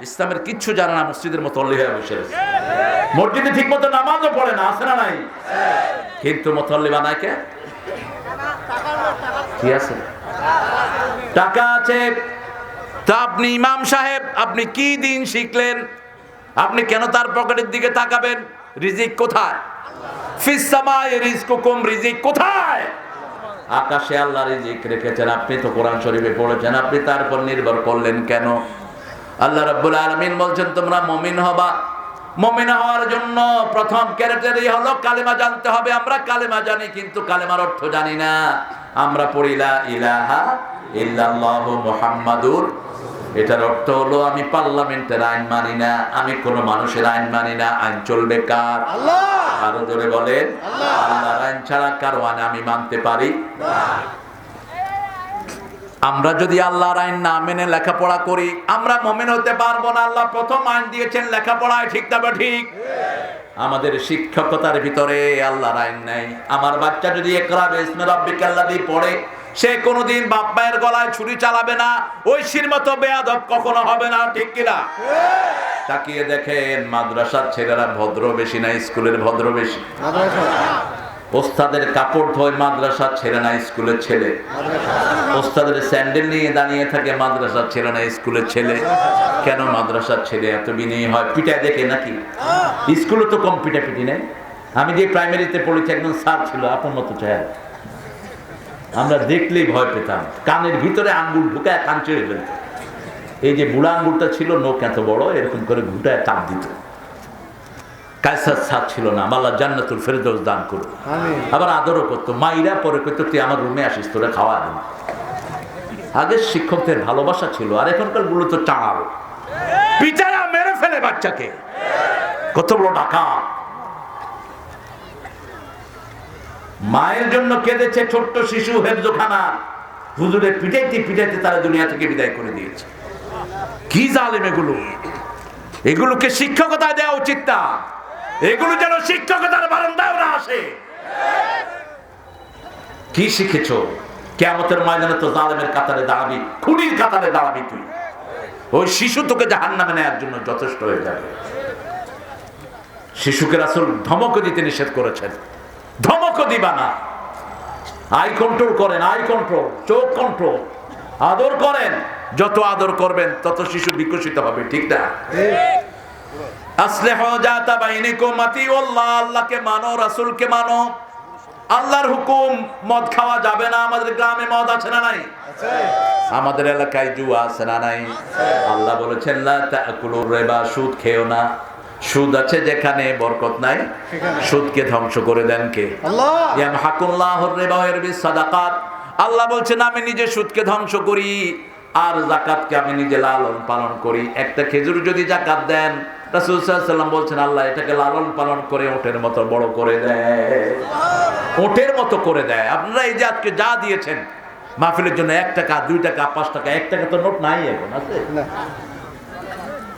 ইসলামের কিচ্ছু জানে না, মসজিদের মুতাল্লি হয়ে বসে আছে। মসজিদে ঠিক মতো নামাজও পড়ে না, আছে না নাই? কিন্তু মুতাল্লি বানায় কে? কি আছে? টাকা আছে। তা আপনি ইমাম সাহেব, আপনি কি দিন শিখলেন? আপনি কেন তার পকেটের দিকে তাকাবেন? রিজিক কোথায়? ফিস সামায়ে রিজকুকুম, রিজিক কোথায়? আকাশে আল্লাহ রিজিক রেখেছেন। আপনি তো কোরআন শরীফে পড়েছেন, আপনি তার উপর নির্ভর করলেন কেন? আল্লাহ রাব্বুল আলামিন বলছেন তোমরা মুমিন হবা। মুমিন হওয়ার জন্য প্রথম ক্যারেক্টারই হলো কালেমা জানতে হবে। আমরা কালেমা জানি কিন্তু কালেমার অর্থ জানি না। আমরা পড়ি লা ইলাহা ইল্লাল্লাহু মুহাম্মাদুর, এটার অর্থ হলো আমি পার্লামেন্টের আইন মানি না, আমি কোনো মানুষের আইন মানি না। আইন চলবে কার? আল্লাহ। আরো জোরে বলেন, আল্লাহর আইন ছাড়া কারো আইন আমি মানতে পারি না। আমরা যদি আল্লাহর আইন না মেনে লেখাপড়া করি, আমরা মুমিন হতে পারবো না। আল্লাহ প্রথম আইন দিয়েছেন লেখাপড়ায়, ঠিক না ঠিক? আমাদের শিক্ষকতার ভিতরে আল্লাহর আইন নাই। আমার বাচ্চা যদি ইকরা বিসমি রাব্বিকাল্লাযী পড়ে, সে কোনোদিন বাপ মায়ের গলায় ছুরি চালাবে না, ঐশীর মতো বেয়াদব কখনো হবে না, ঠিক কিনা? তাকিয়ে দেখেন মাদ্রাসার ছেলেরা ভদ্র বেশি না স্কুলের ভদ্র বেশি? ওস্তাদের কাপড় ধোয় মাদ্রাসার ছেলে না স্কুলের ছেলে? ওস্তাদের স্যান্ডেল নিয়ে দাঁড়িয়ে থাকে মাদ্রাসার ছেলে না স্কুলের ছেলে? কেন মাদ্রাসার ছেলে এত বিনয়ী হয়? পিটায় দেখে নাকি? স্কুলে তো কম পিটাপিটি নেই। আমি যে প্রাইমারিতে পড়েছি একজন স্যার ছিল আপনার মতো চেহারা, আমরা দেখলেই ভয় পেতাম। কানের ভিতরে আঙ্গুল ঢুকায় কান চেড়ে ফেলত। এই যে বুড়া আঙ্গুলটা ছিল, নোক এত বড়, এরকম করে ঘুটায় চাপ দিত। কায়সার স্যার ছিল না, আল্লাহ জান্নাতুল ফেরদৌস দান করুন। আবার আদরও করতো। মাইরা পরে কইতো তুই আমার রুমে আসিস, তোরা খাওয়া দিন। আগের শিক্ষকদের ভালোবাসা ছিল, আর এখনকার গুলো তো টাঙাল, পিটারা মেরে ফেলে বাচ্চাকে। কত বড় টাকা! মায়ের জন্য কেঁদেছে ছোট্ট শিশু হেফজোখানা, হুজুরে পিটাইতে পিটাইতে তারা দুনিয়া থেকে বিদায় করে দিয়েছে। কি জালেম এগুলো! এগুলোকে শিক্ষকতা দেওয়া উচিত না। এগুলো যেন শিক্ষকতার বারান্দায় না আসে। কি শিখেছো? কিয়ামতের ময়দানে তো জালেমের কাতারে দাঁড়াবি, খুনির কাতারে দাঁড়াবি তুই। ওই শিশু তোকে জাহান্নামে নেওয়ার জন্য যথেষ্ট হয়ে যাবে। শিশুকে রাসূল ধমক দিতে নিষেধ করেছেন। ধমক দিবা না। আই কন্ট্রোল করেন, আই কন্ট্রোল, চোখ কন্ট্রোল, আদর করেন। যত আদর করবেন তত শিশু বিকশিত হবে, ঠিক না? আসলিহু যাতা বাইনিকুম, আতিউল্লাহ, আল্লাহকে মানো, রাসূলকে মানো। আল্লাহর হুকুম, মদ খাওয়া যাবে না। আমাদের গ্রামে মদ আছে না নাই? আছে। আমাদের এলাকায় জুয়া আছে না নাই? আল্লাহ বলেছেন লা তাকুলুর রিবা, সুদ খেও না। সুদ আছে যেখানে বরকত নাই, সুদকে ধ্বংস করে দেন কে? আল্লাহ। ইয়ামহাকুল্লাহুর রিবা ওয়া ইয়ারবিস সাদাকাত। আল্লাহ বলছেন আমি নিজে সুদকে ধ্বংস করি আর যাকাতকে আমি নিজে লালন পালন করি। একটা খেজুর যদি যাকাত দেন, রাসূল সাল্লাল্লাহু আলাইহি ওয়াসাল্লাম বলছেন আল্লাহ এটাকে লালন পালন করে ওটের মতো বড় করে দেয়, ওটের মতো করে দেয়। আপনারা এই যে আজকে যা দিয়েছেন মাহফিলের জন্য, 1 টাকা 2 টাকা 5 টাকা, 1 টাকা তো নোট নাই এখন, আছে? না,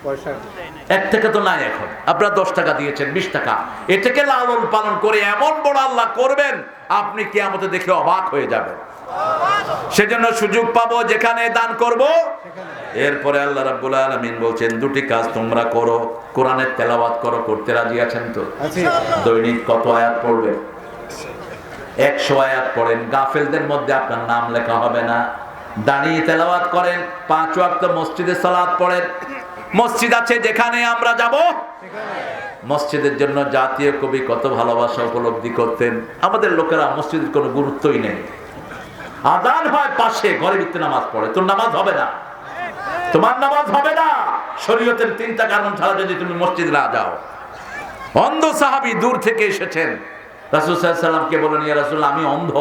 পয়সা 1 টাকা তো নাই এখন। আপনারা 10 টাকা দিয়েছেন, 20 টাকা, এটাকে লালন পালন করে এমন বড় আল্লাহ করবেন, আপনি কিয়ামতে দেখে অবাক হয়ে যাবেন। সেজন্য সুযোগ পাবো যেখানে দান করব। এরপরে আল্লাহ রাব্বুল আলামিন বলছেন 2টি কাজ তোমরা করো। কোরআনের তেলাওয়াত করো, করতে রাজি আছেন তো? দৈনিক কত আয়াত পড়বেন? 100 আয়াত পড়েন। গাফেলদের মধ্যে আপনার নাম লেখা হবে না। দাঁড়িয়ে তেলাওয়াত করেন। 5 ওয়াক্ত মসজিদে সালাত পড়েন। মসজিদ আছে যেখানে আমরা যাব, মসজিদের জন্য জাতীয় কবি কত ভালোবাসা উপলব্ধি করতেন। আমাদের লোকেরা মসজিদের কোনো গুরুত্বই নেই। আযান হয় পাশে, ঘরে ভিতরে নামাজ পড়ে। তোর নামাজ হবে না, তোমার নামাজ হবে না। শরীয়তের 3টা কারণ ছাড়া যদি তুমি মসজিদে না যাও। অন্ধ সাহাবী দূর থেকে এসেছেন, রাসূল সাল্লাল্লাহু আলাইহি ওয়াসাল্লামকে বলেন ইয়া রাসূলুল্লাহ আমি অন্ধ,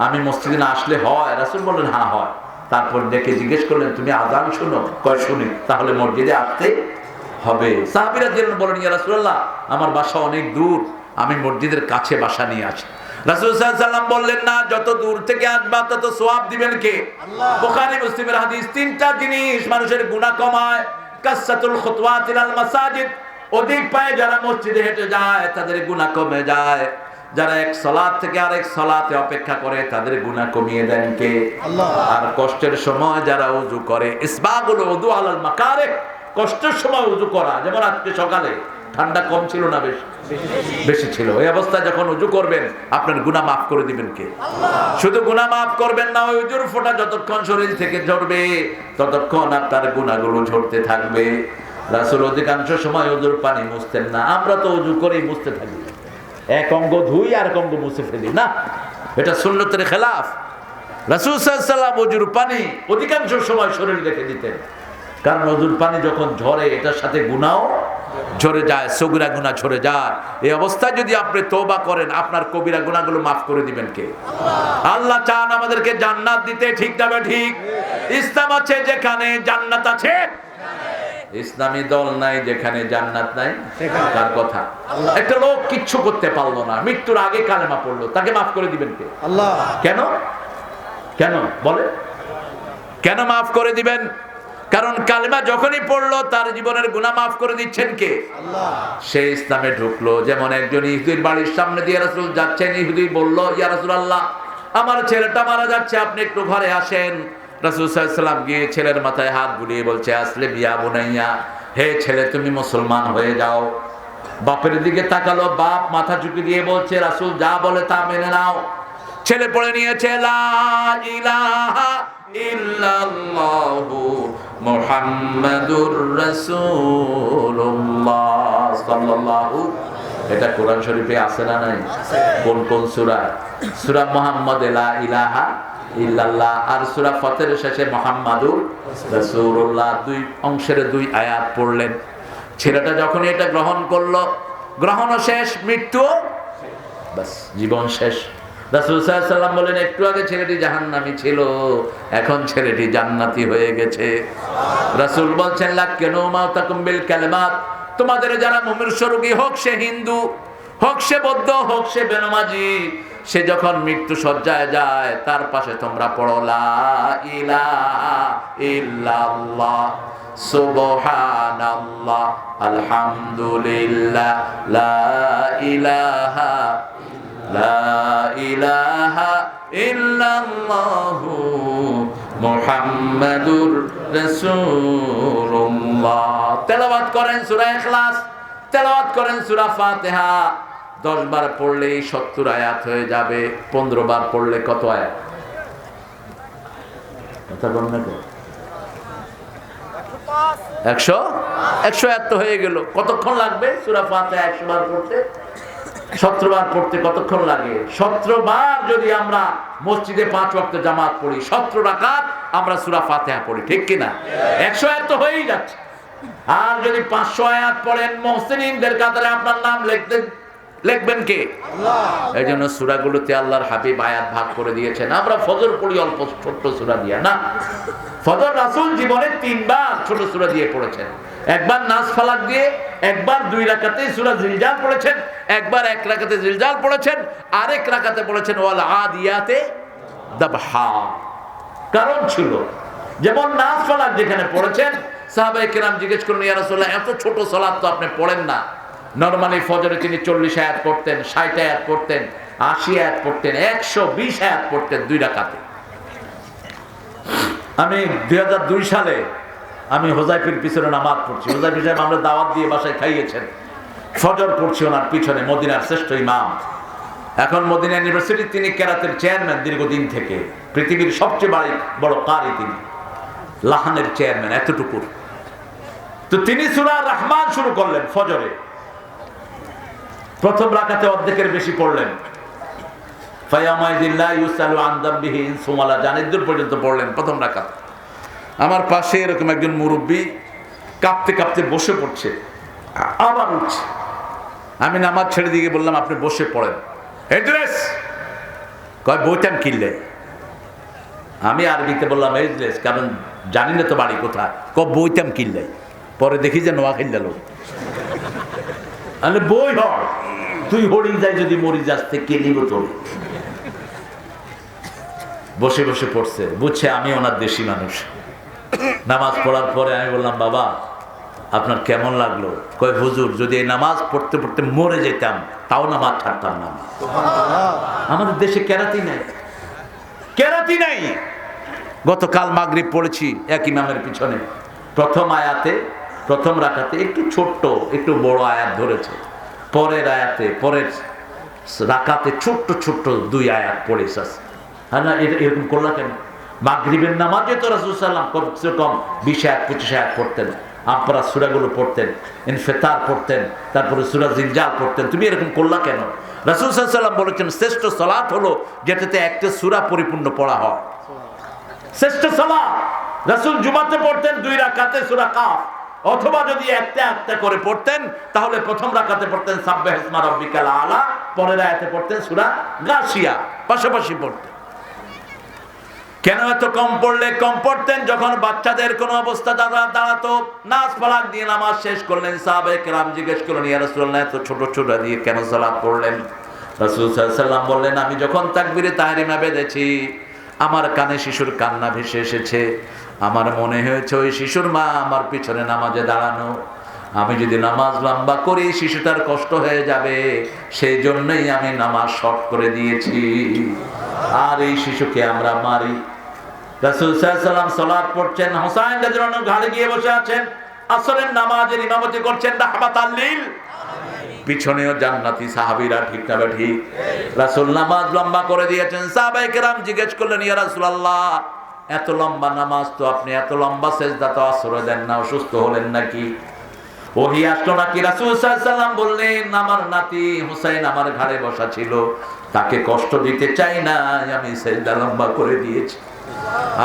আমি মসজিদে না আসলে হয়? রাসূল বললেন হ্যাঁ হয়। তারপর দেখে জিজ্ঞেস করলেন তুমি আযান শুনো? কয় শুনি। তাহলে মসজিদে আসতে হবে। সাহাবীরা বলেন ইয়া রাসূলুল্লাহ আমার বাসা অনেক দূর, আমি মসজিদের কাছে বাসা নিয়ে আসি। রাসূল সাল্লাল্লাহু আলাইহি ওয়াসাল্লাম বললেন না, যত দূর থেকে আসবা তত সওয়াব দিবেন কে? আল্লাহ। বুখারী মুসলিমের হাদিস। 3টা জিনিস মানুষের গুনাহ কমায়। কাসসাতুল খুতওয়াত ইলাল মাসাজিদ, অধিক পায়ে যারা মসজিদে হেঁটে যায় তাদের গুনাহ কমে যায়। যারা এক সালাত থেকে আরেক সালাতে অপেক্ষা করে তাদের গুনাহ কমিয়ে দেন কে? আল্লাহ। আর কষ্টের সময় যারা ওযু করে, ইসবাগুল ওযু আলাল মাকারিহ, কষ্টের সময় ওযু করা, যেমন আজকে সকালে ঠান্ডা কম ছিল না বেশি ছিল। এই অবস্থায় যখন উজু করবেন আপনার গুনাহ মাফ করে দিবেন কে? শুধু গুনাহ মাফ করবেন না, ওই উজুর ফোঁটা যতক্ষণ শরীর থেকে ঝরবে ততক্ষণ আপনার গুনাহগুলো ঝরতে থাকবে। রাসূল অধিকাংশ সময় উজুর পানি মুছতেন না, আমরা তো উজু করেই মুছতে থাকি, এক অঙ্গ ধুই আর এক অঙ্গ মুছে ফেলি না, এটা সুন্নতের খেলাফ। রাসূল সাল্লাল্লাহু আলাইহি ওয়াসাল্লাম উজুর পানি অধিকাংশ সময় শরীর রেখে দিতেন, কারণ উজুর পানি যখন ঝরে এটার সাথে গুনাহও ঝরে যায়, সগীরা গুনাহ ঝরে যায়। এই অবস্থায় যদি আপনি তওবা করেন আপনার কবিরা গুনাহগুলো মাফ করে দিবেন কে? আল্লাহ চান আমাদেরকে জান্নাত দিতে, ঠিক না ঠিক? ইসলাম আছে যেখানে জান্নাত আছে, ইসলামী দল নাই যেখানে জান্নাত নাই। তার কথা একটা লোক কিচ্ছু করতে পারলো না, মৃত্যুর আগে কালেমা পড়লো, তাকে মাফ করে দিবেন কে? আল্লাহ। কেন কেন বলে, কেন মাফ করে দিবেন? কারণ কালেমা যখনই পড়লো তার জীবনের গুনাহ মাফ করে দিচ্ছেন কে? আল্লাহ। সে ইসলামে ঢুকলো। যেমন একজন ইহুদির বাড়ির সামনে দিয়ে রাসূল যাচ্ছেন, ইহুদি বলল, ইয়া রাসূলুল্লাহ, আমার ছেলেটা মারা যাচ্ছে, আপনি একটু ঘরে আসেন। রাসূল সাল্লাল্লাহু আলাইহি ওয়াসাল্লাম গিয়ে ছেলের মাথায় হাত বুলিয়ে বলছে, আসলিম ইয়া বুনাইয়া, হে ছেলে তুমি মুসলমান হয়ে যাও। বাপের দিকে তাকালো, বাপ মাথা ঝুঁকি দিয়ে বলছে, রাসূল যা বলে তা মেনে নাও। ছেলে পড়ে নিয়েছে লা ইলাহা ইল্লাল্লাহু মুহাম্মাদুর রাসূলুল্লাহ সাল্লাল্লাহু। এটা কোরআন শরীফে আছে না নাই? কোন কোন সূরা? সূরা মুহাম্মদ লা ইলাহা ইল্লাল্লাহ, আর সূরা ফাতিরের শেষে মুহাম্মাদুর রাসূলুল্লাহ, দুই অংশের দুই আয়াত পড়লেন। ছেলেটা যখন এটা গ্রহণ করলো, গ্রহণও শেষ, মৃত্যু বাস, জীবন শেষ। রাসূল সাল্লাল্লাহু আলাইহি ওয়াসাল্লাম বলেন, একটু আগে ছেলেটি জাহান্নামী ছিল, এখন ছেলেটি জান্নাতি হয়ে গেছে। রাসূল বলছেন, লাক্কিনু মাউতাকুম বিল কালিমাত, তোমাদের যারা মুমির স্বরূপী, হোক সে হিন্দু, হোক সে বৌদ্ধ, হোক সে বেনামাজি, সে যখন মৃত্যু সজ্জায় যায় তার পাশে তোমরা পড়ো লা ইলাহা ইল্লাল্লাহ সুবহানাল্লাহ আলহামদুলিল্লাহ লা ইলাহা ইল্লাল্লাহু মুহাম্মাদুর রাসূলুল্লাহ। তেলাওয়াত করেন সূরা ইখলাস, তেলাওয়াত করেন সূরা ফাতিহা। 10 বার পড়লেই 70 আয়াত হয়ে যাবে। 15 বার পড়লে কত আয়াত? কথা বলুন না, 100 আয়াত তো হয়ে গেল। কতক্ষণ লাগবে সূরা ফাতিহা 100 বার পড়তে? 17 বার পড়তে কতক্ষণ লাগে? 17 বার যদি আমরা মসজিদে 5 ওয়াক্ত জামাত পড়ি, 17 রাকাত আমরা সূরা ফাতিহা পড়ি, ঠিক কি না? 100 আয়াত তো হয়েই যাচ্ছে। আর যদি 500 আয়াত পড়েন, মুহসিনিনদের কাতারে আপনার নাম লিখবেন কে? আল্লাহ। এই জন্য সূরাগুলোতে আল্লাহর হাবিব আয়াত ভাগ করে দিয়েছেন। আমরা ফজর পড়ি অল্প ছোট সূরা দিয়ে না, ফজর রাসূল জীবনে 3 বার ছোট সূরা দিয়ে পড়েছেন। একবার নাস ফালাক দিয়ে, একবার 2 রাকাতে সূরা জিলজাল পড়েছেন, একবার 1 রাকাতে জিলজাল পড়েছেন, আরেক রাকাতে পড়েছেন ওয়াল আদিয়াতে দাবহা। কারণ ছিল, যেমন নাস ফালাক যেখানে পড়েছেন, সাহাবায়ে কেরাম জিজ্ঞেস করলেন, ইয়া রাসূলুল্লাহ, এত ছোট সালাত তো আপনি পড়েন না। নরমালি ফজরে তিনি 40 আয়াত পড়তেন, 60 আয়াত পড়তেন, 80 আয়াত পড়তেন, 120 আয়াত পড়তেন 2 রাকাতে। আমি 2002 সালে আমি হোজাইফের পিছনে নামাজ পড়ছি। হোজাইফের সাহেব আমরা দাওয়াত দিয়ে বাসায় খাইয়েছেন। ফজর পড়ছি ওনার পিছনে, মদিনার শ্রেষ্ঠ ইমাম। এখন মদিনা ইউনিভার্সিটি তিনি কেরাতের চেয়ারম্যান দীর্ঘদিন থেকে, পৃথিবীর সবচেয়ে বড় কারি তিনি, লাহানের চেয়ারম্যান এতটুকুর। তো তিনি সূরা রহমান শুরু করলেন ফজরে, প্রথম রাকাতে অর্ধেকের বেশি পড়লেন। ফায়ামাইদিল্লাহ ইউসালু আন যামবিহি ইনসুমালা জানিদুর পর্যন্ত পড়লেন প্রথম রাকাত। আমার পাশে এরকম একজন মুরব্বী কাঁপতে কাঁপতে বসে পড়ছে, আবার উঠছে। আমি নামাজ ছেড়ে দিয়ে বললাম, আপনি বসে পড়েন। এড্রেস কয় বইটাম কিনলে। আমি আরবিতে বললাম এড্রেস, কারণ জানি না তো বাড়ি কোথায়। বইটাম কিনলে। পরে দেখি যে নোয়া কিনল। আমি বই হয়, তুই হরিণ যাই যদি মরি যাস কে নিব তোর। বসে বসে পড়ছে, বুঝছে আমি ওনার দেশি মানুষ। নামাজ পড়ার পরে আমি বললাম, বাবা আপনার কেমন লাগলো? কয় হুজুর, যদি এই নামাজ পড়তে পড়তে মরে যেতাম তাও নামাজ ছাড়তাম না। আমাদের দেশে কেরাতি নাই, কেরাতি নাই। গতকাল মাগরিব পড়েছি এক ইমামের পিছনে, প্রথম আয়াতে প্রথম রাকাতে একটু ছোট্ট একটু বড় আয়াত ধরেছে, পরের আয়াতে পরের রাকাতে ছোট্ট ছোট্ট 2 আয়াত পড়েছে। হ্যাঁ না, এরকম করলা কেন? মাগরিবের নামাজে তো রাসূল সাল্লাল্লাহু আলাইহি ওয়াসাল্লাম কমসে কম 20 আয়াত 25 আয়াত পড়তেন। আপনারা সূরাগুলো পড়তেন, ইনফিতার পড়তেন, তারপরে সূরা জিলজাল পড়তেন, তুমি এরকম করলা কেন? রাসূল সাল্লাল্লাহু আলাইহি ওয়াসাল্লাম বলেছেন শ্রেষ্ঠ সালাত হলো যেটাতে একটা সূরা পরিপূর্ণ পড়া হয়। শ্রেষ্ঠ সালাত রাসূল জুমাতে পড়তেন 2 রাকাতে সূরা কাফ, অথবা যদি একটা একটা করে পড়তেন তাহলে প্রথম রাকাতে পড়তেন সাব্বিহ ইসমা রাব্বিকাল আলা, পরের আয়াতে পড়তেন সূরা গাশিয়া, পাশাপাশি পড়তেন। কেন এত কম পড়লে? কম পড়তেন যখন বাচ্চাদের কোনো অবস্থা দাঁড়াতো, নাচ ফালাক দিয়ে নামাজ শেষ করলেন, সাহাবায়ে কেরাম জিজ্ঞেস করলেন, ইয়া রাসূলুল্লাহ এত ছোট ছোট দিয়ে কেন সালাত পড়লেন? রাসূল সাল্লাল্লাহু আলাইহি ওয়াসাল্লাম বললেন, আমি যখন তাকবীরে তাহরিমা বেঁধেছি আমার কানে শিশুর কান্না ভেসে এসেছে, আমার মনে হয়েছে ওই শিশুর মা আমার পিছনে নামাজে দাঁড়ানো, আমি যদি নামাজ লম্বা করি শিশুটার কষ্ট হয়ে যাবে, সেই জন্যই আমি নামাজ শর্ট করে দিয়েছি, আর এই শিশুকে আমরা মারি। রাসূল সাল্লাল্লাহু আলাইহি ওয়াসাল্লাম সালাত পড়ছেন, হুসাইন রাদিয়াল্লাহু আনহু ঘাড়ে গিয়ে বসে আছেন, আসরের নামাজের ইমামতি করছেন রাহমাতাল লিল, পিছনেও জান্নাতি সাহাবীরা, ঠিক না ঠিক? রাসূল নামাজ লম্বা করে দিয়েছেন। সাহাবায়ে কেরাম জিজ্ঞেস করলেন, ইয়া রাসূলুল্লাহ এত লম্বা নামাজ তো আপনি এত লম্বা সেজদা তো আসরে দেন না, অসুস্থ হলেন নাকি? ওহী আসলো নাকি? রাসূল সাল্লাল্লাহু আলাইহি ওয়াসাল্লাম বললেন, আমার নাতি হুসাইন আমার ঘাড়ে বসা ছিল, তাকে কষ্ট দিতে চাই না, আমি সেজদা লম্বা করে দিয়েছি।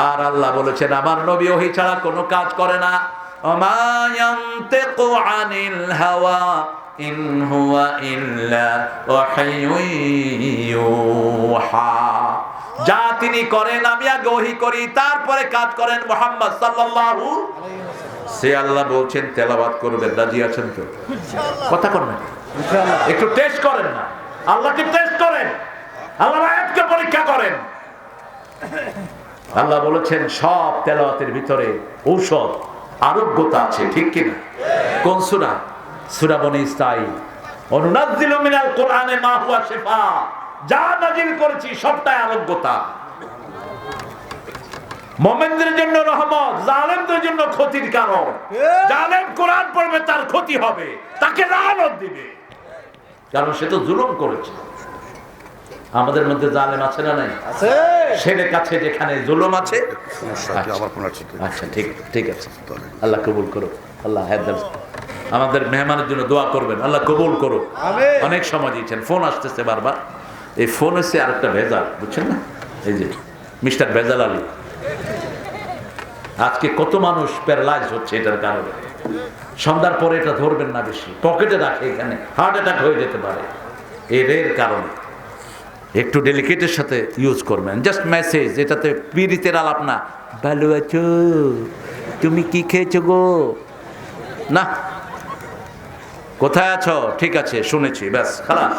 আর আল্লাহ বলেছেন আমার নবী ওহী ছাড়া কোনো কাজ করে না, ওমা ইয়ানতিকু আনিল হাওয়া ইন হুয়া ইল্লা ওয়াহয়ুন ইউহা, যা তিনি করেন আমি আগে ওহী করি, তারপরে কাজ করেন মুহাম্মদ সাল্লাল্লাহু আলাইহি ওয়াসাল্লাম। সে আল্লাহ বলছেন তেলাওয়াত করবেন, রাজি আছেন তো? কথা কর না, একটু টেস্ট করেন না, আল্লাহকে টেস্ট করেন, আল্লাহর আয়াতকে পরীক্ষা করেন। আল্লাহ বলেছেন সব তেলাওয়াতের ভিতরে ঔষধ, আরোগ্যতা আছে, ঠিক কিনা? কোন সূরা? সূরা বনী ইসরাঈল। অনুনাজ্জিলু মিনাল কুরআনি মা হুয়া শিফা, যা নাযিল করেছি সবটাই আরোগ্যতা, মুমিনদের জন্য রহমত, জালেমদের জন্য ক্ষতির কারণ। জালেম কোরআন পড়বে তার ক্ষতি হবে, তাকে লানত দিবে, কারণ সে তো জুলুম করেছে। আমাদের মধ্যে জালেম আছে না নাই? আছে। ছেলের কাছে যেখানে জুলুম আছে, আচ্ছা ঠিক ঠিক আছে, আল্লাহ কবুল করুক, আল্লাহ হেদায়েত। আমাদের মেহমানের জন্য দোয়া করবেন, আল্লাহ কবুল করুক। অনেক সময় দিয়েছেন, ফোন আসতেছে বারবার, এই ফোন হচ্ছে আরেকটা ভেজাল, বুঝছেন না? এই যে মিস্টার ভেজাল আলী, আজকে কত মানুষ প্যারালাইজ হচ্ছে এটার কারণে। সন্ধ্যার পরে এটা ধরবেন না বেশি, পকেটে রাখে, এখানে হার্ট অ্যাটাক হয়ে যেতে পারে এর কারণে। একটু ডেলিকেটের সাথে ইউজ করবেন, জাস্ট মেসেজ, এটাতে পীড়িতের আলাপ না, ভালো আছো, তুমি কি খেয়েছো গো, না কোথায় আছো, ঠিক আছে শুনেছি, ব্যাস খালাস,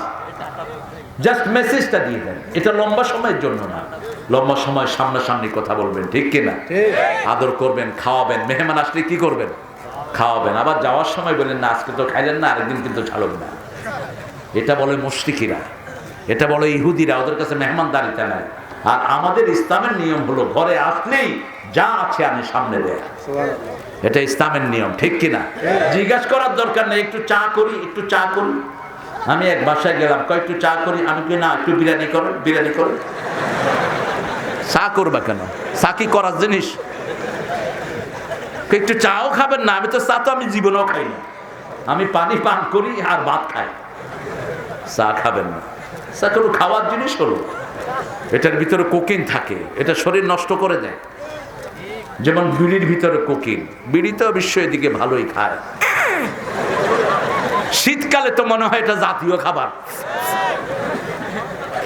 জাস্ট মেসেজটা দিয়ে দেন। এটা লম্বা সময়ের জন্য না, লম্বা সময় সামনাসামনি কথা বলবেন, ঠিক কিনা? আদর করবেন, খাওয়াবেন, মেহমান আসলে কি করবেন? খাওয়াবেন। আবার যাওয়ার সময় বলেন না আজকে তো খাইলেন না, আরেকদিন কিন্তু ছাড়বেন না। এটা বলে মুশরিকিরা, এটা বলে ইহুদিরা, ওদের কাছে মেহমানদারিতা নাই। আর আমাদের ইসলামের নিয়ম হলো ঘরে আসলেই যা আছে আমি সামনে দেয়া, এটা ইসলামের নিয়ম, ঠিক কিনা? জিজ্ঞাসা করার দরকার নেই, একটু চা করি, একটু চা করি। আমি এক বাসায় গেলাম, কয় একটু চা করি, আমি কি না একটু বিরিয়ানি করো, বিরিয়ানি করো। চা করবা কেন? চা কি করার জিনিস? একটু চাও খাবেন না? আমি তো চা তো আমি জীবনেও খাই না, আমি পানি পান করি আর ভাত খাই, চা খাবেন না। চা কোনো খাওয়ার জিনিস হলো? এটার ভিতরে কোকিন থাকে, এটা শরীর নষ্ট করে দেয়, যেমন বিড়ির ভিতরে কোকিন। বিড়ি তো অবশ্য এদিকে ভালোই খায়, শীতকালে তো মনে হয় এটা জাতীয় খাবার,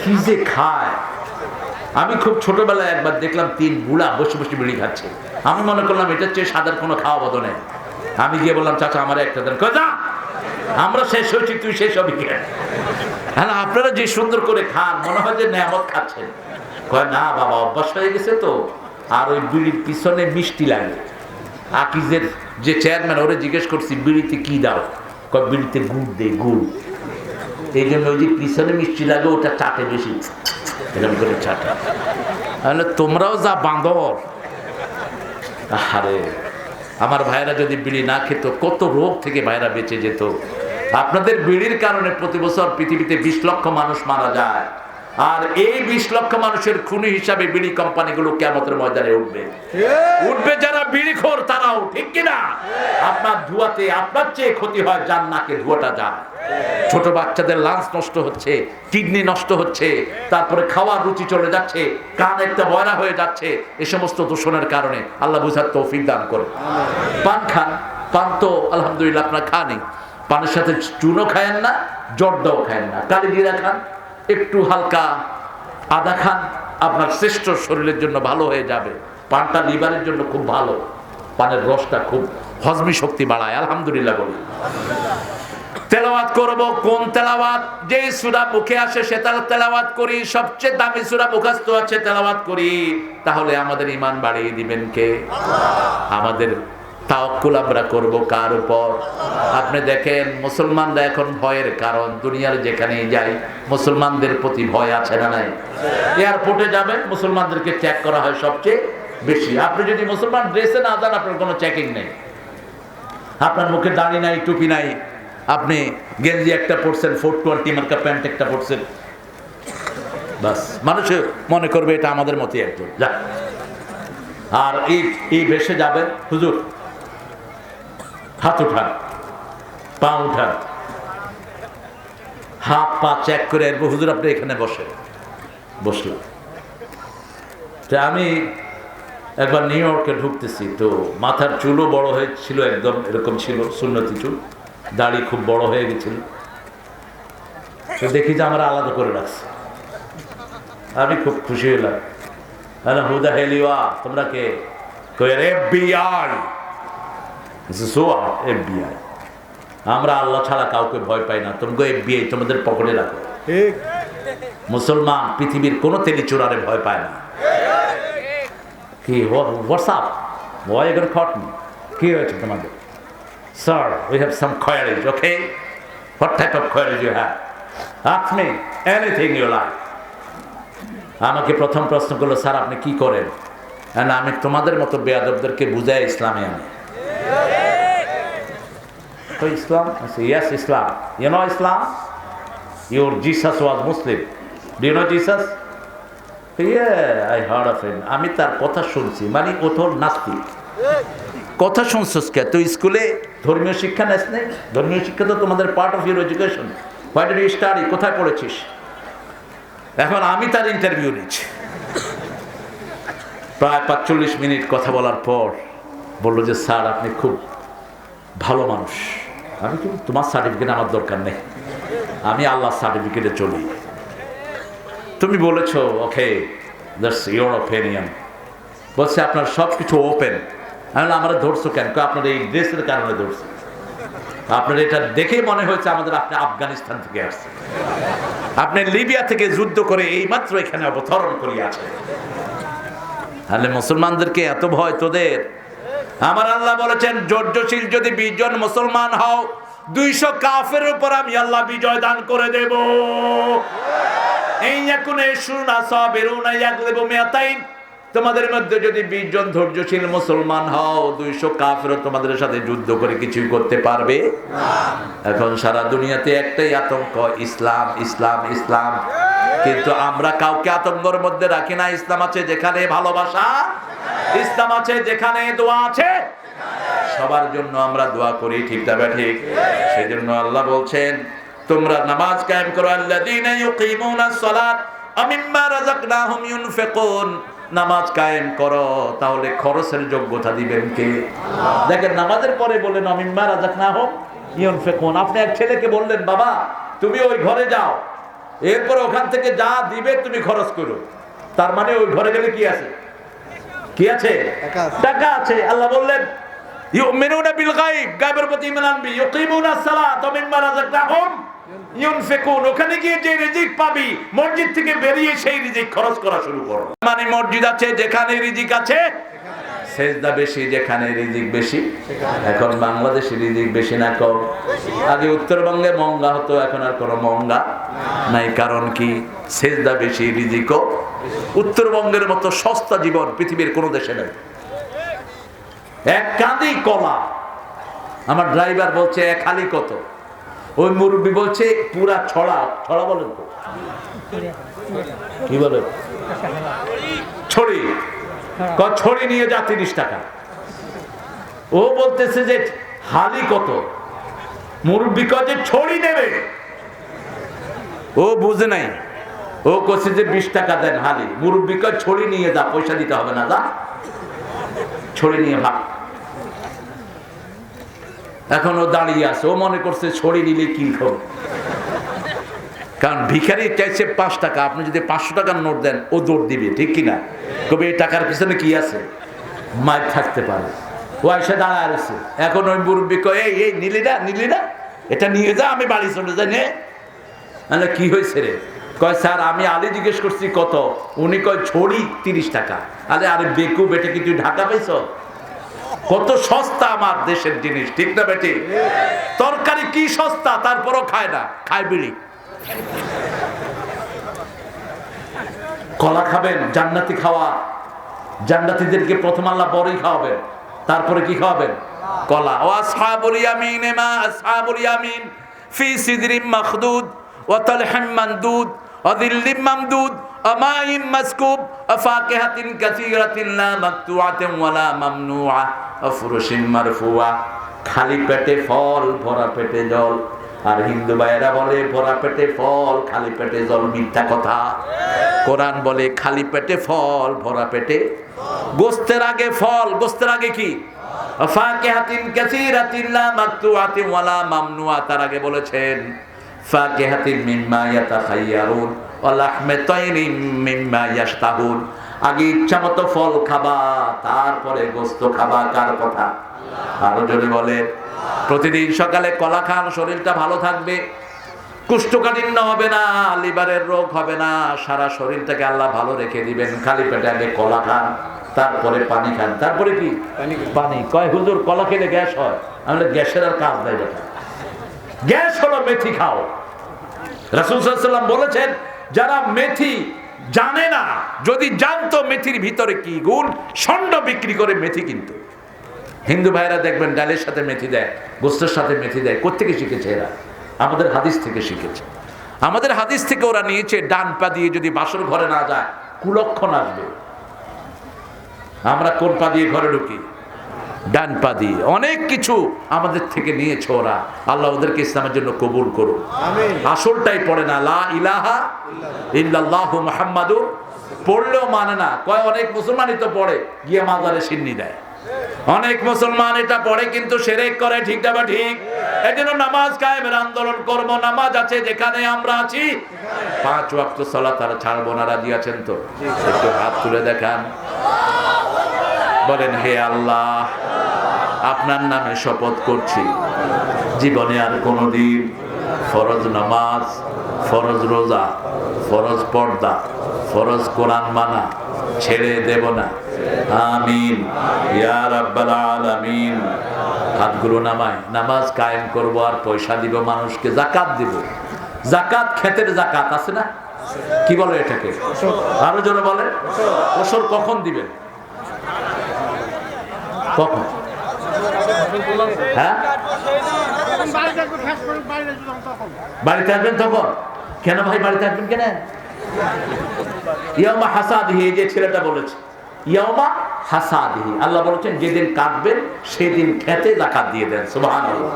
কি যে খায়। আমি খুব ছোটবেলায় একবার দেখলাম 3 বুড়া বসে বসে বিড়ি খাচ্ছে, আমি মনে করলাম এটার চেয়ে সাদার কোনো খাওয়া বদ নেই। আমি গিয়ে বললাম চাচা আমার একটা দেন, কয় যা, আমরা শেষ হয়েছি, তুই শেষ হবি কি? হ্যাঁ আপনারা যে সুন্দর করে খান মনে হয় যে নেয়ামত খাচ্ছেন। কয় না বাবা অভ্যাস হয়ে গেছে তো, আর ওই বিড়ির পিছনে মিষ্টি লাগে। আকিজের যে চেয়ারম্যান, ওরে জিজ্ঞেস করছি বিড়িতে কি দাও, কয় বিড়িতে গুড় দেয়, গুড়, এই জন্য ওই যে পিছনে মিষ্টি লাগে ওটা চাটে বেশি, এরকম করে চাটে। তাহলে তোমরাও যা বাঁদর, আরে আমার ভাইরা যদি বিড়ি না খেত কত রোগ থেকে ভাইরা বেঁচে যেত। আপনাদের বিড়ির কারণে প্রতি বছর পৃথিবীতে 20 লক্ষ মানুষ মারা যায়, আর এই 20 লক্ষ মানুষের খুনি হিসাবে বিড়ি কোম্পানিগুলো কিয়ামতের ময়দানে উঠবে যারা বিড়িখোর তারাও, ঠিক কিনা? আপনার ধোঁয়াতে আপনার চেয়ে ক্ষতি হয় যার নাকে ধোঁয়াটা যায়। ছোট বাচ্চাদের লাঞ্চ নষ্ট হচ্ছে, কিডনি নষ্ট হচ্ছে, তারপরে খাওয়ার রুচি চলে যাচ্ছে, কান একটা বয়রা হয়ে যাচ্ছে, এই সমস্ত দূষণের কারণে। আল্লাহ বুঝার তৌফিক দান করে। পান খান, পান তো আলহামদুলিল্লাহ আপনার খানি, পানের সাথে চুনও খায়েন না, জর্দাও খায়েন না, কালি জিরা খান, একটু হালকা আদা খান, আপনার শ্রেষ্ঠ শরীরের জন্য ভালো হয়ে যাবে। পানটা লিভারের জন্য খুব ভালো, পানের রসটা খুব হজমি শক্তি বাড়ায়। আলহামদুলিল্লাহ বলি। তেলাওয়াত করব, কোন তেলাওয়াত? যে সূরা মুখে আসে সেটা তেলাওয়াত করি, সবচেয়ে দামি সূরা মুখস্থ আছে তেলাওয়াত করি। তাহলে আমাদের ঈমান বাড়িয়ে দিবেন কে? আমাদের তাওয়াক্কুল আমরা করব কার উপর? আপনি দেখেন মুসলমানরা এখন ভয়ের কারণ, দুনিয়ার যেখানেই যাই মুসলমানদের প্রতি ভয় আছে না নাই? এয়ারপোর্টে যাবেন, মুসলমানদেরকে চেক করা হয় সবচেয়ে বেশি। আপনি যদি মুসলমান ড্রেসে না যান, আপনার কোনো চেকিং নেই, আপনার মুখে দাড়ি নাই, টুপি নাই, আপনি গেঞ্জি একটা পরছেন, 420 মার্কা প্যান্ট একটা পরছেন, বাস মানুষ মনে করবে এটা আমাদের মতোই একজন যা। আর এই ভেসে যাবেন, হুজুর হাত উঠান, পা উঠান, হাত পা চেক করে আসবো, হুজুর আপনি এখানে বসলাম। আমি একবার নিউ ইয়র্কে ঢুকতেছি, তো মাথার চুলও বড় হয়েছিল, একদম এরকম ছিল সুন্নতি চুল, দাড়ি খুব বড় হয়ে গেছিল। তো দেখি যে আমরা আলাদা করে রাখছি, আমি খুব খুশি হলাম। হুদা হেলিওয়া, তোমরা কে? FBI। FBI, আমরা আল্লাহ ছাড়া কাউকে ভয় পাই না। তোমরা FBI তোমাদের পকেটে রাখো। মুসলমান পৃথিবীর কোন তেলি চোরারে ভয় পায় না। কি হোয়াটসঅ্যাপ বয় এগুলো খটনি কি হয়েছে তোমাদের? Sir we have some queries. Okay, what type of queries you have? Ask me anything you like. আমাকে প্রথম প্রশ্ন করলো, স্যার আপনি কি করেন? আমি তোমাদের মতো বেয়াদবদেরকে বুঝাই ইসলামে আনি। Islam? I say, yes, Islam. You know Islam? Your Jesus was Muslim. Do you know Jesus? Yeah, I heard of him. আমি তার কথা শুনছি, মানে ও তোর নাস্তিক। কথা শুনছিস কে? তুই স্কুলে ধর্মীয় শিক্ষা নেস নেই? ধর্মীয় শিক্ষা তো তোমাদের part of your education. What did you study? কোথায় পড়েছিস? এখন আমি তার ইন্টারভিউ নিচ্ছি। প্রায় 45 মিনিট কথা বলার পর বললো যে, স্যার আপনি খুব ভালো মানুষ। আমি কি, তোমার সার্টিফিকেট আমার দরকার নেই, আমি আল্লাহর সার্টিফিকেটে চলি। তুমি বলেছো, ওকে, দ্যাটস ইওর অপিনিয়ন। বলছে আপনার সব কিছু ওপেন। আমি বললাম, আমরা ধরছো কেন? আপনার এই ড্রেসের কারণে ধরছে। আপনার এটা দেখেই মনে হয়েছে আমাদের আপনি আফগানিস্তান থেকে আসছে, আপনি লিবিয়া থেকে যুদ্ধ করে এইমাত্র এখানে অবতরণ করিয়াছে। তাহলে মুসলমানদেরকে এত ভয় তোদের? আমার আল্লাহ বলেছেন, ধৈর্যশীল যদি 20 জন মুসলমান হও, 200 কাফের উপর আমি আল্লাহ বিজয় দান করে দেব। তোমাদের মধ্যে যদি 20 জন ধৈর্যশীল মুসলমান হও, 200 কাফেরও তোমাদের সাথে যুদ্ধ করে কিছুই করতে পারবে না। এখন সারা দুনিয়াতে একটাই আতঙ্ক, ইসলাম ইসলাম ইসলাম। কিন্তু আমরা কাউকে আতঙ্কের মধ্যে রাখি না। ইসলাম আছে যেখানে ভালোবাসা, ইসলাম আছে যেখানে দোয়া আছে, সবার জন্য আমরা দোয়া করি, ঠিক না ঠিক? সেজন্য আল্লাহ বলছেন, তোমরা নামাজ কায়েম করো। আল্লাযীনা ইউকিমুনাস সালাত ওয়া মিম্মা রাযাকনাহুম ইউনফিকুন। নামাজ কায়েম করো, তাহলে খরচের যোগ্যতা দিবেন কে? দেখেন নামাজের পরে বলেন ওয়া মিম্মা রাযাকনাহুম ইউনফিকুন। আপনি এক ছেলেকে বললেন, বাবা তুমি ওই ঘরে যাও, এরপর ওখান থেকে যা দিবে তুমি খরচ করো। তার মানে ওই ঘরে গেলে কি আছে? কি আছে? টাকা আছে। আল্লাহ বললেন, ইউমিনুনা বিল গায়ব, গায়বের প্রতি ঈমান আনবি, ইউকিমুনাস সালাত ওয়া মিম্মা রাযাকনাহুম ইউনফিকুন। ওখানে গিয়ে যে রিজিক পাবি, মসজিদ থেকে বেরিয়ে সেই রিজিক খরচ করা শুরু করো। মানে মসজিদ আছে যেখানে রিজিক আছে, সেজদা বেশি যেখানে রিজিক বেশি। এখন বাংলাদেশে রিজিক বেশি না কম? আগে উত্তরবঙ্গে মহঙ্গা হতো, এখন আর কোনো মহঙ্গা নাই। কারণ কি? সেজদা বেশি, রিজিকও। উত্তরবঙ্গের মতো সস্তা জীবন পৃথিবীর কোনো দেশে নেই। এক কাঁদি কলা। আমার ড্রাইভার বলছে এক হালি কত? ওই মুরব্বী বলছে পুরা ছড়া। ছড়া বলেন তো কি বলেন? ছড়ি। ছড়ি নিয়ে যা 30 টাকা। ও বলতেছে যে হালি কত? মুরব্বী কয় যে ছড়ি দেবে। ও বুঝে নাই। ও কইছে যে 20 টাকা দেন হালি। মুরব্বী কয় ছড়ি নিয়ে যা, পয়সা দিতে হবে না, যা ছড়ি নিয়ে ভাগ। এখন ও দাঁড়িয়ে আছে, ও মনে করছে ছড়ি নিলে কি খাবে, কারণ ভিখারি চাইছে 5 টাকা। আপনি যদি 500 টাকার নোট দেন ও দৌড় দিবে, ঠিক কিনা? কবে এই টাকার পিছনে কি আছে, মাইর থাকতে পারে। ও এসে দাঁড়ায় আছে। এখন ওই মুরব্বী কয় এই নিলি না, এটা নিয়ে যা, আমি বাড়ি চলে যাই। নে কি হয়েছে রে? কয় স্যার আমি আলি জিজ্ঞেস করছি কত, উনি কয় ছড়ি 30 টাকা। আরে বেকু বেটে কি তুই ঢাকা পাইছ? কত সস্তা আমার দেশের জিনিস, ঠিক না বেটি? তরকারি কি সস্তা, তারপরও খায় না, খায় বিড়ি। কলা খাবেন, জান্নাতি খাওয়া। জান্নাতীদেরকে প্রথম আল্লাহ বড়ই খাওয়াবেন, তারপরে কি খাওয়াবেন? কলা। ও আসহাবুল ইয়ামিন মা আসহাবুল ইয়ামিন ফি সিদরিম মাখদুদ ওয়া তালহিম মানদুদ ওয়া যিল্লিম মামদুদ ওয়া মাইম মাসকুব ওয়া ফাকিহাতিন কাসীরাতিন লা মাকতুআতিন ওয়া লা মামনুআ ওয়া ফুরুশিন মারফুআ। খালি পেটে ফল, ভরা পেটে জল। আর হিন্দু ভাইয়েরা বলে ভরা পেটে ফল, খালি পেটে জল। মিথ্যা কথা। কোরআন বলে খালি পেটে ফল, ভরা পেটে গোস্তের আগে ফল। গোস্তের আগে কি? ফাকিহাতিন কাসীরাতিন লা মাকতুআতিন ওয়া লা মামনুআ। তার আগে বলেছেন ফাকিহাতিন মিম্মা ইয়াতাখায়্যারুন ওয়া লাহমি তায়রিন মিম্মা ইয়াশতাহুন। আগে ইচ্ছামতো ফল খাবা, তারপরে গোস্ত খাবা। কার কথা? আরো জোরে বলে। প্রতিদিন সকালে কলা খান, শরীরটা ভালো থাকবে, কোষ্ঠকাঠিন্য হবে না, লিভারের রোগ হবে না, সারা শরীরটাকে আল্লাহ ভালো রেখে দিবেন। খালি পেটে আগে কলা খান, তারপরে পানি খান। তারপরে কি? পানি। কয় হুজুর কলা খেলে গ্যাস হয়। আমরা গ্যাসের আর কাজ নাই বেটা। গ্যাস হলো মেথি খাও। রাসূল সাল্লাল্লাহু আলাইহি ওয়াসাল্লাম বলেছেন যারা মেথি জানে না, যদি জানতো মেথির ভিতরে কি গুণ, ষণ্ড বিক্রি করে মেথি কিনতো। হিন্দু ভাইরা দেখবেন ডালের সাথে মেথি দেয়, গোস্তের সাথে মেথি দেয়। কোত্থেকে শিখেছে এরা? আমাদের হাদিস থেকে শিখেছে। আমাদের হাদিস থেকে ওরা নিয়েছে ডান পা দিয়ে যদি বাসর ঘরে না যায় কুলক্ষণ আসবে। আমরা কোন পা দিয়ে ঘরে ঢুকি? ডান পা দিয়ে। অনেক কিছু আমাদের থেকে নিয়েছে ওরা। আল্লাহ ওদেরকে ইসলামের জন্য কবুল করুন। আসলটাই পড়ে না, লা ইলাহা ইল্লাল্লাহু মুহাম্মাদুর। পড়লেও মানে না। কয় অনেক মুসলমানই তো পড়ে, গিয়ে মাজারে সিন্নি দেয়। অনেক মুসলমান এটা পড়ে কিন্তু শিরক করে, ঠিক না বা ঠিক? এজন্য নামাজ কায়েমের আন্দোলন করব। নামাজ আছে যেখানে আমরা আছি, 5 ওয়াক্ত সালাত আর ছাড়বো না। রাজি আছেন তো? একটু হাত তুলে দেখান, বলেন হে আল্লাহ, আপনার নামে শপথ করছি জীবনে আর কোনোদিন ফরজ নামাজ, ফরজ রোজা, ফরজ পর্দা, ফরজ কোরআন মানা ছেড়ে দেব না। আমিন ইয়া রাব্বাল আলামিন। হাতগুলো নামায় নামাজ কায়েম করব আর পয়সা দিব মানুষকে, যাকাত দিব। যাকাত ক্ষেতের যাকাত আছে না? কি বলে এটাকে? আরো জোরে বলে। ওসর কখন দিবেন? কখন? হ্যাঁ, বাড়িতে আসবেন তখন। কেন ভাই বাড়িতে আসবেন কেন? ইয়াউমা হাসাদিহি, যে ছেলেটা বলেছে ইয়াউমা হাসাদিহি, আল্লাহ বলেছেন যেদিন কাটবেন সেদিন খেতে যাকাত দিয়ে দেন। সুবহানাল্লাহ।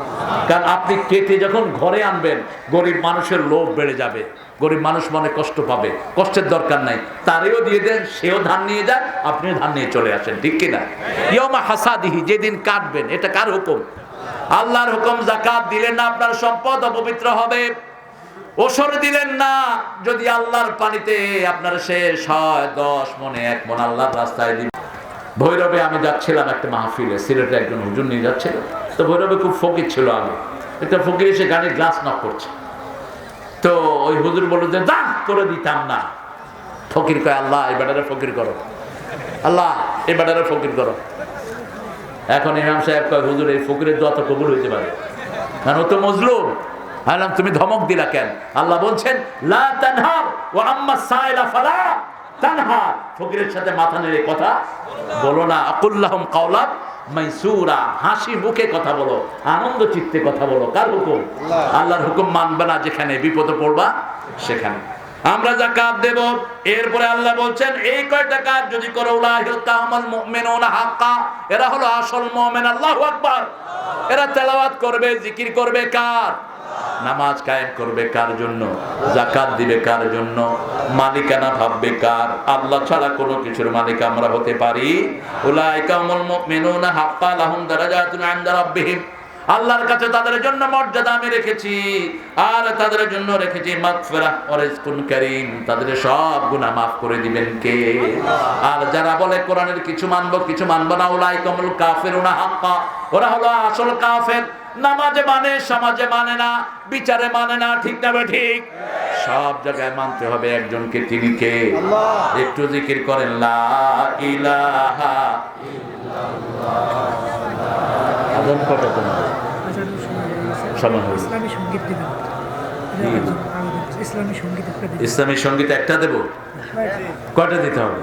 কারণ আপনি কেটে যখন ঘরে আনবেন, গরিব মানুষের লোভ বেড়ে যাবে, গরিব মানুষ মনে কষ্ট পাবে। কষ্টের দরকার নাই, তারেও দিয়ে দেন, সেও ধান নিয়ে যান, আপনিও ধান নিয়ে চলে আসেন, ঠিক কিনা? ইয়াউমা হাসাদিহি, যেদিন কাটবেন। এটা কার হুকুম? আল্লাহর হুকুম। যাকাত দিলেন না, আপনার সম্পদ অপবিত্র হবে। ওসর দিলেন না, যদি আল্লাহর পানিতে আপনার শেষ হয় 10 মনে 1 মন আল্লাহর রাস্তায় দিবেন। ভৈরবে আমি যাচ্ছিলাম একটা মাহফিলে, সিলেটে একজন হুজুর নিয়ে যাচ্ছিল। তো ভৈরবে খুব ফকির ছিল আগে। একটা ফকির এসে গাড়ির গ্লাস নক করছে। তো ওই হুজুর বলল যে দান করে দিতাম না। ফকির কয় আল্লাহ এই বেটারে ফকির করো, আল্লাহ এই বেটারে ফকির করো। এখন ইমাম সাহেব কয় হুজুর এই ফকিরের দোয়া তো কবুল হইতে পারে, কারণ ও তো মজলুম। আলাম তুমি ধমক দিলা কেন? আল্লাহ বলছেন লা তানহার ওয়া আম্মা সাইলা ফালা তানহার। ফকিরের সাথে মাথা নেড়ে কথা বলো না। আকুল্লাহুম কাওলান মাইসুরা, হাসি মুখে কথা বলো, আনন্দ চিত্তে কথা বলো। কার হুকুম? আল্লাহর হুকুম মানবে না যেখানে বিপদে পড়বা সেখানে। আমরা যাকাত দেব। এরপরে আল্লাহ বলছেন এই কয়টা কাজ যদি করো, উলাইকাহুমুল মুমিনুনা হাক্কা, এরা হলো আসল মুমিন। আল্লাহু আকবার। এরা তেলাওয়াত করবে, জিকির করবে কার? নামাজ কায়েম করবে কার জন্য? যাকাত দিবে কার জন্য? মালিকানা ভাববে কার? আল্লাহ ছাড়া কোনো কিছুর মালিক আমরা হতে পারি? উলাইকাহুমুল মুমিনুনা হাক্কা লাহুম দারাজাতুন ইনদা রাব্বিহিম, আল্লাহর কাছে তাদের জন্য মর্যাদা আমি রেখেছি, আর তাদের জন্য রেখেছি মাগফিরাহ ওয়া রিজকুন কারীম, তাদের সব গুনাহ মাফ করে দিবেন কে? আর যারা বলে কোরআনের কিছু মানবো কিছু মানবো না, উলাইকাহুমুল কাফিরুনা হাক্কা, ওরা হলো আসল কাফের। নামাজে মানে, সমাজে মানে না, বিচারে মানে না, ঠিক না ঠিক? সব জায়গায় মানতে হবে একজনকে, তিনি কে? একটু জিকির করেন লা ইলাহা ইল্লাল্লাহ। আযান কটা তোমার? সময় হলো। ইসলামী সঙ্গীত দিবেন। ইসলামী সঙ্গীত একটা দিবেন। ইসলামী সঙ্গীত একটা দেব? কয়টা দিতে হবে?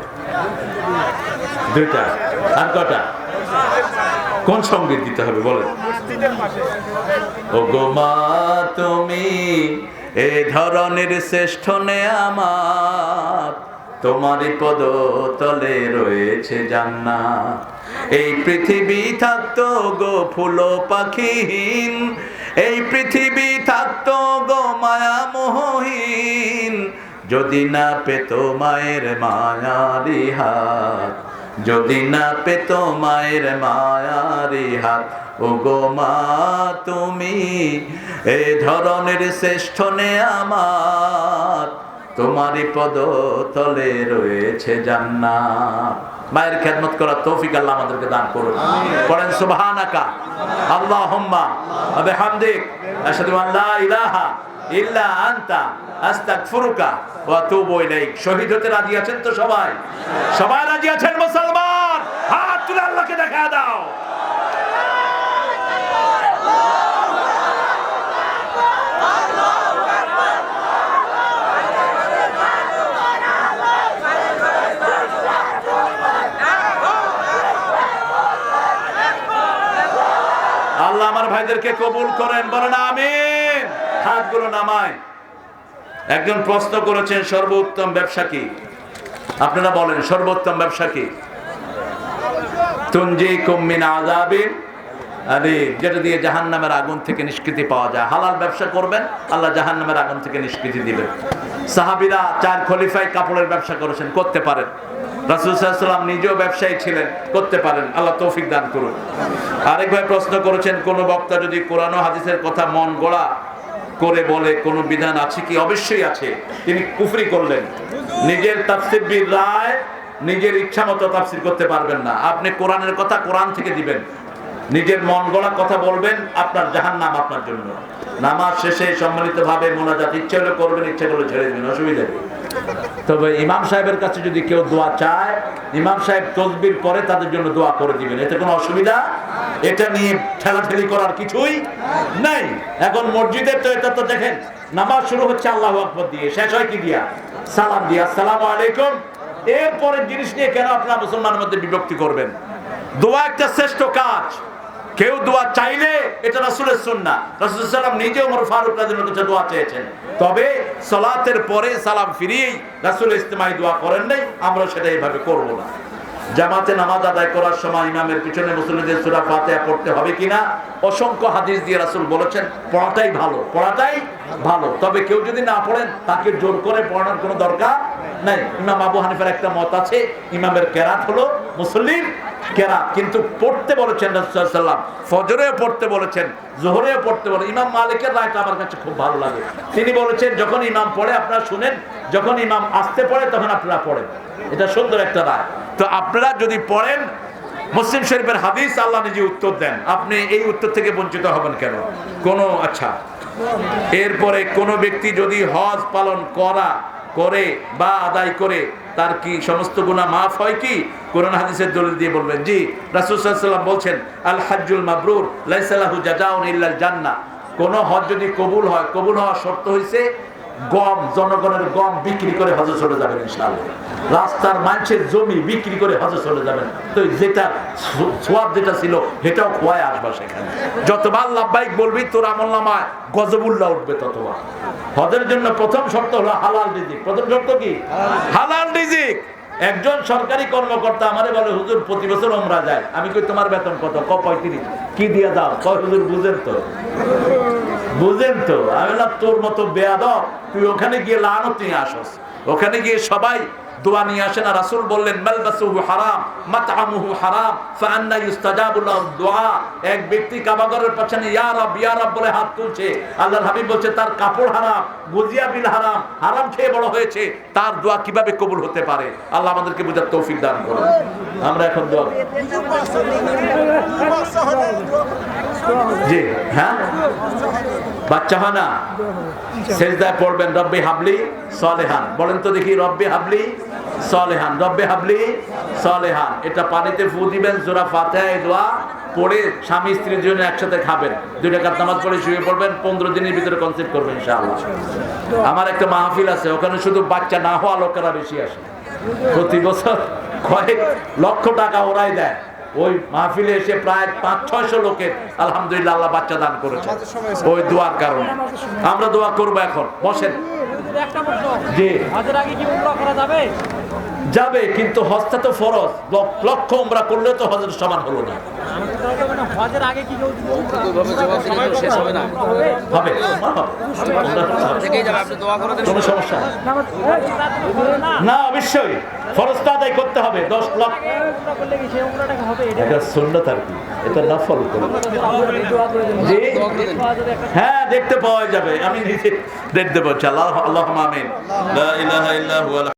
দুইটা। আর কটা? কোন সঙ্গীত দিতে হবে বলেন? ও গো মা তুমি এ ধরনের শ্রেষ্ঠ নেয়ামত, তোমারই পদ তলে রয়েছে জান্নাত। এই পৃথিবী থাকতো গো ফুল পাখিহীন, এই পৃথিবী থাকতো গো মায়া মোহহীন, যদি না পেত মায়ের মায়ারি হাত, যদি না পেত মায়ের মায়ারি হাত। ও গো মা তুমি এ ধরনের শ্রেষ্ঠ নেয়ামত, তোমারই পদ তলে রয়েছে জান্নাত। মায়ের খেদমত করার তৌফিক আল্লাহ আমাদেরকে দান করুন। পড়েন সুবহানাকা আল্লাহুম্মা ওয়া বিহামদিক আশহাদু আন লা ইলাহা ইল্লা আনতা আস্তাগফিরুকা ওয়া আতুবু ইলাইক। শহীদ হতে রাজি আছেন তো সবাই? সবাই রাজি আছেন মুসলমান? হাত তুলে আল্লাহকে দেখা দাও। আল্লাহ আমার ভাইদেরকে কবুল করেন, বলেন আমিন। হাতগুলো নামায়। একজন প্রশ্ন করেছেন সর্বোত্তম ব্যবসা কি? আপনারা বলেন সর্বোত্তম ব্যবসা কি? তুনজিকুম মিন আযাবিন আলীম, যেটা দিয়ে জাহান্নামের আগুন থেকে নিষ্কৃতি পাওয়া যায়। হালাল ব্যবসা করবেন, আল্লাহ জাহান্নামের আগুন থেকে নিষ্কৃতি দিবেন। সাহাবীরা 4 খলিফায় কাপড়ের ব্যবসা করেছেন, করতে পারেন। রাসূল সাল্লাল্লাহু আলাইহি ওয়াসাল্লাম নিজেও ব্যবসায়ী ছিলেন, করতে পারেন। আল্লাহ তৌফিক দান করুন। আরেক ভাই প্রশ্ন করেছেন কোন বক্তা যদি কোরআন ও হাদিসের কথা মন গড়া করে বলে কোন বিধান আছে কি? অবশ্যই আছে। তিনি কুফরি করলেন। নিজের তাফসীর বিল রায় নিজের ইচ্ছা মতো তাফসীর করতে পারবেন না। আপনি কোরআনের কথা কোরআন থেকে দিবেন, নিজের মন গড়া কথা বলবেন, আপনার জাহান্নাম আপনার জন্য। নামাজ শেষে সম্মিলিতভাবে মোনাজাত ইচ্ছে হলে করবেন, ইচ্ছে করলে ছেড়ে দিবেন, অসুবিধা নেই। তবে ইমাম সাহেবের কাছে যদি কেউ দোয়া চায়, ইমাম সাহেব তাসবির পরে তাদের জন্য দোয়া করে দিবেন, এতে কোনো অসুবিধা। এটা নিয়ে ঠেলাঠেলি করার কিছুই নাই। এখন মসজিদের তো এটা তো দেখেন, নামাজ শুরু হচ্ছে আল্লাহু আকবার দিয়ে, শেষ হয় কি দিয়া? সালাম দিয়া, আসসালামু আলাইকুম। এরপরে জিনিস নিয়ে কেন আপনারা মুসলমানের মধ্যে বিভক্তি করবেন? দোয়া একটা শ্রেষ্ঠ কাজ। কেউ দোয়া চাইলে এটা রাসূলের সুন্নাহ। রাসূল সাল্লাল্লাহু আলাইহি ওয়াসাল্লাম নিজে ওমর ফারুক রাদিয়াল্লাহু আনহু কাছে দোয়া চেয়েছেন, তবে সালাতের পরে সালাম ফিরিয়েই রাসূল ইস্তেমাই দোয়া করেন নাই। আমরা সেটা এইভাবে করব না। জামাতে নামাজ আদায় করার সময় ইমামের পিছনে মুসল্লিদের সূরা ফাতিহা পড়তে হবে কিনা, অসংখ্য হাদিস দিয়ে রাসূল বলেছেন পড়াটাই ভালো, পড়াটাই ভালো। তবে কেউ যদি না পড়েন তাকে জোর করে পড়ানোর কোনো দরকার নাই। ইমাম আবু হানিফার একটা মত আছে, ইমামের কেরাত হলো মুসল্লির কেরাত, কিন্তু পড়তে বলেছেন রাসূল সাল্লাল্লাহু আলাইহি ওয়াসাল্লাম, ফজরেও পড়তে বলেছেন, যোহরেও পড়তে বলেছেন। ইমাম মালিকের রায়টা আমার কাছে খুব ভালো লাগে। তিনি বলেছেন যখন ইমাম পড়ে আপনারা শুনেন, যখন ইমাম আসতে পড়ে তখন আপনারা পড়েন। এটা সুন্দর একটা রায়। তো আপনারা যদি পড়েন, মুসলিম শরীফের হাদিস, আল্লাহ নিজে উত্তর দেন, আপনি এই উত্তর থেকে বঞ্চিত হবেন কেন? কোনো আচ্ছা, এরপরে কোন ব্যক্তি যদি হজ পালন করে বা আদায় করে, তার কি সমস্ত গুনাহ মাফ হয় কি? কোরআন হাদিসের দলিল দিয়ে বলবেন জি। রাসূল সাল্লাল্লাহু আলাইহি ওয়াসাল্লাম বলছেন আল হাজ্জুল মাবরুর লাইসা লাহু জাযাউন ইল্লাল জান্নাহ। কোন হজ যদি কবুল হয়, কবুল হওয়ার শর্ত হইছে গম, জনগণের গম বিক্রি করে হজে চলে যাবেন ইনশাআল্লাহ। রাস্তার মানুষের জমি বিক্রি করে হজে চলে যাবেন। তো যেটা সোয়াব যেটা ছিল সেটাও খোয়ায় আসবা সেখানে। যতবার লাব্বাইক বলবি তোর আমলনামায় গজবুল্লাহ উঠবে ততবার। হজের জন্য প্রথম শর্ত হলো হালাল রিজিক। প্রথম শর্ত কি? হালাল রিজিক। একজন সরকারি কর্মকর্তা আমারে বলে হুজুর প্রতি বছর ওমরা যায়। আমি কই তোমার বেতন কত? ক 35। কি দিয়া দাও? কয় হুজুর বুঝেন তো, বুঝেন তো। আমি বললাম তোর মতো বেয়াদব, তুই ওখানে গিয়ে লানত নিয়ে আসস। ওখানে গিয়ে সবাই দোয়া নিয়ে আসে না। রাসূল বললেন মালবাসুহু হারাম মাতআমুহু হারাম ফাআন্না ইউস্তাজাবু লাহু দুআ। এক ব্যক্তি কাবাগরের পেছনে ইয়া রব বলে হাত তুলছে, আল্লাহর হাবিব বলছে তার কাপড় হারাম, গুজিয়া বিল হারাম, হারাম খেয়ে বড় হয়েছে, তার দোয়া কিভাবে কবুল হতে পারে? আল্লাহ আমাদেরকে বুঝার তৌফিক দান করুন। আমরা এখন দোয়া জি হ্যাঁ বাচ্চা হয় না, সেজদায় পড়বেন রব্বি হাবলি সলেহান। বলেন তো দেখি রব্বি হাবলি সলেহান, রব্বি হাবলি সলেহান। এটা পানিতে ফু দিবেন, সূরা ফাতিহা এই দোয়া পড়ে স্বামী স্ত্রীর জন্য একসাথে খাবেন। 2 রাকাত নামাজ পড়ে শুয়ে পড়বেন। 15 দিনের ভিতরে কনসিভ করবেন ইনশাআল্লাহ। আমার একটা মাহফিল আছে, ওখানে শুধু বাচ্চা না হওয়া লোকেরা বেশি আসে। প্রতি বছর কয়েক লক্ষ টাকা ওরাই দেয়। ওই মাহফিলে এসে প্রায় 500-600 লোকের আলহামদুলিল্লাহ আল্লাহ বাচ্চা দান করেছে ওই দোয়ার কারণে। আমরা দোয়া করবো এখন। বসেন। জি যাবে, কিন্তু হজটা তো ফরজ। লক্ষ উমরা করলে তো হজের সমান হলো না। হবে কোনো সমস্যা না, অবশ্যই ফরজটা আদায় করতে হবে। 10 লাখ এটা সুন্নাত আর কি, এটা নফল করে। জি হ্যাঁ দেখতে পাওয়া যাবে, আমি নিজে দেখতে পাচ্ছি। আল্লাহুম্মা আমিন। লা ইলাহা ইল্লা হুয়া।